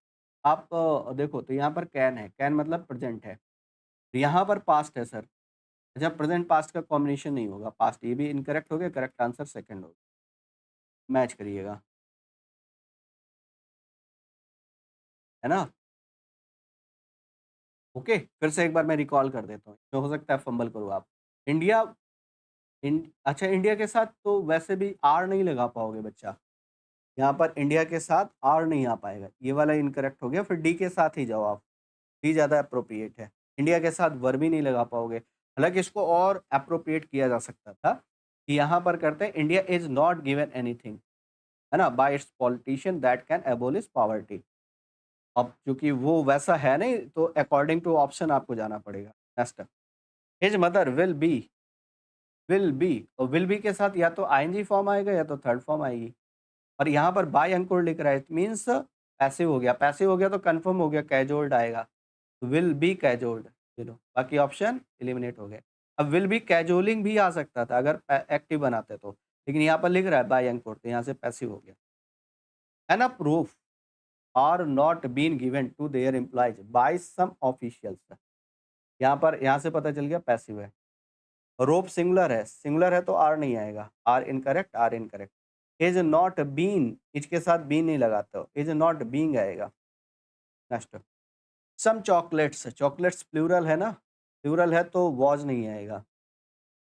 आप देखो तो यहाँ पर कैन है, कैन मतलब प्रेजेंट है, यहाँ पर पास्ट है सर। अच्छा, प्रेजेंट पास्ट का कॉम्बिनेशन नहीं होगा, पास्ट, ये भी इनकरेक्ट हो गया, करेक्ट आंसर सेकंड होगा। मैच करिएगा, है ना? ओके, फिर से एक बार मैं रिकॉल कर देता हूँ, तो हो सकता है फंबल करो आप। इंडिया, अच्छा, इंडिया के साथ तो वैसे भी आर नहीं लगा पाओगे बच्चा, यहाँ पर इंडिया के साथ आर नहीं आ पाएगा, ये वाला इनकरेक्ट हो गया। फिर डी के साथ ही जाओ आप, डी ज़्यादा अप्रोप्रिएट है। इंडिया के साथ वर्ब भी नहीं लगा पाओगे, हालांकि इसको और अप्रोप्रिएट किया जा सकता था कि यहाँ पर करते हैं India is not given anything, है ना, bye it's politician that can abolish poverty. अब क्योंकि वो वैसा है नहीं, तो अकॉर्डिंग टू ऑप्शन आपको जाना पड़ेगा। Next, his mother will be, और विल बी के साथ या तो आईएनजी फॉर्म आएगा या तो थर्ड फॉर्म आएगी। और यहाँ पर बाय अंकुर लिख रहा है, इट मीन्स पैसिव हो गया, पैसिव हो गया तो कंफर्म हो गया, कैजोल्ड आएगा, विल बी कैजोल्ड, यू नो, बाकी ऑप्शन एलिमिनेट हो गए। अब विल बी कैजोलिंग भी आ सकता था अगर एक्टिव बनाते तो, लेकिन यहाँ पर लिख रहा है बाय अंकुर, तो यहाँ से पैसिव हो गया। An proof are not been given to their employees by some officials, यहाँ से पता चल गया पैसिव है। रोप सिंगुलर है तो आर नहीं आएगा, are incorrect, are incorrect. Is not been, इसके साथ बीन नहीं लगाते हो, इज नॉट बीइंग आएगा। Next, some chocolates, chocolates plural है ना, प्लूरल है तो वॉज नहीं आएगा,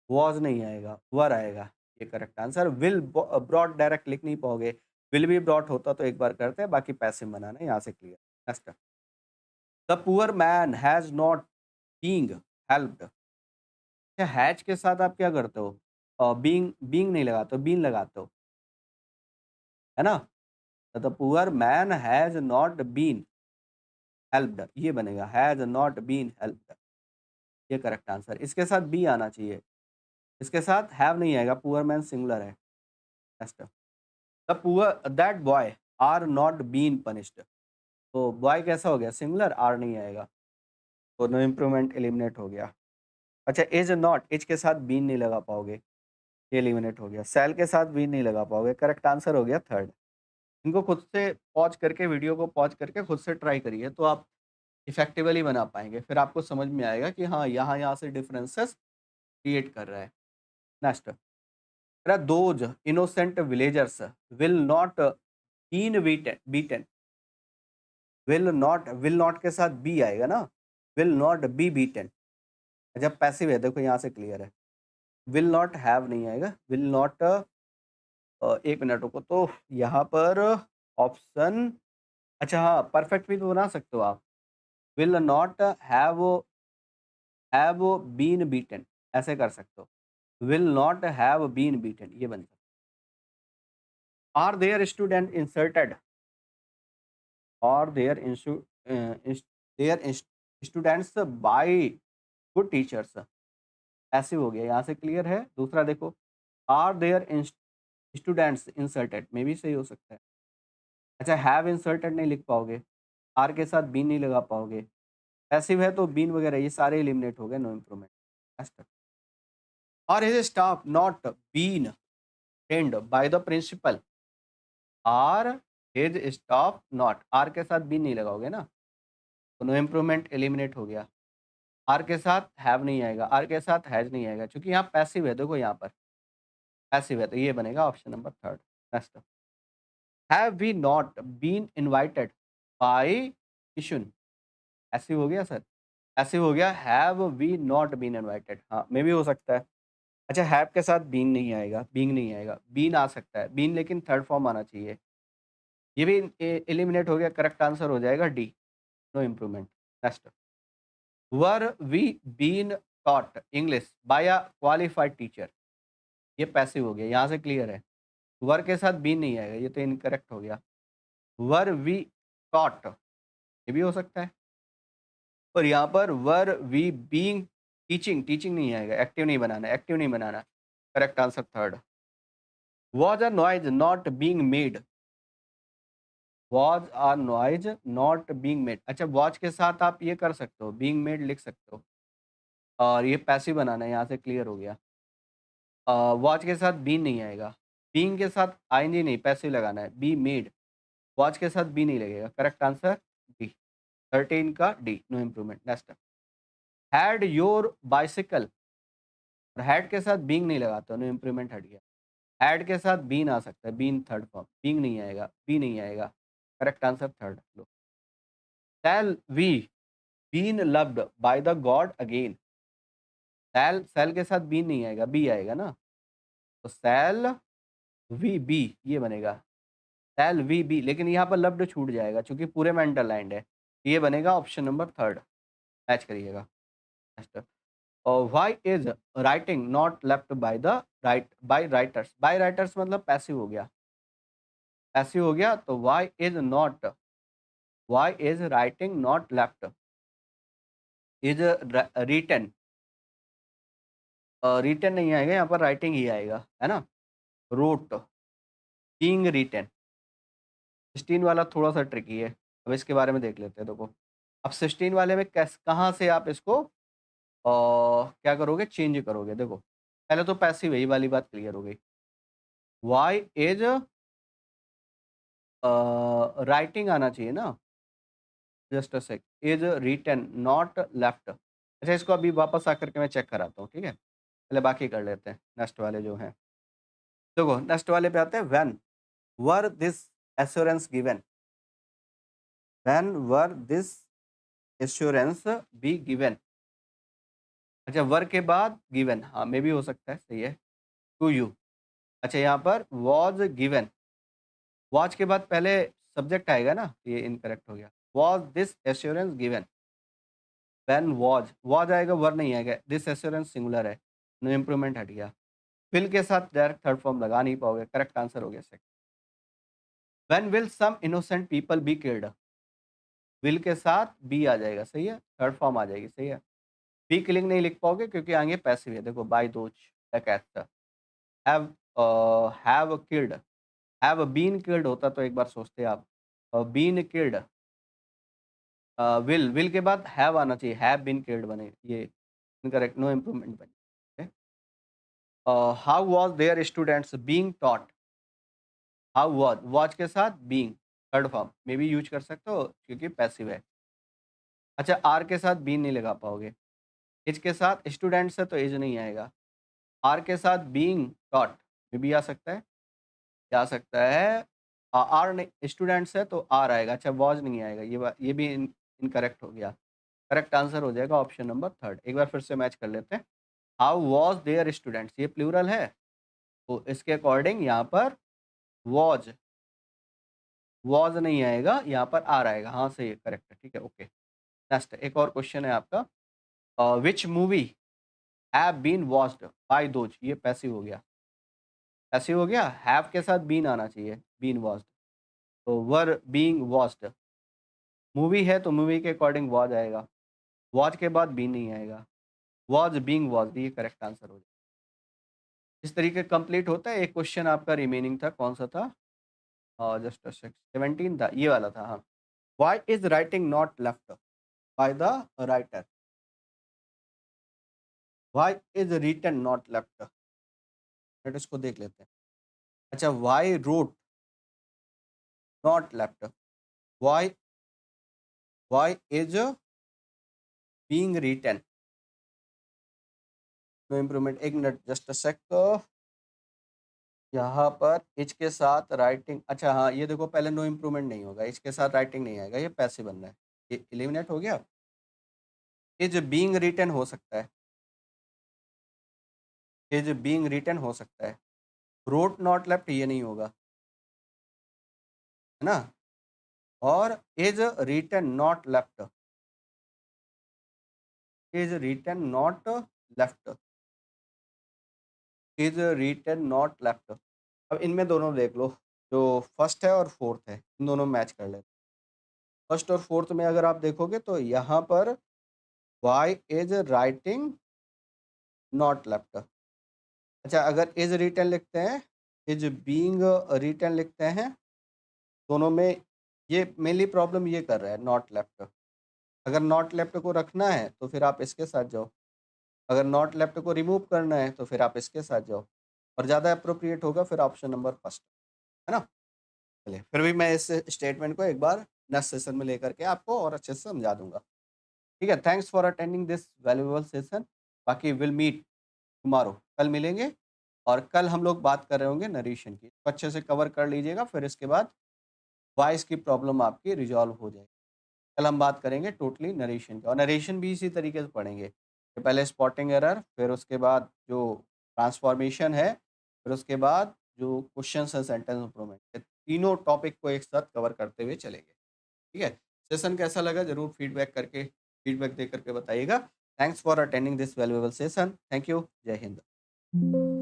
वॉज नहीं आएगा, वर आएगा, ये correct answer. Will brought direct लिख नहीं पाओगे, विल भी ब्रॉट होता तो एक बार करते हैं, बाकी पैसिव बनाना है, यहाँ से clear. Next, the poor man has not being helped. Has के साथ आप क्या करते हो? बीइंग, बीइंग नहीं लगाते हो, बीन लगाते हो, है ना? The poor man has not been helped, ये बनेगा, हैज नॉट बीन हेल्प्ड, ये करेक्ट आंसर। इसके साथ बी आना चाहिए, इसके साथ हैव नहीं आएगा, पुअर मैन सिंगुलर है। Next, the poor that boy are not been punished, तो बॉय कैसा हो गया? सिंगुलर, आर नहीं आएगा, तो नो इम्प्रूवमेंट एलिमिनेट हो गया। अच्छा, इज नॉट, इज के साथ बीन नहीं लगा पाओगे, ये एलिमिनेट हो गया। सेल के साथ बीन नहीं लगा पाओगे, करेक्ट आंसर हो गया थर्ड। इनको खुद से पॉज करके, वीडियो को पॉज करके खुद से ट्राई करिए, तो आप इफेक्टिवली बना पाएंगे। फिर आपको समझ में आएगा कि हाँ, यहाँ यहाँ से डिफरेंसेस क्रिएट कर रहा है। Next, those innocent villagers will not been beaten. Will not के साथ बी आएगा ना, विल नॉट बी बीटन। जब पैसिव है, देखो यहाँ से क्लियर है, विल नॉट हैव नहीं आएगा, विल नॉट। एक मिनट रुको, तो यहाँ पर ऑप्शन, अच्छा हाँ, परफेक्ट भी तो बना सकते हो आप, will not have been beaten, ऐसे कर सकते हो, will not have been beaten, ये बन सकता। आर देयर स्टूडेंट इंसर्टेड, और their students by good teachers, ऐसे हो गया, यहाँ से क्लियर है। दूसरा देखो, आर देयर स्टूडेंट्स इंसर्टेड, में भी सही हो सकता है। अच्छा, हैव इंसर्टेड नहीं लिख पाओगे, आर के साथ बीन नहीं लगा पाओगे, पैसिव है तो बीन वगैरह ये सारे एलिमिनेट हो गए, नो इम्प्रूवमेंट। और his staff not been trained by the principal, are his staff not, are के साथ बीन नहीं लगाओगे ना, तो नो इम्प्रूवमेंट एलिमिनेट हो गया। आर के साथ हैव नहीं आएगा, आर के साथ हैज नहीं आएगा, क्योंकि यहाँ पैसिव है, देखो यहाँ पर पैसिव है, तो ये बनेगा option number third. Next, have we not been invited by Kishun, passive हो गया सर, ऐसिव हो गया, have we not been invited, हाँ मे भी हो सकता है। अच्छा, हैव के साथ बीन नहीं आएगा, बीइंग नहीं आएगा, बीन आ सकता है, बीन लेकिन थर्ड फॉर्म आना चाहिए, ये भी एलिमिनेट हो गया, करेक्ट आंसर हो जाएगा D, no improvement. Next, were we been taught English by a qualified teacher, ये पैसिव हो गया, यहाँ से क्लियर है, वर के साथ बीन नहीं आएगा, ये तो इनकरेक्ट हो गया। वर वी टॉट, ये भी हो सकता है, और यहाँ पर were we being teaching, teaching नहीं आएगा, एक्टिव नहीं बनाना, एक्टिव नहीं बनाना, correct answer third. Was a noise not being made, was are noise not being made, अच्छा वॉच के साथ आप ये कर सकते हो, बीइंग मेड लिख सकते हो, और ये पैसिव बनाना है, यहाँ से क्लियर हो गया। वॉच के साथ बीन नहीं आएगा, बीइंग के साथ आईएनजी नहीं, पैसिव लगाना है, बी मेड, वॉच के साथ बी नहीं लगेगा, करेक्ट आंसर डी, 13 का D, no improvement. Next, had your bicycle, और हैड के साथ बीइंग नहीं लगाते, नो इम्प्रूवमेंट हट गया। हैड के साथ बीन आ सकता है, बीन थर्ड फॉर्म, बीइंग नहीं आएगा, बी नहीं आएगा, करेक्ट आंसर थर्ड। लो, shall we been loved by the God again, shall, shall के साथ बीन नहीं आएगा, बी आएगा ना, तो शैल वी बी, ये बनेगा शैल वी बी, लेकिन यहाँ पर लव्ड छूट जाएगा क्योंकि पूरे में अंडरलाइंड है, ये बनेगा ऑप्शन नंबर थर्ड, मैच करिएगा। Next, why is writing not left by the by writers, by writers मतलब पैसिव हो गया, पैसिव हो गया, तो why is writing not left, is written, written नहीं आएगा, यहाँ पर राइटिंग ही आएगा, है ना, रोट, बीइंग रिटन। 16 वाला थोड़ा सा ट्रिकी है, अब इसके बारे में देख लेते हैं। देखो, अब 16 वाले में कैस कहाँ से आप इसको क्या करोगे, चेंज करोगे। देखो, पहले तो पैसिव है, ये वाली बात क्लियर हो गई। वाई इज राइटिंग आना चाहिए ना, just a sec, is written not left. अच्छा, इसको अभी वापस आकर के मैं चेक कराता हूँ, ठीक है, पहले बाकी कर लेते हैं नेक्स्ट वाले जो हैं। देखो, नेक्स्ट वाले पे आते हैं, when were this assurance given, when were this assurance be given. अच्छा, वर के बाद गिवन, हाँ मे भी हो सकता है, सही है, टू यू। अच्छा, यहाँ पर वॉज गिवन, वॉच के बाद पहले सब्जेक्ट आएगा ना, ये इनकरेक्ट हो गया, was this assurance given, when was आएगा, वर नहीं आएगा, दिस एश्योरेंस सिंगुलर है, नो इम्प्रूवमेंट हट गया। विल के साथ डायरेक्ट थर्ड फॉर्म लगा नहीं पाओगे, करेक्ट आंसर हो गया second. When will some innocent people be killed, will के साथ बी आ जाएगा, सही है, थर्ड फॉर्म आ जाएगी, सही है। बी किलिंग नहीं लिख पाओगे क्योंकि आगे पैसिव है, देखो, by those the cat, have killed, have been killed होता तो एक बार सोचते आप, बीन किल्ड, विल के बाद हैव आना चाहिए, हैव बीन किल्ड बने, ये इनकरेक्ट, नो इम्प्रूवमेंट बने। How was their students being taught, how was के साथ बीइंग थर्ड फॉर्म मे भी यूज कर सकते हो क्योंकि पैसिव है। अच्छा, आर के साथ बीन नहीं लगा पाओगे। एज के साथ स्टूडेंट्स है तो एज नहीं आएगा। आर के साथ बीइंग डॉट में भी आ सकता है, या आ सकता है आर नहीं, स्टूडेंट्स है तो आर आएगा। अच्छा, वॉज नहीं आएगा, ये भी इनकरेक्ट हो गया। करेक्ट आंसर हो जाएगा ऑप्शन नंबर थर्ड। एक बार फिर से मैच कर लेते हैं। हाउ वॉज देयर स्टूडेंट्स, ये प्लूरल है, तो इसके अकॉर्डिंग यहाँ पर वॉज वॉज नहीं आएगा, यहाँ पर आर आएगा। हाँ सही है, करेक्ट है, ठीक है, ओके। नेक्स्ट एक और क्वेश्चन है आपका, which movie have been watched by those, ये पैसिव हो गया। पैसिव हो गया, हैव के साथ बीन आना चाहिए, बीन वॉच्ड, तो वर बीइंग वॉच्ड। मूवी है तो मूवी के अकॉर्डिंग वॉच आएगा, वॉच के बाद बीन नहीं आएगा। वॉच बीइंग वॉच्ड, ये करेक्ट आंसर हो जाएगा। इस तरीके कंप्लीट होता है। एक क्वेश्चन आपका रिमेनिंग था, कौन सा था? जस्ट 17 था, ये वाला था, हाँ। Why is writing not left by the writer? Why is written not left? Let इसको देख लेते हैं। अच्छा, why wrote not left, why why is being written, no improvement. एक मिनट, जस्ट अ सेक। यहाँ पर इज के साथ राइटिंग, अच्छा हाँ, ये देखो, पहले नो इम्प्रूवमेंट नहीं होगा, इज के साथ राइटिंग नहीं आएगा, ये पैसिव बनना है, ये एलिमिनेट हो गया। इज बीइंग रिटन हो सकता है, इज बीइंग रिटन हो सकता है। रोट नॉट लेफ्ट ये नहीं होगा, है ना। और is written not left, is written not left, is written not left. अब इनमें दोनों देख लो, जो फर्स्ट है और फोर्थ है, इन दोनों मैच कर लेते। फर्स्ट और फोर्थ में अगर आप देखोगे तो यहाँ पर why is writing not left. अच्छा, अगर इज रिटन लिखते हैं, इज बीइंग रिटन लिखते हैं, दोनों में ये मेनली प्रॉब्लम ये कर रहा है, नॉट लेफ्ट। अगर नॉट लेफ्ट को रखना है तो फिर आप इसके साथ जाओ, अगर नॉट लेफ्ट को रिमूव करना है तो फिर आप इसके साथ जाओ, और ज़्यादा अप्रोप्रिएट होगा फिर ऑप्शन नंबर फर्स्ट, है ना। चलिए, फिर भी मैं इस स्टेटमेंट को एक बार नेक्स्ट सेशन में लेकर के आपको और अच्छे से समझा दूंगा। ठीक है, thanks for attending this valuable session. बाकी विल मीट टुमारो, कल मिलेंगे। और कल हम लोग बात कर रहे होंगे नरेशन की, तो अच्छे से कवर कर लीजिएगा, फिर इसके बाद वॉइस की प्रॉब्लम आपकी रिजॉल्व हो जाएगी। कल हम बात करेंगे टोटली नरेशन की, और नरेशन भी इसी तरीके से पढ़ेंगे कि पहले स्पॉटिंग एरर, फिर उसके बाद जो ट्रांसफॉर्मेशन है, फिर उसके बाद जो क्वेश्चंस हैं, सेंटेंस इंप्रूवमेंट, ये तीनों टॉपिक को एक साथ कवर करते हुए चलेंगे। ठीक है, सेशन कैसा लगा ज़रूर फीडबैक दे करके बताइएगा। Thanks for attending this valuable session. Thank you. जय हिंद।